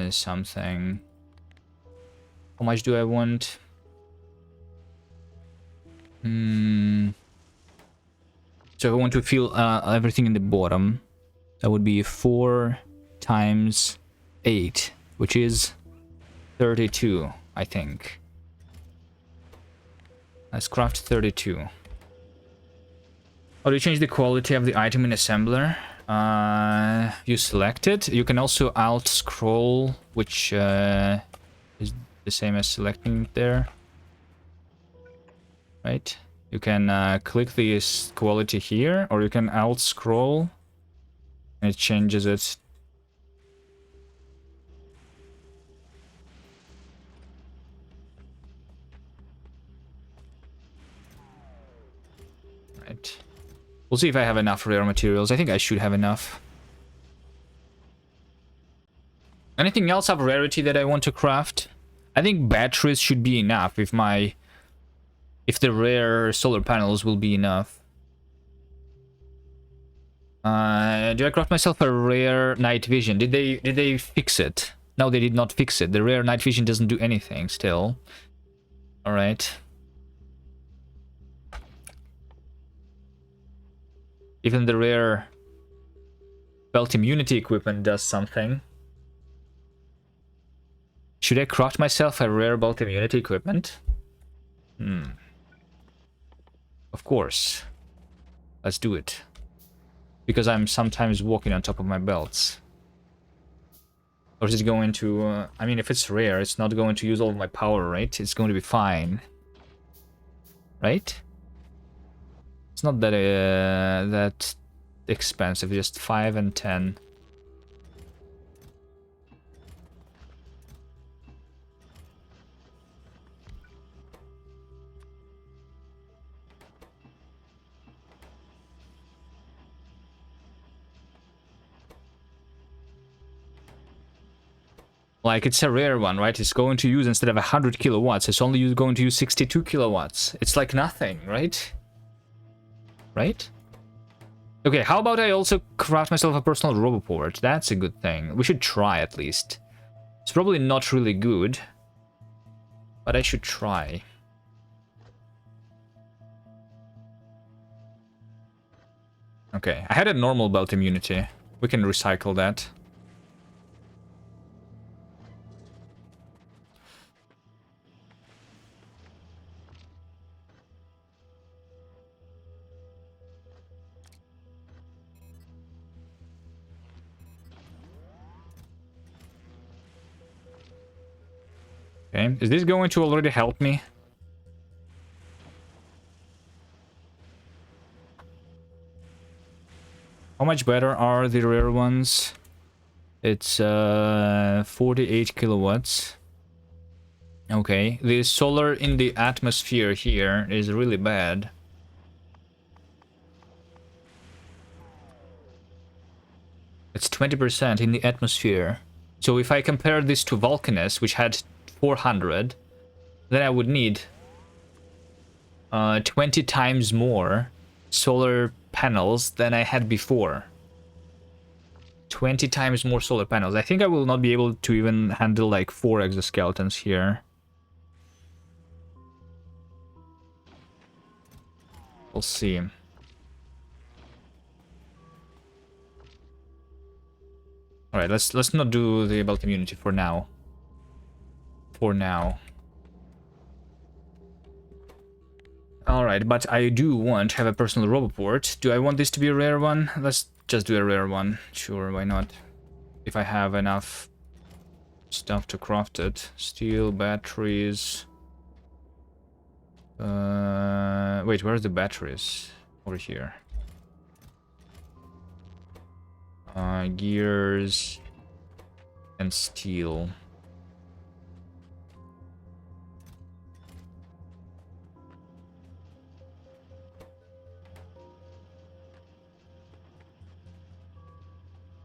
something. How much do I want? So I want to fill everything in the bottom. That would be 4 times 8, which is 32, I think. Let's craft 32. How do you change the quality of the item in assembler? You select it. You can also alt scroll, which is the same as selecting it there. Right? You can click the quality here, or you can alt scroll and it changes it. Right. We'll see if I have enough rare materials. I think I should have enough. Anything else of rarity that I want to craft? I think batteries should be enough if the rare solar panels will be enough. Do I craft myself a rare night vision? Did they fix it? No, they did not fix it. The rare night vision doesn't do anything still. All right. Even the rare belt immunity equipment does something. Should I craft myself a rare belt immunity equipment? Of course. Let's do it. Because I'm sometimes walking on top of my belts. Or is it going to... I mean, if it's rare, it's not going to use all of my power, right? It's going to be fine. Right? It's not that that expensive, just 5 and 10. Like, it's a rare one, right? It's going to use, instead of 100 kilowatts, it's only going to use 62 kilowatts. It's like nothing, right? Right? Okay, how about I also craft myself a personal roboport? That's a good thing. We should try, at least. It's probably not really good, but I should try. Okay, I had a normal belt immunity. We can recycle that. Okay, is this going to already help me? How much better are the rare ones? It's 48 kilowatts. Okay, the solar in the atmosphere here is really bad. It's 20% in the atmosphere. So if I compare this to Vulcanus, which had 400, then I would need 20 times more solar panels than I had before. 20 times more solar panels. I think I will not be able to even handle like 4 exoskeletons here. We'll see. Alright, let's not do the belt immunity for now. For now. Alright, but I do want to have a personal roboport. Do I want this to be a rare one? Let's just do a rare one. Sure, why not? If I have enough stuff to craft it. Steel, batteries. Wait, where's the batteries? Over here. Gears and steel.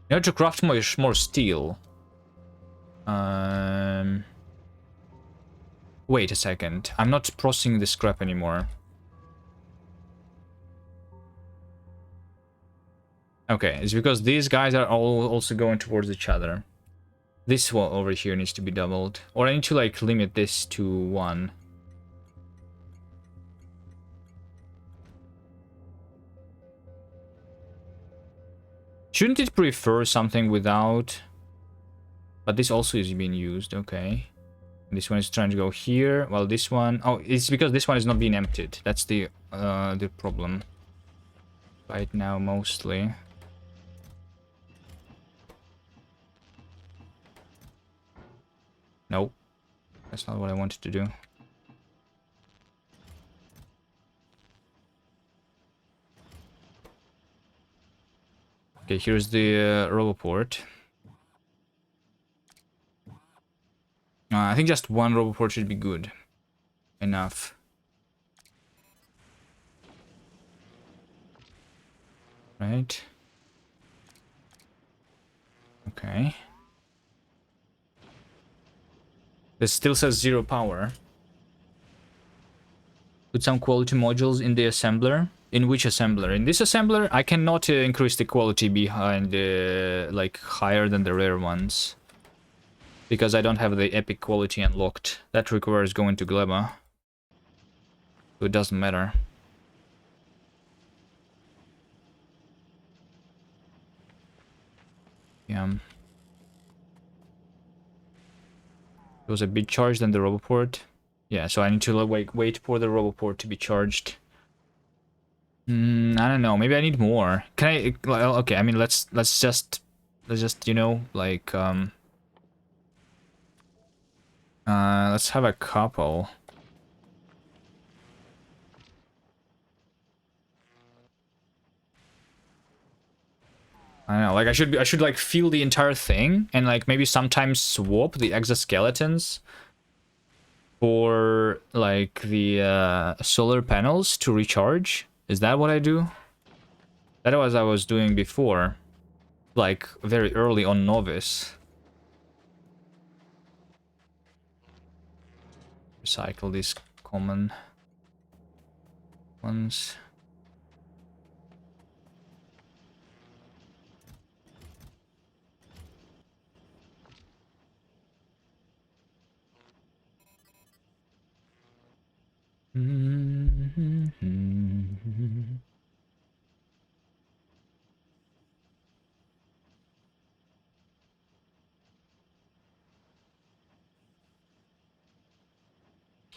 You have to craft more steel. Wait a second. I'm not processing the scrap anymore. Okay, it's because these guys are all also going towards each other. This one over here needs to be doubled. Or I need to like limit this to 1. Shouldn't it prefer something without? But this also is being used, okay. This one is trying to go here, while this one... Oh, it's because this one is not being emptied. That's the problem. Right now, mostly. Nope. That's not what I wanted to do. Okay, here's the roboport. I think just one roboport should be good. Enough. Right. Okay. This still says 0 power. Put some quality modules in the assembler. In which assembler? In this assembler, I cannot increase the quality behind like higher than the rare ones. Because I don't have the epic quality unlocked. That requires going to Gleba. So it doesn't matter. Yeah. It was a bit charged than the roboport. Yeah, so I need to wait for the roboport to be charged. I don't know. Maybe I need more. Can I? Well, okay. I mean, let's just you know, like let's have a couple. I don't know, like I should like feel the entire thing and like maybe sometimes swap the exoskeletons for like the solar panels to recharge. Is that what I do? That was I was doing before, like very early on Novice. Recycle these common ones.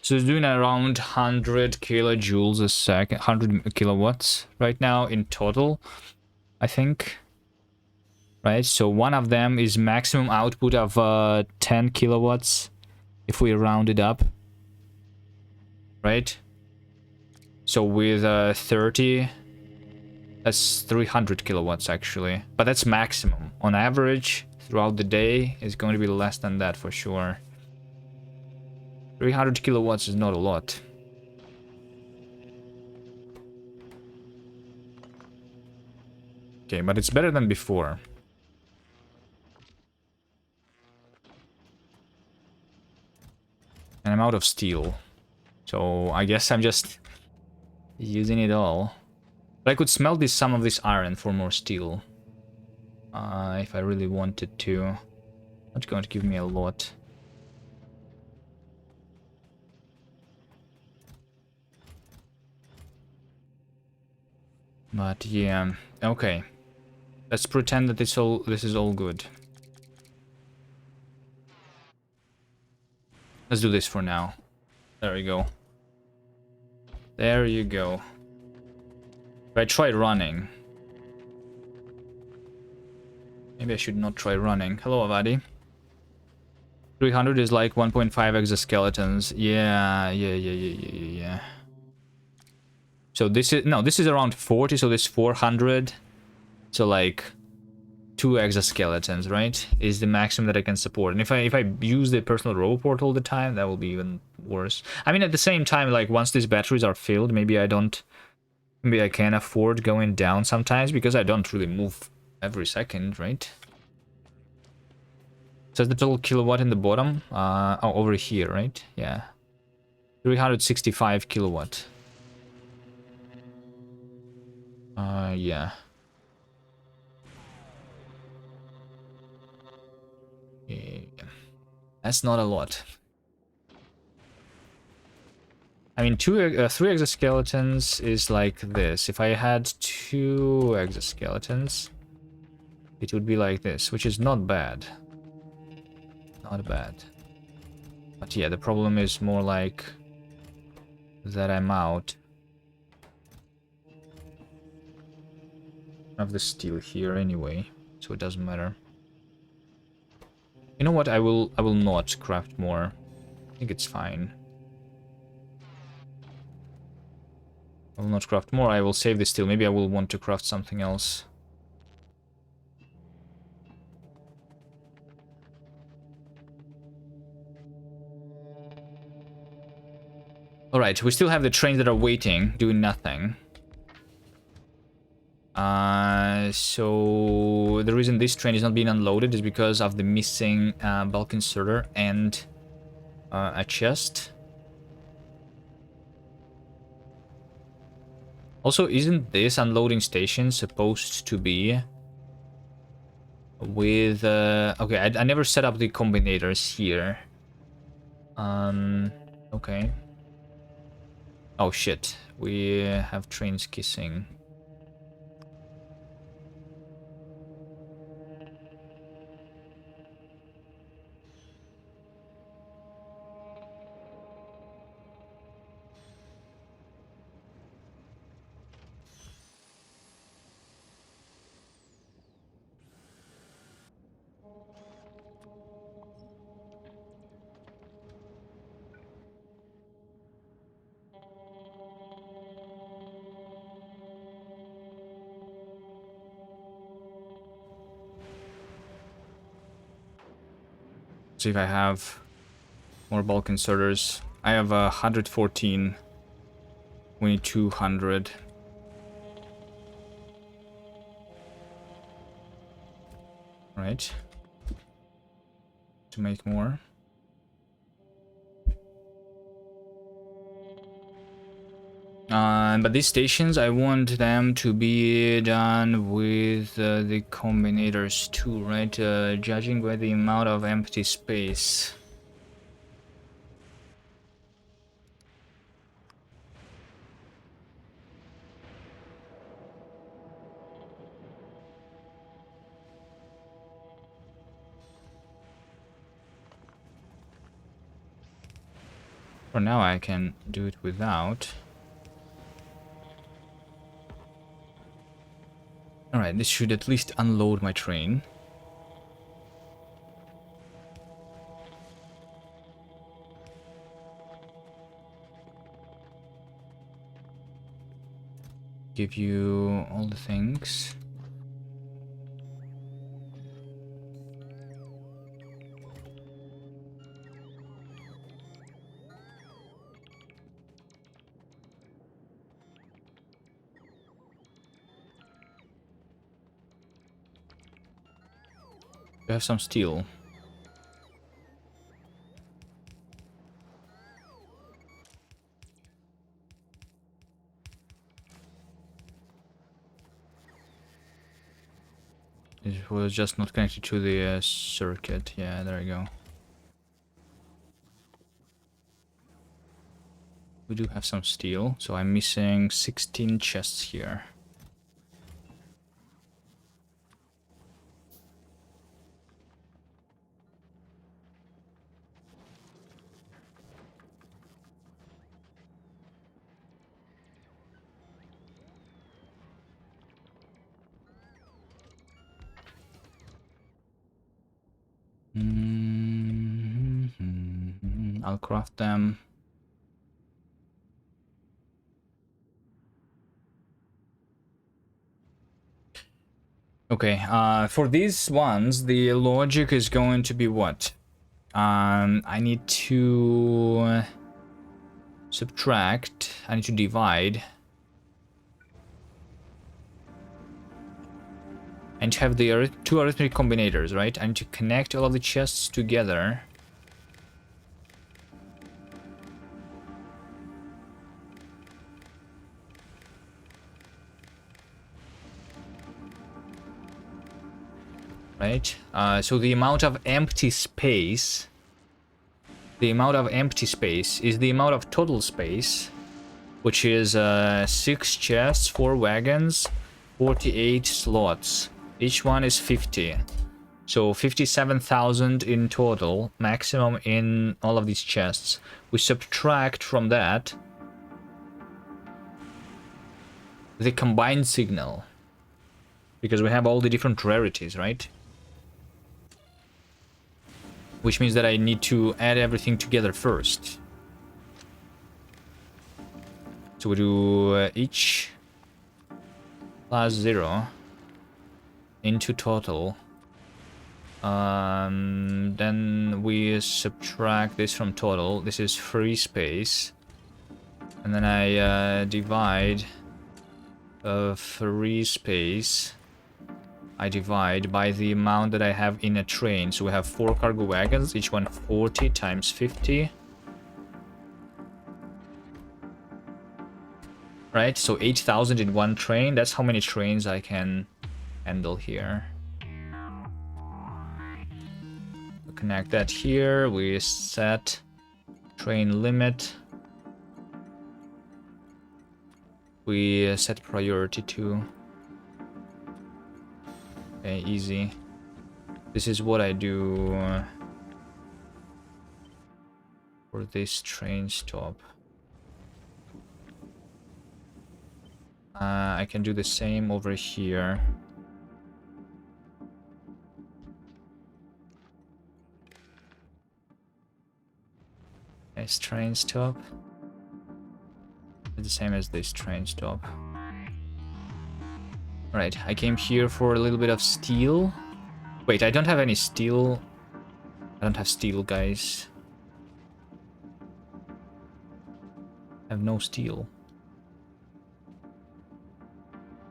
So it's doing around 100 kilojoules a second, 100 kilowatts right now in total, I think. Right, so one of them is maximum output of 10 kilowatts if we round it up. Right? So with 30, that's 300 kilowatts actually. But that's maximum. On average, throughout the day, it's going to be less than that for sure. 300 kilowatts is not a lot. Okay, but it's better than before. And I'm out of steel. So I guess I'm just using it all. But I could smelt some of this iron for more steel. If I really wanted to. Not going to give me a lot. But yeah, okay. Let's pretend that this is all good. Let's do this for now. There we go. There you go. If I try running. Maybe I should not try running. Hello, Avadi. 300 is like 1.5 exoskeletons. Yeah. So this is, no, this is around 40, so this 400. So like 2 exoskeletons, right? Is the maximum that I can support. And if I use the personal roboport all the time, that will be even worse. I mean, at the same time, like once these batteries are filled, maybe I can afford going down sometimes because I don't really move every second, right? So the total kilowatt in the bottom, oh, over here, right? Yeah. 365 kilowatt. Yeah. That's not a lot. I mean, 3 exoskeletons is like this. If I had 2 exoskeletons, it would be like this, which is not bad. Not bad. But yeah, the problem is more like that I'm out of the steel here anyway, so it doesn't matter. You know what? I will not craft more. I think it's fine. I will not craft more. I will save the steel. Maybe I will want to craft something else. Alright, we still have the trains that are waiting, doing nothing. So the reason this train is not being unloaded is because of the missing bulk inserter and a chest. Also, isn't this unloading station supposed to be with... okay, I never set up the combinators here. Okay. Oh shit, we have trains kissing. See if I have more bulk inserters. I have 114. We need 200. Right. To make more. But these stations, I want them to be done with the combinators too, right? Judging by the amount of empty space. For now, I can do it without. Alright, this should at least unload my train. Give you all the things. You have some steel. It was just not connected to the circuit. Yeah, there you go. We do have some steel, so I'm missing 16 chests here. I'll craft them. Okay, for these ones, the logic is going to be what? I need to subtract, I need to divide. And to have the two arithmetic combinators, right? I need to connect all of the chests together. Right? So the amount of empty space... The amount of empty space is the amount of total space, which is 6 chests, 4 wagons, 48 slots. Each one is 50. So 57,000 in total, maximum in all of these chests. We subtract from that the combined signal, because we have all the different rarities, right? Which means that I need to add everything together first. So we do each plus 0 into total. Then we subtract this from total. This is free space. And then I divide free space. I divide by the amount that I have in a train. So we have 4 cargo wagons, each one 40 times 50. Right, so 8,000 in one train. That's how many trains I can handle here. We connect that here. We set train limit. We set priority too. Okay, easy. This is what I do for this train stop. I can do the same over here. This train stop. It's the same as this train stop. Right, I came here for a little bit of steel. Wait, I don't have any steel. I don't have steel, guys. I have no steel.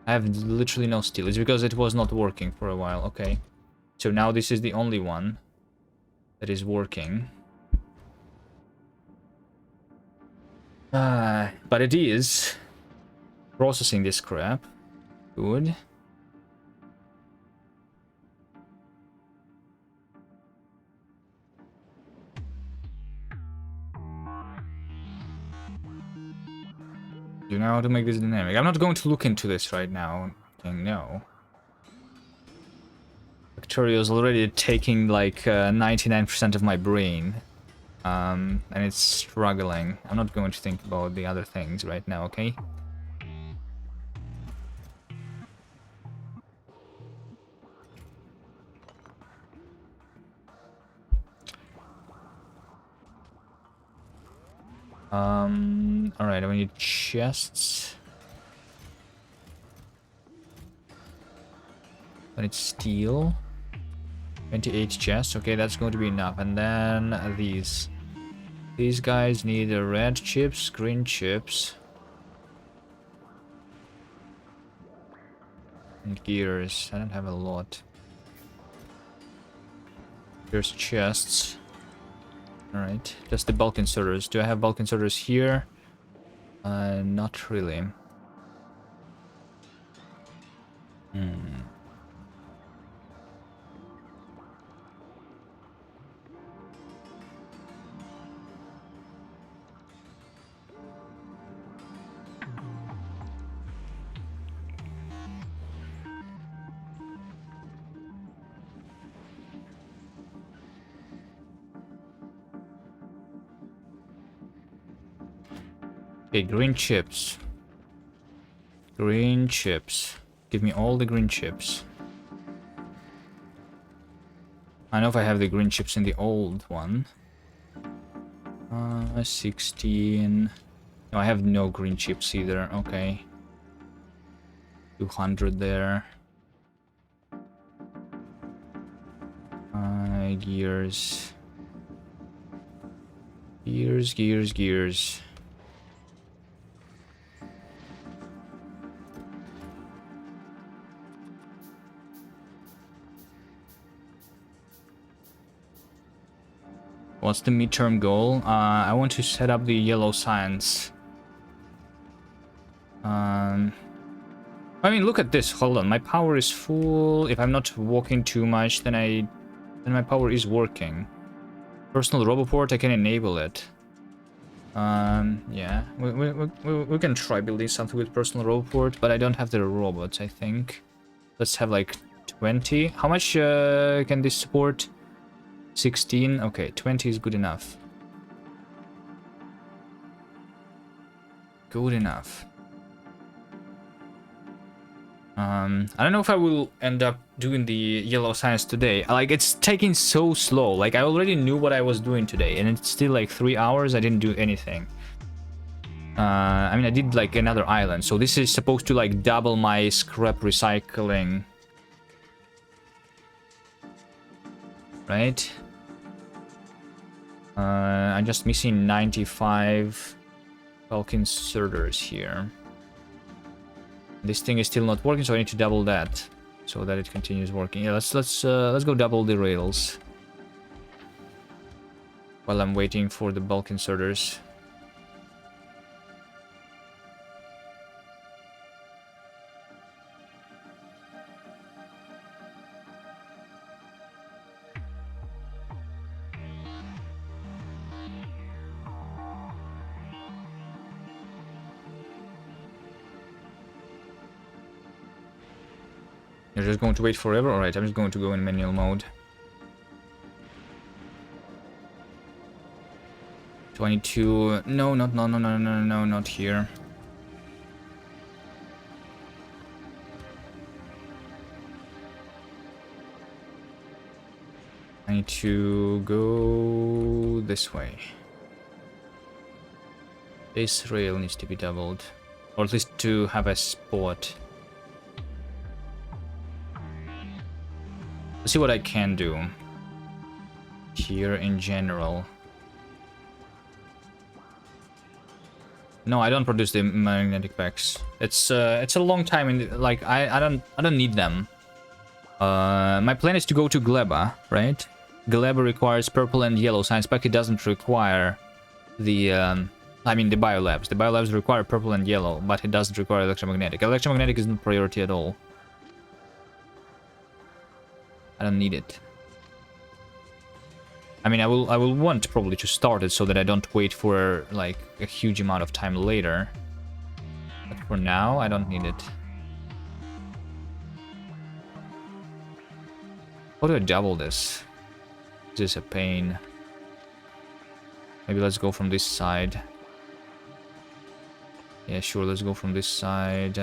I have literally no steel. It's because it was not working for a while. Okay. So now this is the only one that is working. But it is processing this crap. Good. You know how to make this dynamic. I'm not going to look into this right now. No. Factorio is already taking like 99% of my brain. And it's struggling. I'm not going to think about the other things right now, okay? Alright, we need chests. I need steel. 28 chests, okay, that's going to be enough. And then these. These guys need red chips, green chips. And gears. I don't have a lot. Here's chests. Alright, just the bulk inserters. Do I have bulk inserters here? Not really. Okay, green chips. Green chips. Give me all the green chips. I know if I have the green chips in the old one. 16. No, I have no green chips either. Okay. 200 there. Gears. Gears. What's the midterm goal? I want to set up the yellow science. I mean, look at this. Hold on, my power is full. If I'm not walking too much, then my power is working. Personal roboport, I can enable it. Yeah, we can try building something with personal roboport, but I don't have the robots, I think. Let's have like 20. How much can this support? 16. Okay, 20 is good enough. Good enough. I don't know if I will end up doing the yellow science today. Like, it's taking so slow. Like, I already knew what I was doing today, and it's still like 3 hours. I didn't do anything. I mean, I did like another island, so this is supposed to like double my scrap recycling. Right? I'm just missing 95 bulk inserters here. This thing is still not working, so I need to double that so that it continues working. Yeah, let's go double the rails while I'm waiting for the bulk inserters. You're just going to wait forever? Alright, I'm just going to go in manual mode. 22. No, not here. I need to go this way. This rail needs to be doubled. Or at least to have a spot. Let's see what I can do here in general. No, I don't produce the magnetic packs. It's a long time in like I don't need them. My plan is to go to Gleba, right? Gleba requires purple and yellow science pack. It doesn't require the I mean the biolabs. The biolabs require purple and yellow, but it doesn't require electromagnetic. Electromagnetic isn't priority at all. I don't need it. I mean, I will want probably to start it so that I don't wait for like a huge amount of time later. But for now, I don't need it. How do I double this? This is a pain. Maybe let's go from this side. Yeah, sure, let's go from this side.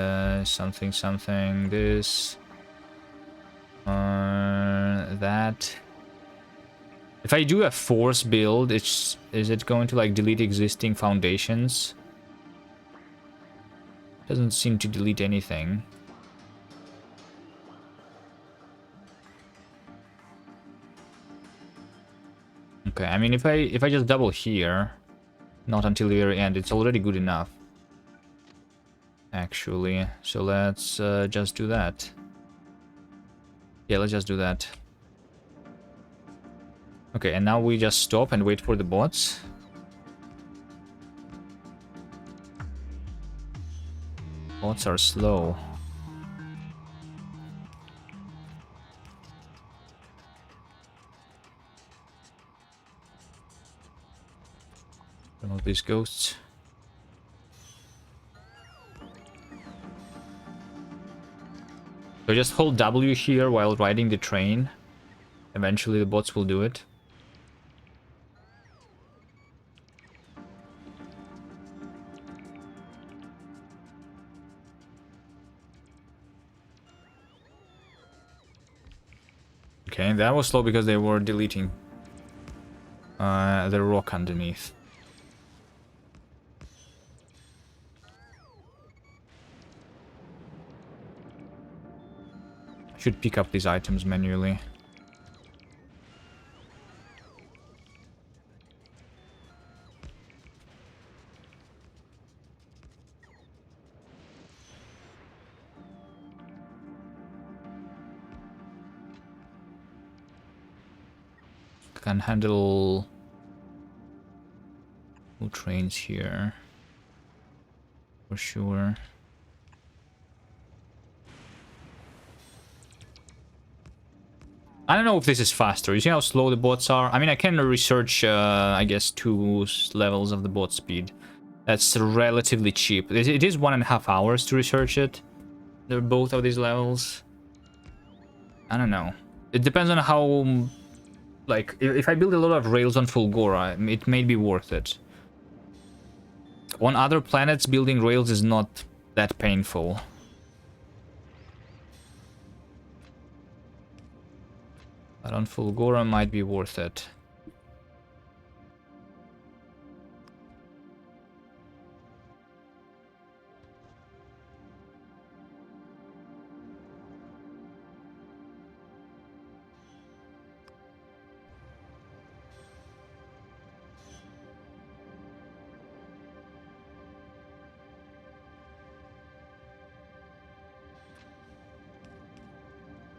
Something, this. That. If I do a force build, is it going to like delete existing foundations? Doesn't seem to delete anything. Okay, I mean if I just double here, not until the very end, it's already good enough. Actually, so let's just do that. Yeah, let's just do that. Okay, and now we just stop and wait for the bots. Bots are slow. Remove these ghosts. So just hold W here while riding the train. Eventually the bots will do it. Okay, that was slow because they were deleting the rock underneath. Should pick up these items manually. Can handle two trains here for sure. I don't know if this is faster. You see how slow the bots are? I mean, I can research, I guess, 2 levels of the bot speed. That's relatively cheap. It is 1.5 hours to research it. They're both of these levels. I don't know. It depends on how... Like, if I build a lot of rails on Fulgora, it may be worth it. On other planets, building rails is not that painful. But on Fulgora might be worth it.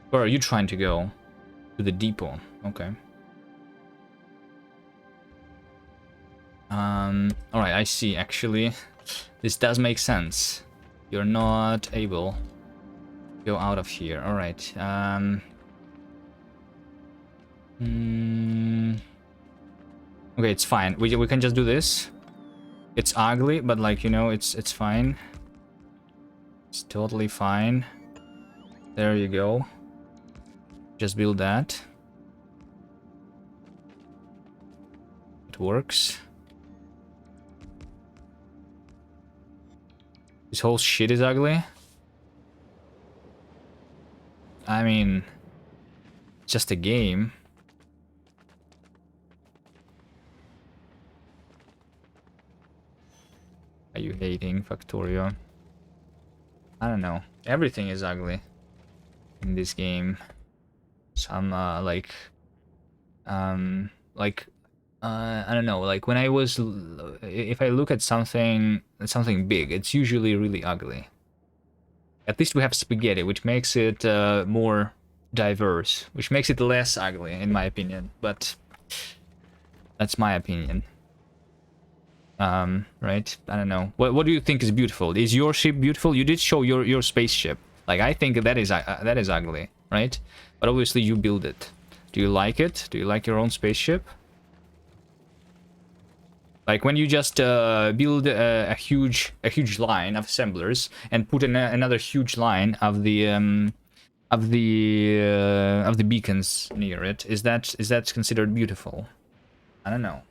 Where are you trying to go? To the depot. Okay. Alright, I see, actually. This does make sense. You're not able to go out of here. Alright. Okay, it's fine. We can just do this. It's ugly, but like, you know, it's fine. It's totally fine. There you go. Just build that. It works. This whole shit is ugly. I mean, it's just a game. Are you hating Factorio? I don't know. Everything is ugly in this game. Some I don't know, like when I was, if I look at something big, it's usually really ugly. At least we have spaghetti, which makes it more diverse, which makes it less ugly in my opinion, but that's my opinion. Right? I don't know. What do you think is beautiful? Is your ship beautiful? You did show your spaceship. Like, I think that is ugly, right? But obviously you build it. Do you like it? Do you like your own spaceship? Like when you just build a huge line of assemblers and put another huge line of the beacons near it, is that considered beautiful? I don't know.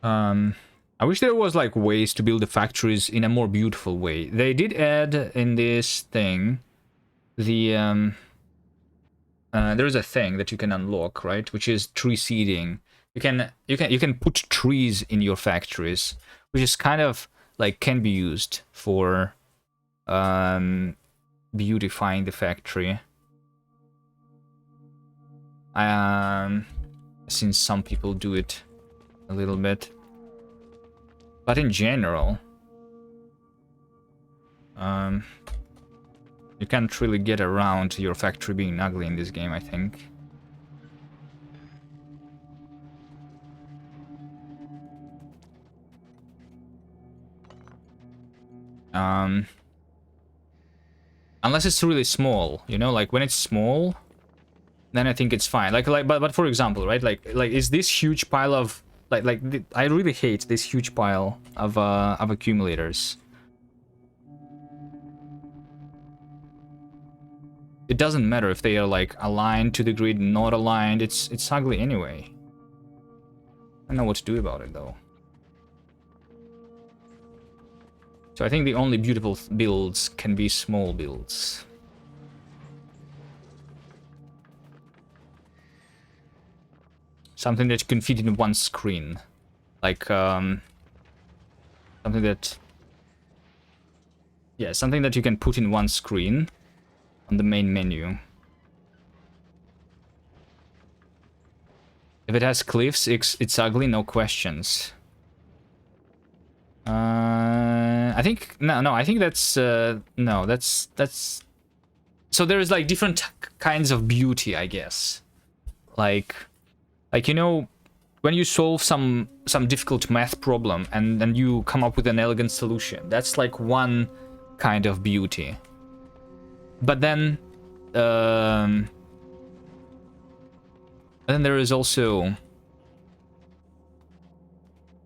I wish there was like ways to build the factories in a more beautiful way. They did add in this thing the there is a thing that you can unlock, right? Which is tree seeding. You can put trees in your factories, which is kind of like can be used for beautifying the factory. I've seen some people do it a little bit. But in general, you can't really get around your factory being ugly in this game, I think. Unless it's really small, you know, like when it's small, then I think it's fine. But for example, right, like is this huge pile of I really hate this huge pile of accumulators. It doesn't matter if they are like aligned to the grid, not aligned. It's ugly anyway. I don't know what to do about it though. So I think the only beautiful builds can be small builds. Something that you can fit in one screen. Like, something that... Yeah, something that you can put in one screen on the main menu. If it has cliffs, it's ugly, no questions. I think... No, I think that's... no, that's... So there's, like, different kinds of beauty, I guess. Like, you know, when you solve some difficult math problem and then you come up with an elegant solution, that's like one kind of beauty. But then there is also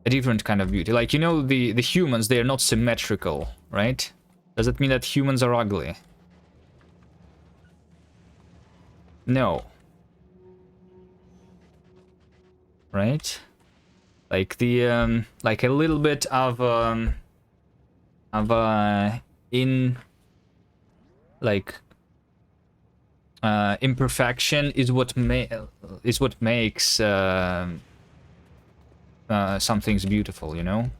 a different kind of beauty. Like, you know, the humans, they are not symmetrical, right? Does that mean that humans are ugly? No. Right? Like the like a little bit of in like imperfection is what makes some things beautiful, you know?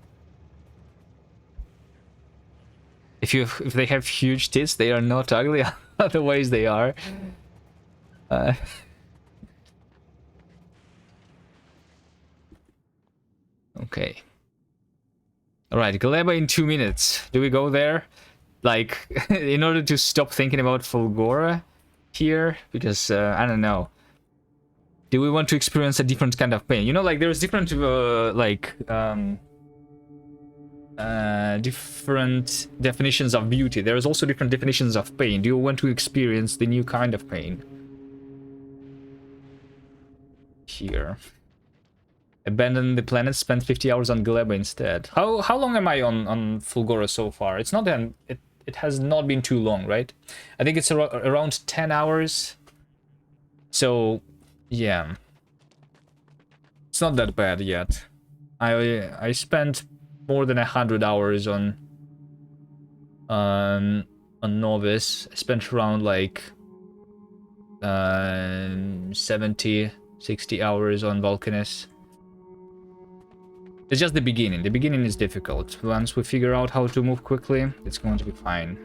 If they have huge tits, they are not ugly. Otherwise, they are. Okay. All right, Gleba in 2 minutes. Do we go there? Like, in order to stop thinking about Fulgora here, because I don't know. Do we want to experience a different kind of pain? You know, like there's different different definitions of beauty. There's also different definitions of pain. Do you want to experience the new kind of pain? Here. Abandon the planet, spend 50 hours on Gleba instead. How long am I on Fulgora so far? It's not it has not been too long, right? I think it's around 10 hours. So, yeah. It's not that bad yet. I spent more than 100 hours on Novice. I spent around like 70, 60 hours on Vulcanus. It's just the beginning. The beginning is difficult. Once we figure out how to move quickly, it's going to be fine.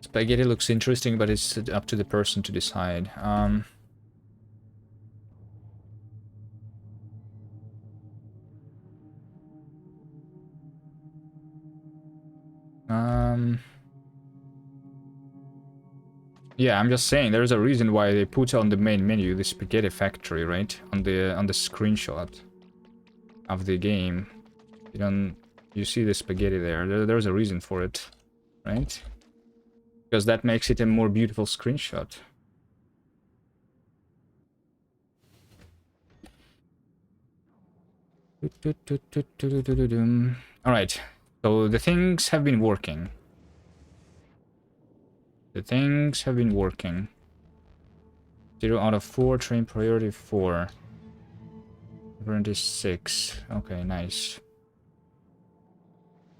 Spaghetti looks interesting, but it's up to the person to decide. Yeah, I'm just saying there's a reason why they put on the main menu the spaghetti factory, right? On the screenshot of the game. You see the spaghetti there. There's a reason for it, right? Because that makes it a more beautiful screenshot. Alright, so the things have been working. The things have been working. 0 out of 4, train priority 4. Priority 6. Okay, nice.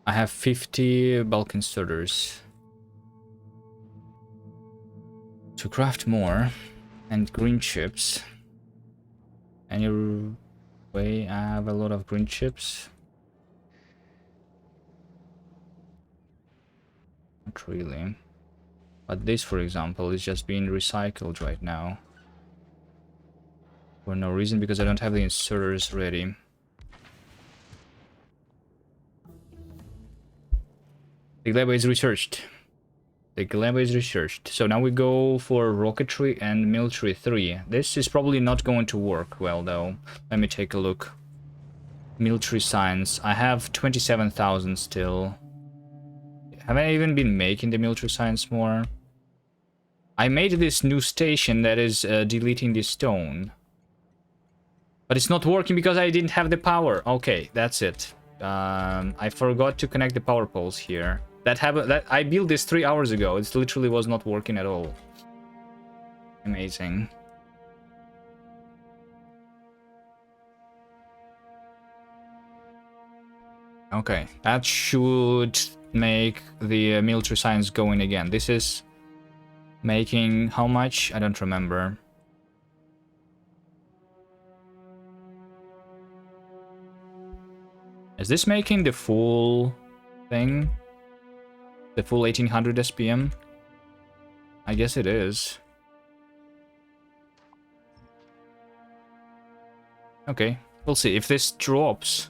I have 50 bulk inserters. To craft more and green chips. Any way I have a lot of green chips? Not really. But this, for example, is just being recycled right now. For no reason, because I don't have the inserters ready. The Gleba is researched. The Gleba is researched. So now we go for rocketry and military 3. This is probably not going to work well, though. Let me take a look. Military science. I have 27,000 still. Have I even been making the military science more? I made this new station that is deleting the stone. But it's not working because I didn't have the power. Okay, that's it. I forgot to connect the power poles here. That I built this 3 hours ago. It literally was not working at all. Amazing. Okay, that should make the military science going again. This is making how much? I don't remember. Is this making the full thing? The full 1800 SPM? I guess it is. Okay, we'll see. If this drops...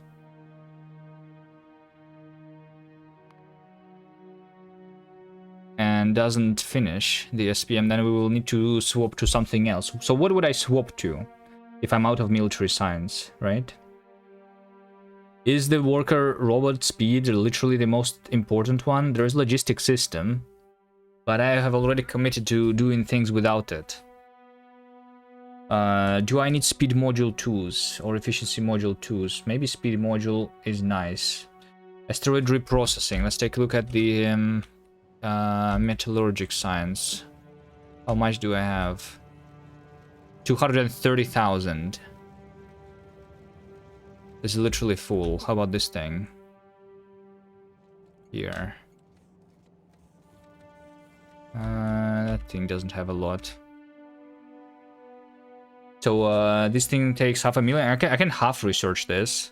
and doesn't finish the SPM, then we will need to swap to something else. So what would I swap to if I'm out of military science, right? Is the worker robot speed literally the most important one? There is logistic system, but I have already committed to doing things without it. Do I need speed module 2s or efficiency module 2s? Maybe speed module is nice. Asteroid reprocessing. Let's take a look at the metallurgic science. How much do I have? 230,000. This is literally full. How about this thing? Here. That thing doesn't have a lot. So this thing takes 500,000. I can half research this.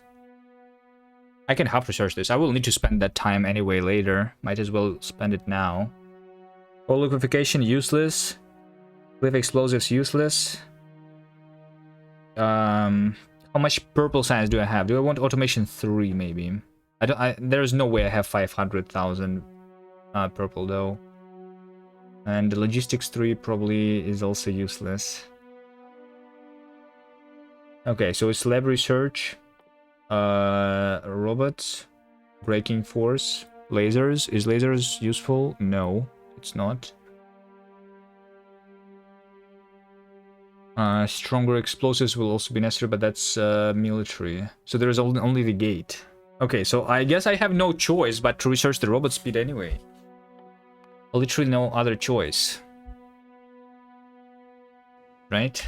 I can half research this. I will need to spend that time anyway later. Might as well spend it now. Ore liquefaction useless. Cliff explosives useless. How much purple science do I have? Do I want automation 3 maybe? There's no way I have 500,000 purple though. And the logistics 3 probably is also useless. Okay, so it's lab research, robots, braking force, lasers. Is lasers useful? No, it's not. Stronger explosives will also be necessary, but that's military. So there is only the gate. Okay, so I guess I have no choice but to research the robot speed anyway. Literally no other choice. Right?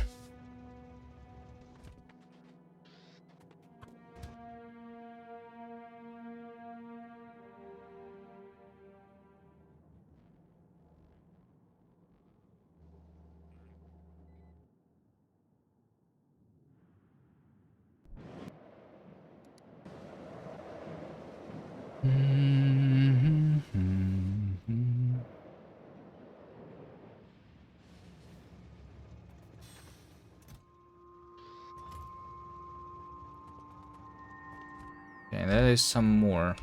Okay, that is some more.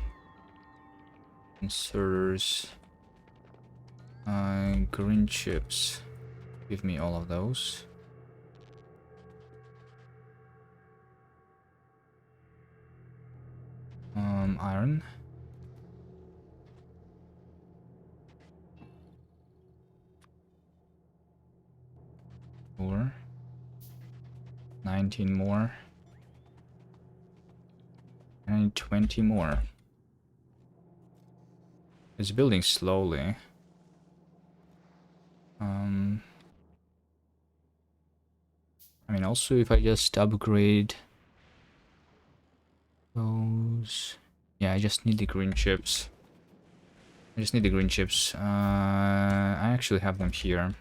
Inserters. Green chips. Give me all of those. Iron. Or 19 more. And 20 more. It's building slowly. I mean, also if I just upgrade those... Yeah, I just need the green chips. I just need the green chips. I actually have them here.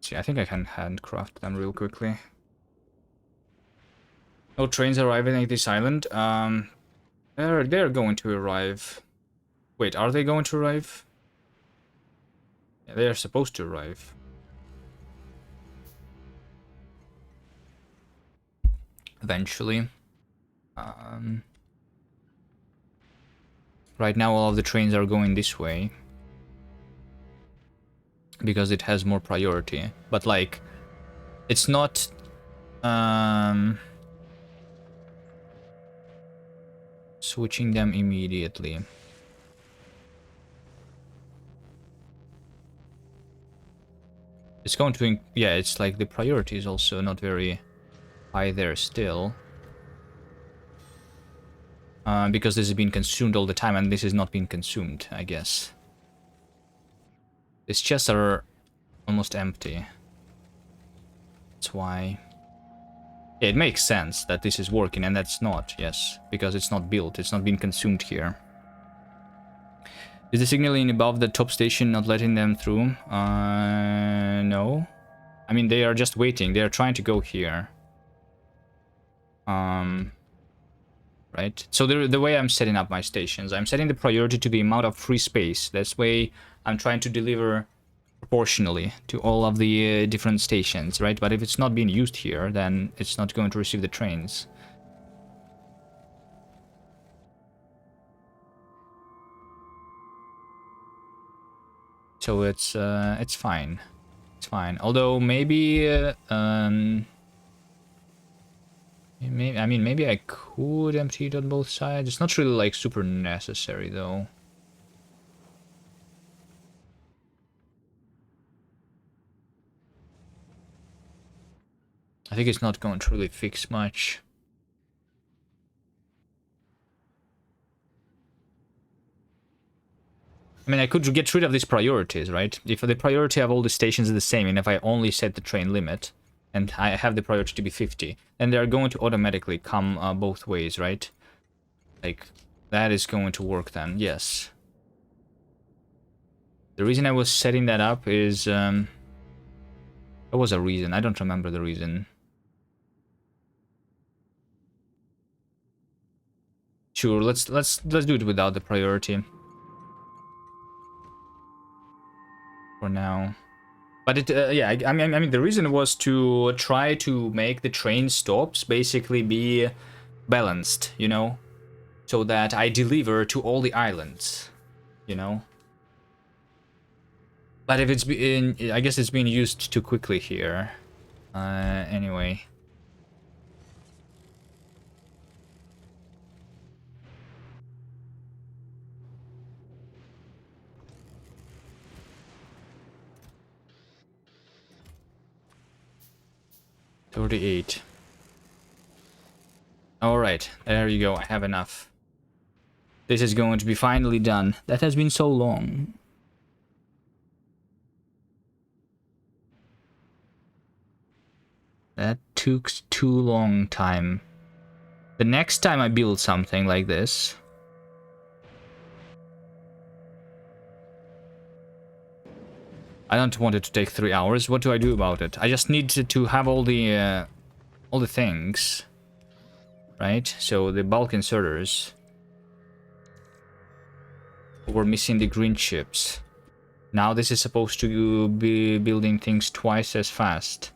See, I think I can handcraft them real quickly. No trains arriving at this island. They're going to arrive. Wait, are they going to arrive? Yeah, they are supposed to arrive. Eventually. Right now all of the trains are going this way. Because it has more priority. But like, it's not... switching them immediately. It's going to... Yeah, it's like the priority is also not very high there still. Because this is being consumed all the time, and this is not being consumed, I guess. These chests are almost empty. That's why... Yeah, it makes sense that this is working, and that's not, yes. Because it's not built, it's not being consumed here. Is the signaling above the top station not letting them through? No. I mean, they are just waiting, they are trying to go here. Right? So the way I'm setting up my stations, I'm setting the priority to the amount of free space. That's way I'm trying to deliver proportionally to all of the different stations, right? But if it's not being used here, then it's not going to receive the trains. So it's fine. It's fine. Although maybe maybe I could empty it on both sides. It's not really like super necessary though. I think it's not going to really fix much. I mean, I could get rid of these priorities, right? If the priority of all the stations is the same, and if I only set the train limit, and I have the priority to be 50, then they're going to automatically come both ways, right? Like, that is going to work then, yes. The reason I was setting that up is... there was a reason, I don't remember the reason. Sure, let's do it without the priority. For now. But it, yeah, I mean, the reason was to try to make the train stops basically be balanced, you know? So that I deliver to all the islands, you know? But if it's been, I guess it's being used too quickly here. Anyway. $38. Alright, there you go, I have enough. This is going to be finally done. That has been so long. That took too long time. The next time I build something like this... I don't want it to take 3 hours. What do I do about it? I just need to have all the things. Right? So the bulk inserters. We're missing the green chips. Now this is supposed to be building things twice as fast.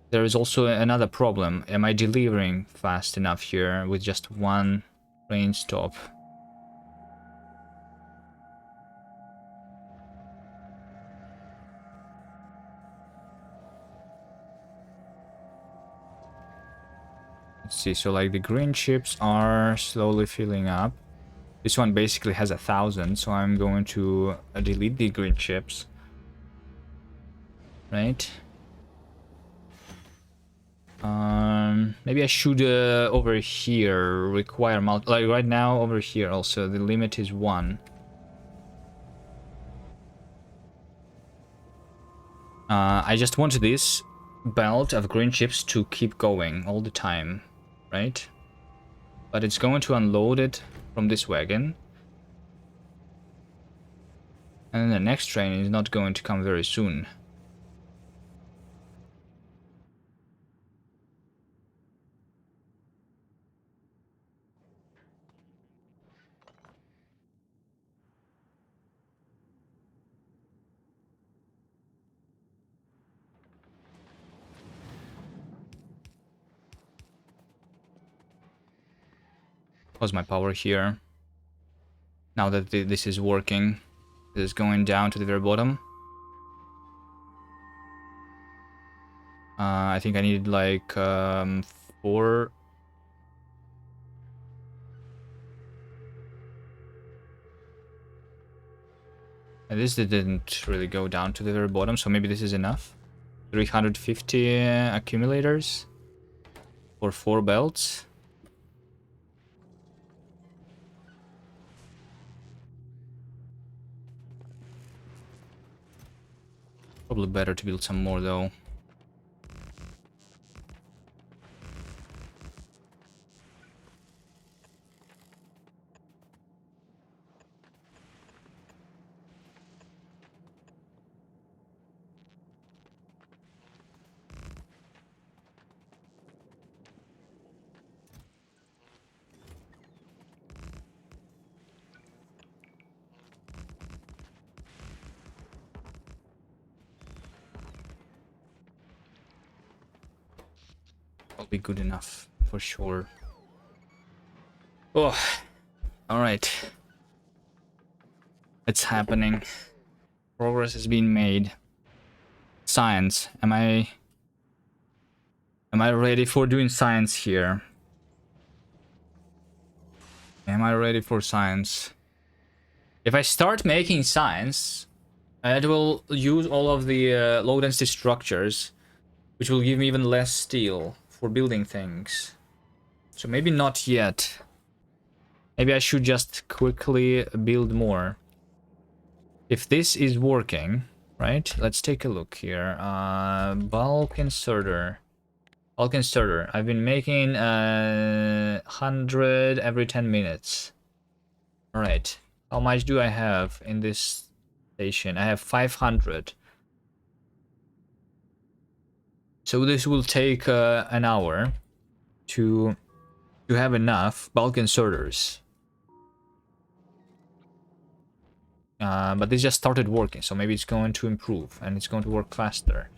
There is also another problem. Am I delivering fast enough here with just one train stop? Let's see, so like the green chips are slowly filling up. This one basically has 1,000, so I'm going to delete the green chips. Right? Maybe I should over here require like right now over here also the limit is 1. I just want this belt of green chips to keep going all the time, right? But it's going to unload it from this wagon. And the next train is not going to come very soon. How's my power here? Now that this is working, this is going down to the very bottom. I think I need like 4. And this didn't really go down to the very bottom, so maybe this is enough. 350 accumulators for 4 belts. Probably better to build some more though. Will be good enough for sure. Oh, all right. It's happening. Progress is being made. Science. Am I ready for doing science here? Am I ready for science? If I start making science, it will use all of the low density structures which will give me even less steel for building things. So maybe not yet. Maybe I should just quickly build more. If this is working, right? Let's take a look here. Bulk inserter. Bulk inserter. I've been making 100 every 10 minutes. Alright. How much do I have in this station? I have 500. So this will take an hour to have enough bulk inserters. But this just started working, so maybe it's going to improve and it's going to work faster.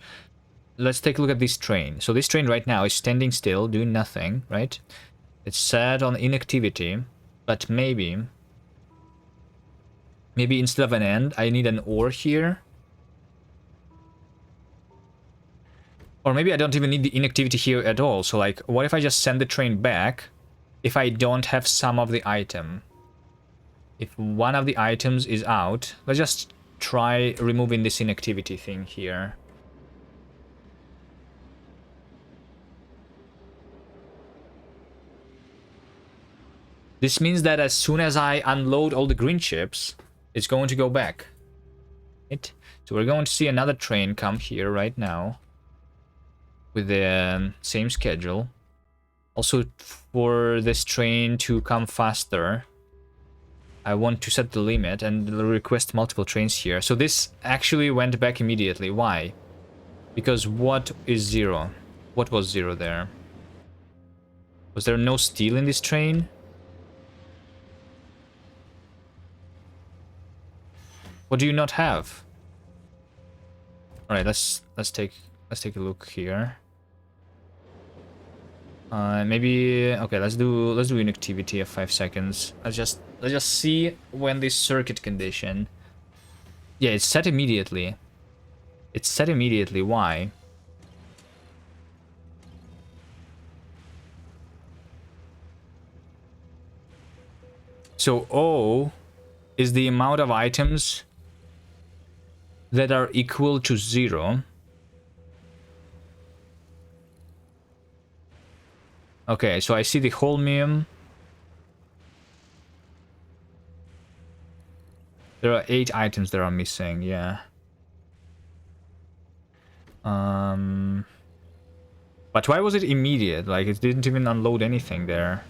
Let's take a look at this train. So this train right now is standing still, doing nothing, right? It's set on inactivity, but maybe instead of an end, I need an or here. Or maybe I don't even need the inactivity here at all. So like, what if I just send the train back if I don't have some of the item? If one of the items is out, let's just try removing this inactivity thing here. This means that as soon as I unload all the green chips, it's going to go back. Right? So we're going to see another train come here right now with the same schedule. Also, for this train to come faster, I want to set the limit and request multiple trains here. So this actually went back immediately. Why? Because what is 0? What was 0 there? Was there no steel in this train? What do you not have? All right, let's take a look here. Maybe okay. Let's do inactivity of 5 seconds. Let's just see when this circuit condition. Yeah, it's set immediately. It's set immediately. Why? So O is the amount of items that are equal to 0. Okay, so I see the holmium. There are 8 items that are missing, yeah. But why was it immediate? Like, it didn't even unload anything there.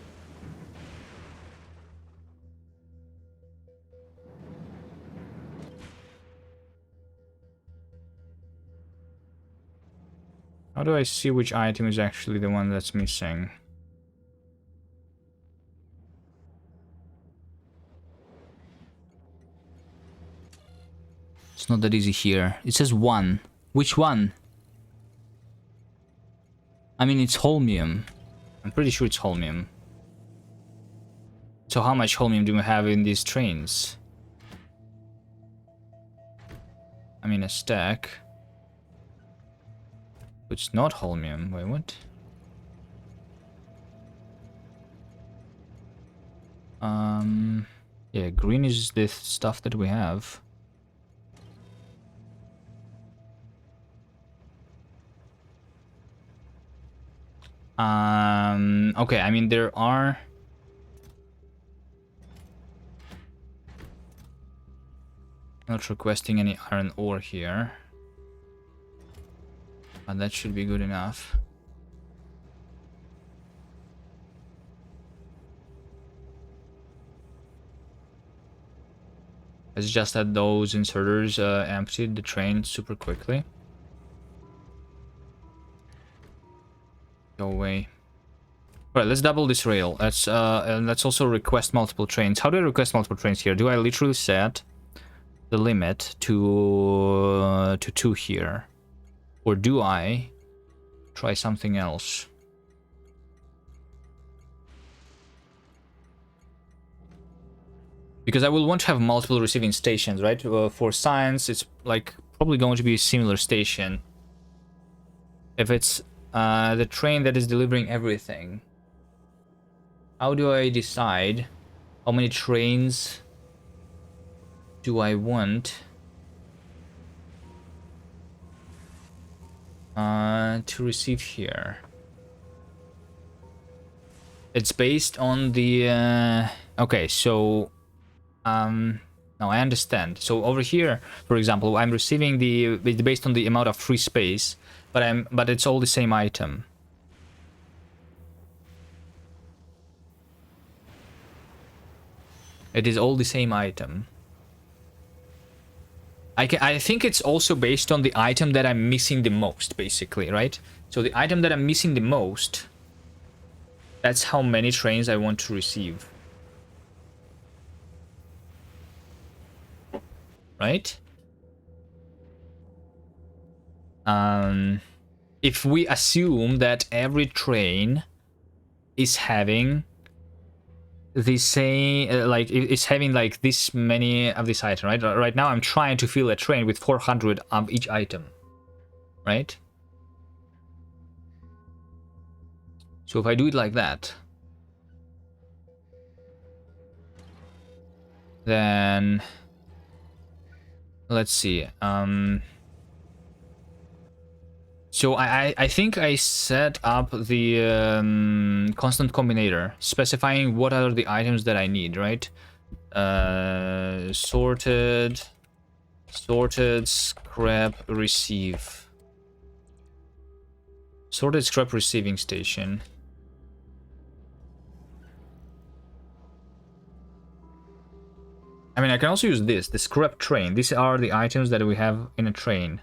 How do I see which item is actually the one that's missing? It's not that easy here. It says 1. Which one? I mean, it's holmium. I'm pretty sure it's holmium. So how much holmium do we have in these trains? I mean, a stack. It's not holmium. Wait, what? Yeah, green is the stuff that we have. Okay, I mean, there are... Not requesting any iron ore here. But that should be good enough. It's just that those inserters emptied the train super quickly. Go away. Alright, let's double this rail. Let's also request multiple trains. How do I request multiple trains here? Do I literally set the limit to 2 here? Or do I try something else? Because I will want to have multiple receiving stations, right? For science, it's like probably going to be a similar station. If it's the train that is delivering everything. How do I decide how many trains do I want? to receive here. It's based on the okay, so now I understand. So over here, for example, I'm receiving the based on the amount of free space, but it's all the same item. It is all the same item. I think it's also based on the item that I'm missing the most, basically, right? So the item that I'm missing the most, that's how many trains I want to receive. Right? If we assume that every train is having the same, like, it's having like this many of this item, right? Right now I'm trying to fill a train with 400 of each item, right? So if I do it like that, then let's see. So I think I set up the constant combinator, specifying what are the items that I need, right? Sorted, scrap, receive. Sorted scrap receiving station. I mean, I can also use this, the scrap train. These are the items that we have in a train.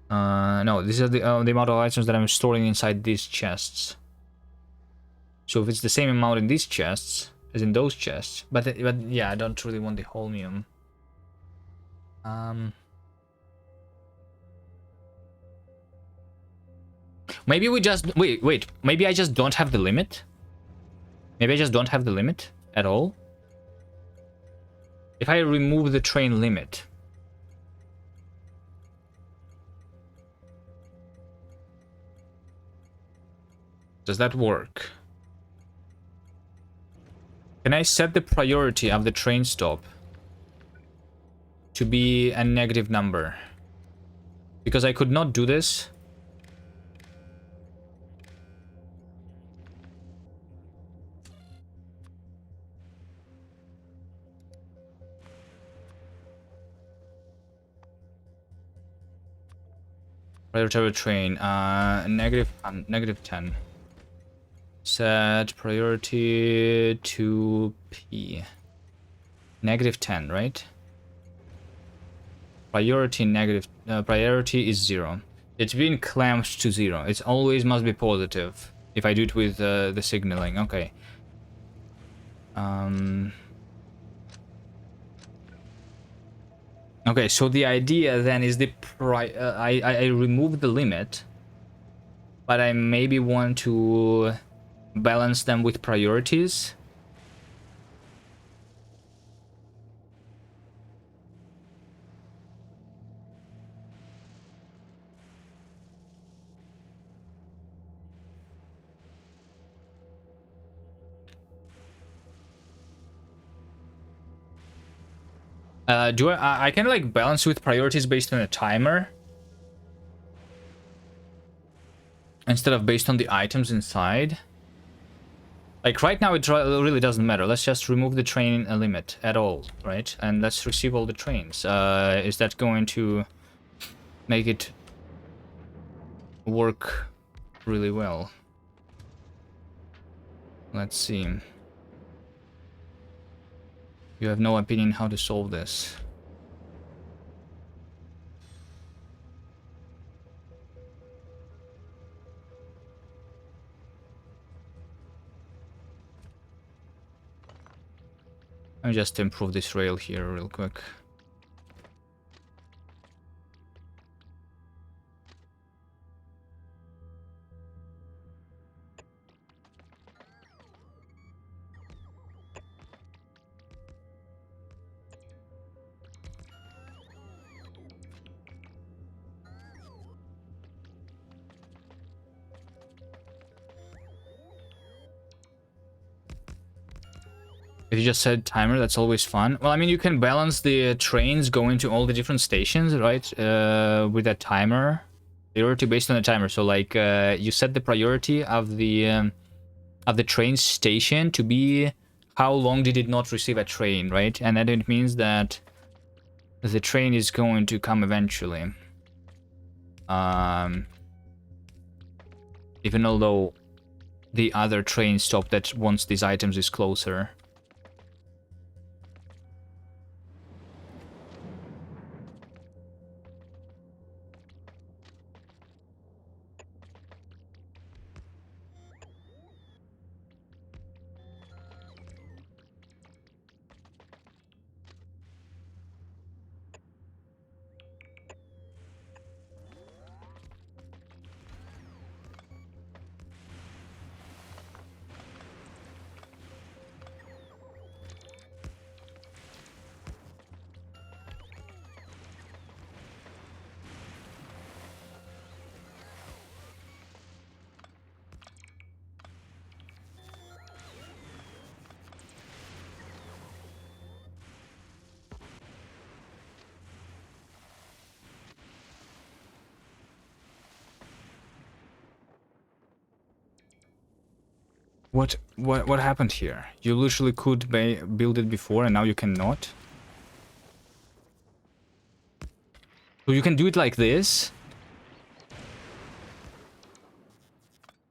No, these are the amount of items that I'm storing inside these chests. So if it's the same amount in these chests as in those chests, but yeah, I don't really want the holmium. Maybe we just wait. Maybe I just don't have the limit. Maybe I just don't have the limit at all. If I remove the train limit, does that work? Can I set the priority of the train stop to be a negative number? Because I could not do this. Priority train, negative 10. Set priority to P. Negative 10, right? Priority negative. Priority is 0. It's been clamped to 0. It always must be positive. If I do it with the signaling, okay. Okay, so the idea then is the I remove the limit, but I maybe want to balance them with priorities. Do I can like balance with priorities based on a timer instead of based on the items inside? Like right now it really doesn't matter. Let's just remove the train limit at all, right? And let's receive all the trains. Is that going to make it work really well? Let's see. You have no opinion how to solve this. Let me just improve this rail here real quick. If you just set timer, that's always fun. Well, I mean, you can balance the trains going to all the different stations, right? With that timer. Priority based on the timer. So, like, you set the priority of the train station to be how long did it not receive a train, right? And then it means that the train is going to come eventually. Even although the other train stopped that once these items is closer. What happened here? You literally could build it before and now you cannot? So you can do it like this?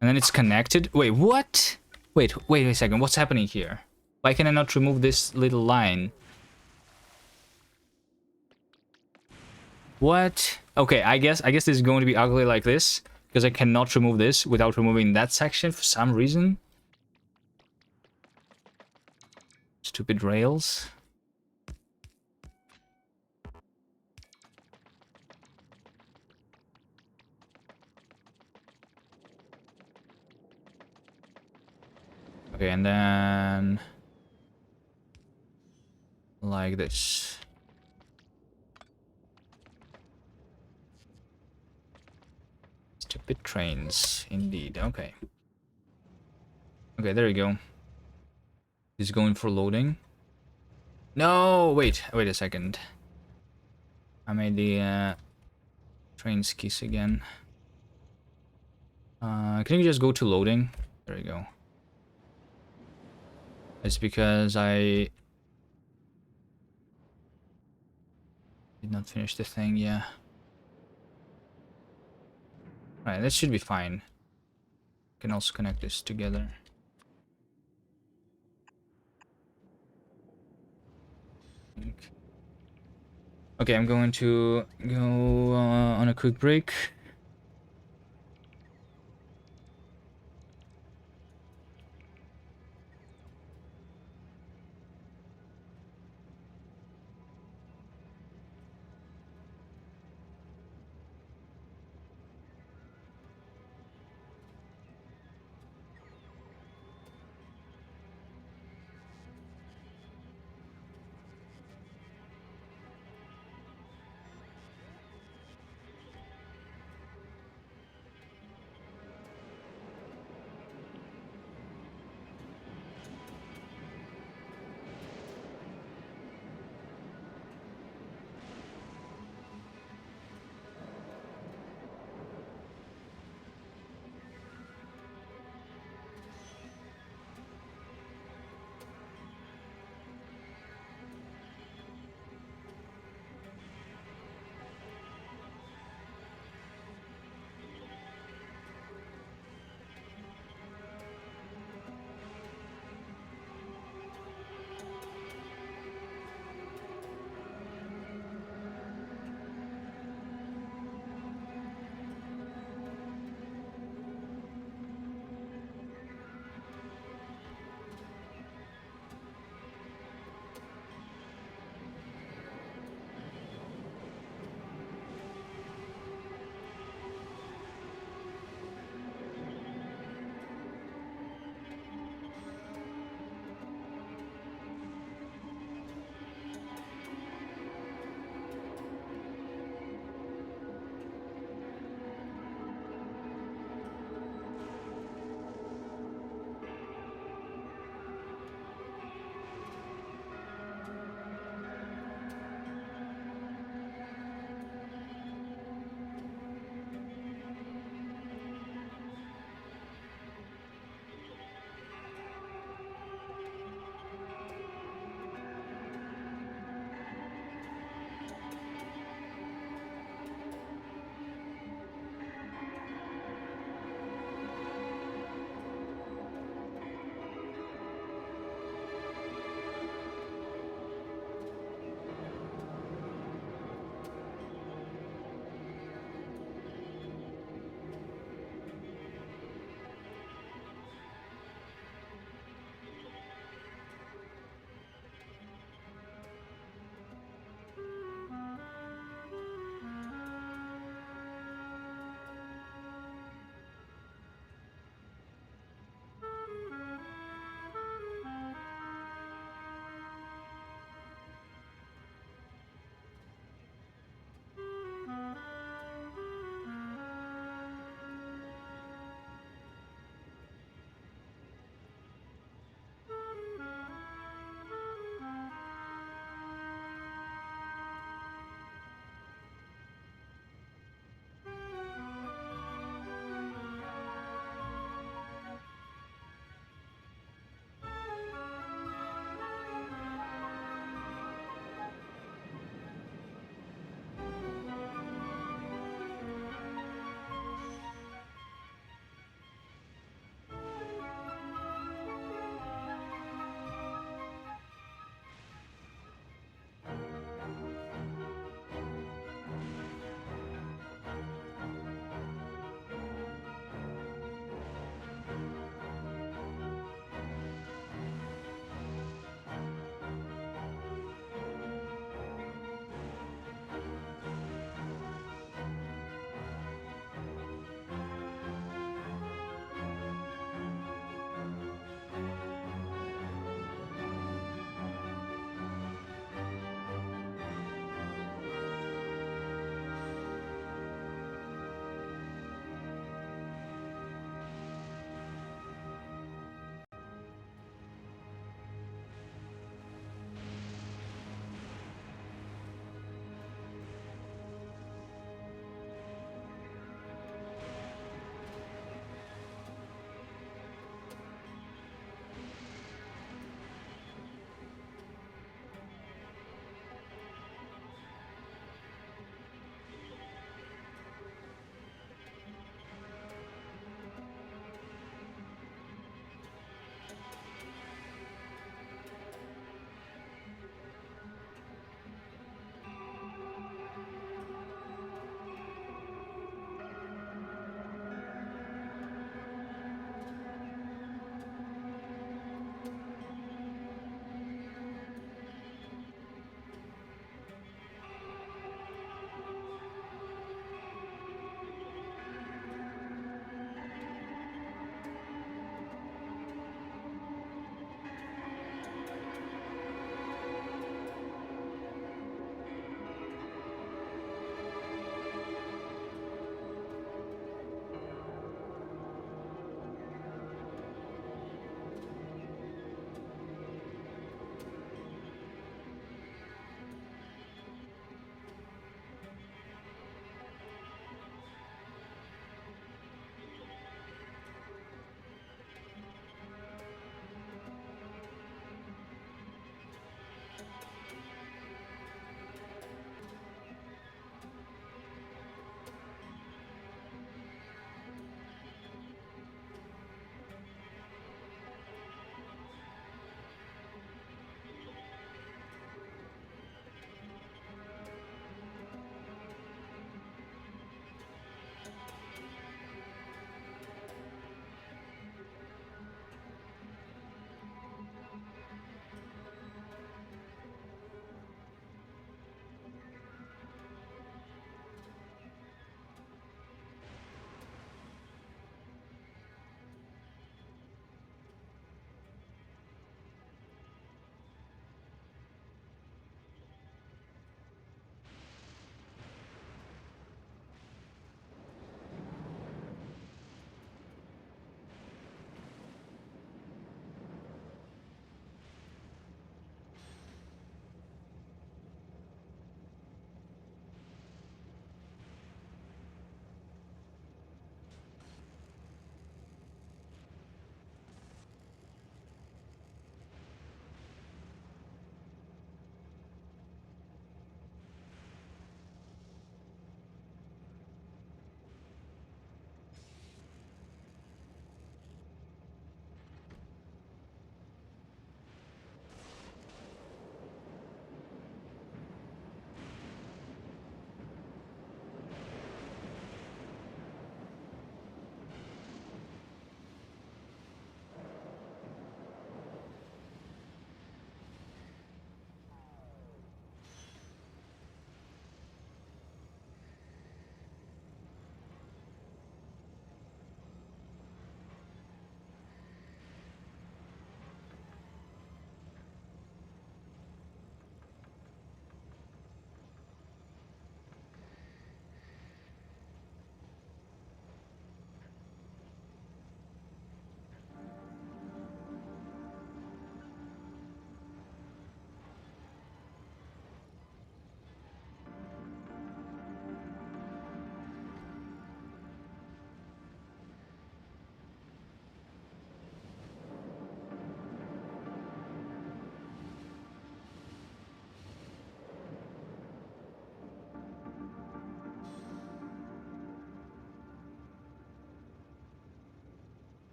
And then it's connected? Wait, what? Wait a second, what's happening here? Why can I not remove this little line? What? Okay, I guess this is going to be ugly like this, because I cannot remove this without removing that section for some reason. Stupid rails. Okay, and then like this. Stupid trains, indeed. Okay. Okay, there you go. He's going for loading. No, wait a second. I made the train skis again. Can you just go to loading? There you go. It's because I did not finish the thing, yeah. Alright, that should be fine. Can also connect this together. Okay, I'm going to go on a quick break.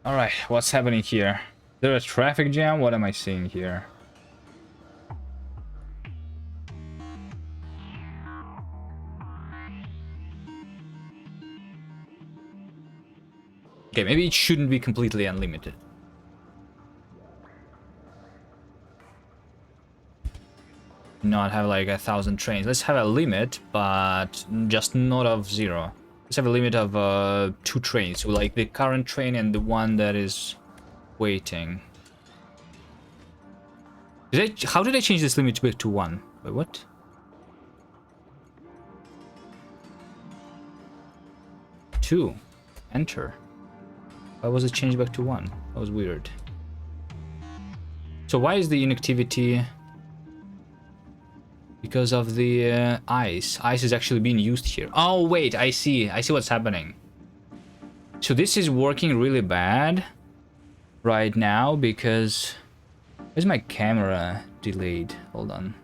Alright, what's happening here? Is there a traffic jam? What am I seeing here? Okay, maybe it shouldn't be completely unlimited. Not have like 1,000 trains. Let's have a limit, but just not of 0. Let's have a limit of 2 trains. So like the current train and the one that is waiting. How did I change this limit back to 1? Wait, what? Two. Enter. Why was it changed back to 1? That was weird. So why is the inactivity? Because of the ice. Ice is actually being used here. Oh, wait, I see. I see what's happening. So this is working really bad right now because... Where's my camera delayed? Hold on.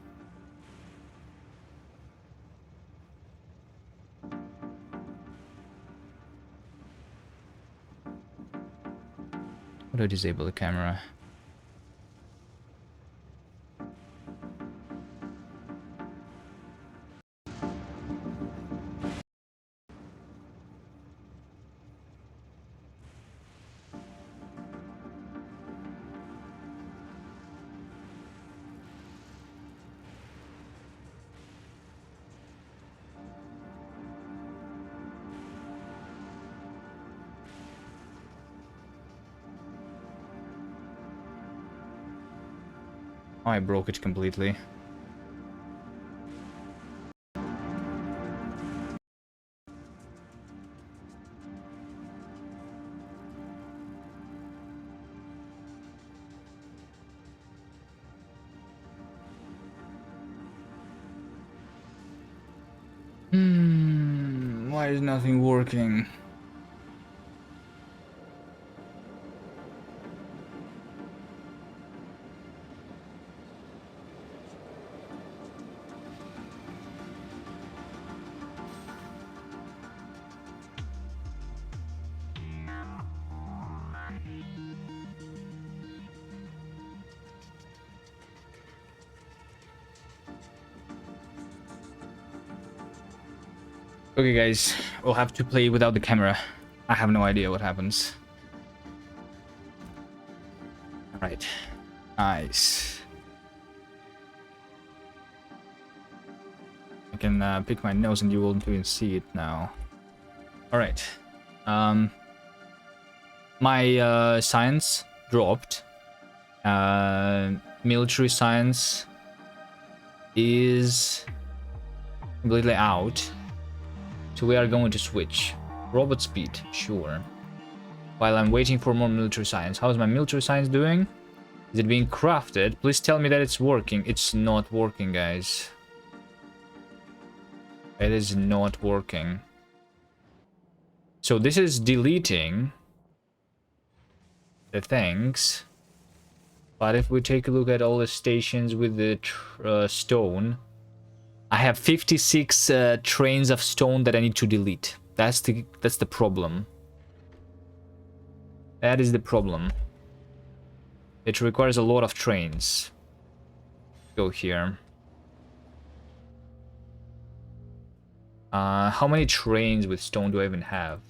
How do I disable the camera? Oh, I broke it completely. Why is nothing working? Okay guys, we'll have to play without the camera. I have no idea what happens. Alright. Nice. I can pick my nose and you won't even see it now. Alright. My science dropped. Military science is completely out. So we are going to switch. Robot speed, sure. While I'm waiting for more military science. How's my military science doing? Is it being crafted? Please tell me that it's working. It's not working, guys. It is not working. So this is deleting the things. But if we take a look at all the stations with the stone, I have 56 trains of stone that I need to delete. That's the problem. That is the problem. It requires a lot of trains. Go here. How many trains with stone do I even have?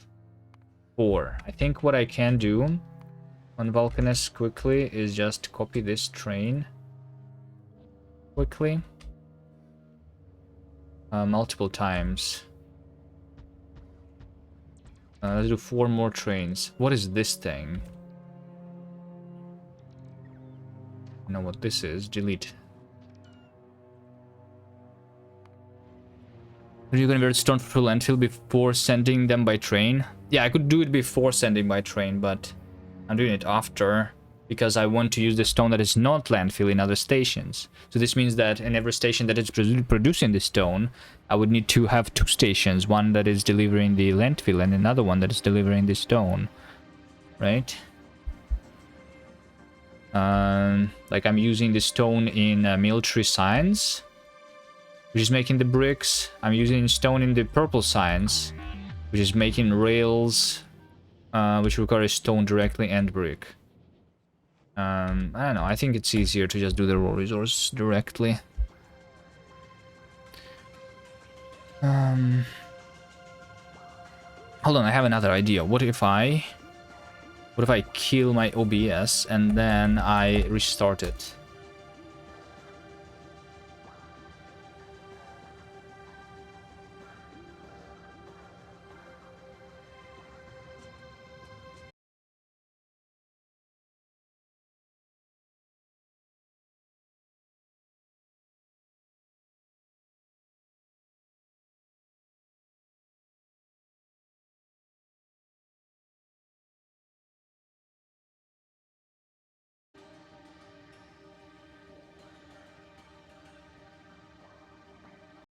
4. I think what I can do on Vulcanus quickly is just copy this train quickly. Multiple times. Let's do 4 more trains. What is this thing? I know what this is. Delete. Are you gonna convert stone to landfill before sending them by train? Yeah, I could do it before sending by train, but I'm doing it after because I want to use the stone that is not landfill in other stations. So this means that in every station that is producing the stone, I would need to have 2 stations, one that is delivering the landfill and another one that is delivering the stone, right? Like I'm using the stone in military science, which is making the bricks. I'm using stone in the purple science, which is making rails which requires stone directly and brick. I don't know, I think it's easier to just do the raw resource directly. Hold on, I have another idea. What if I kill my OBS and then I restart it?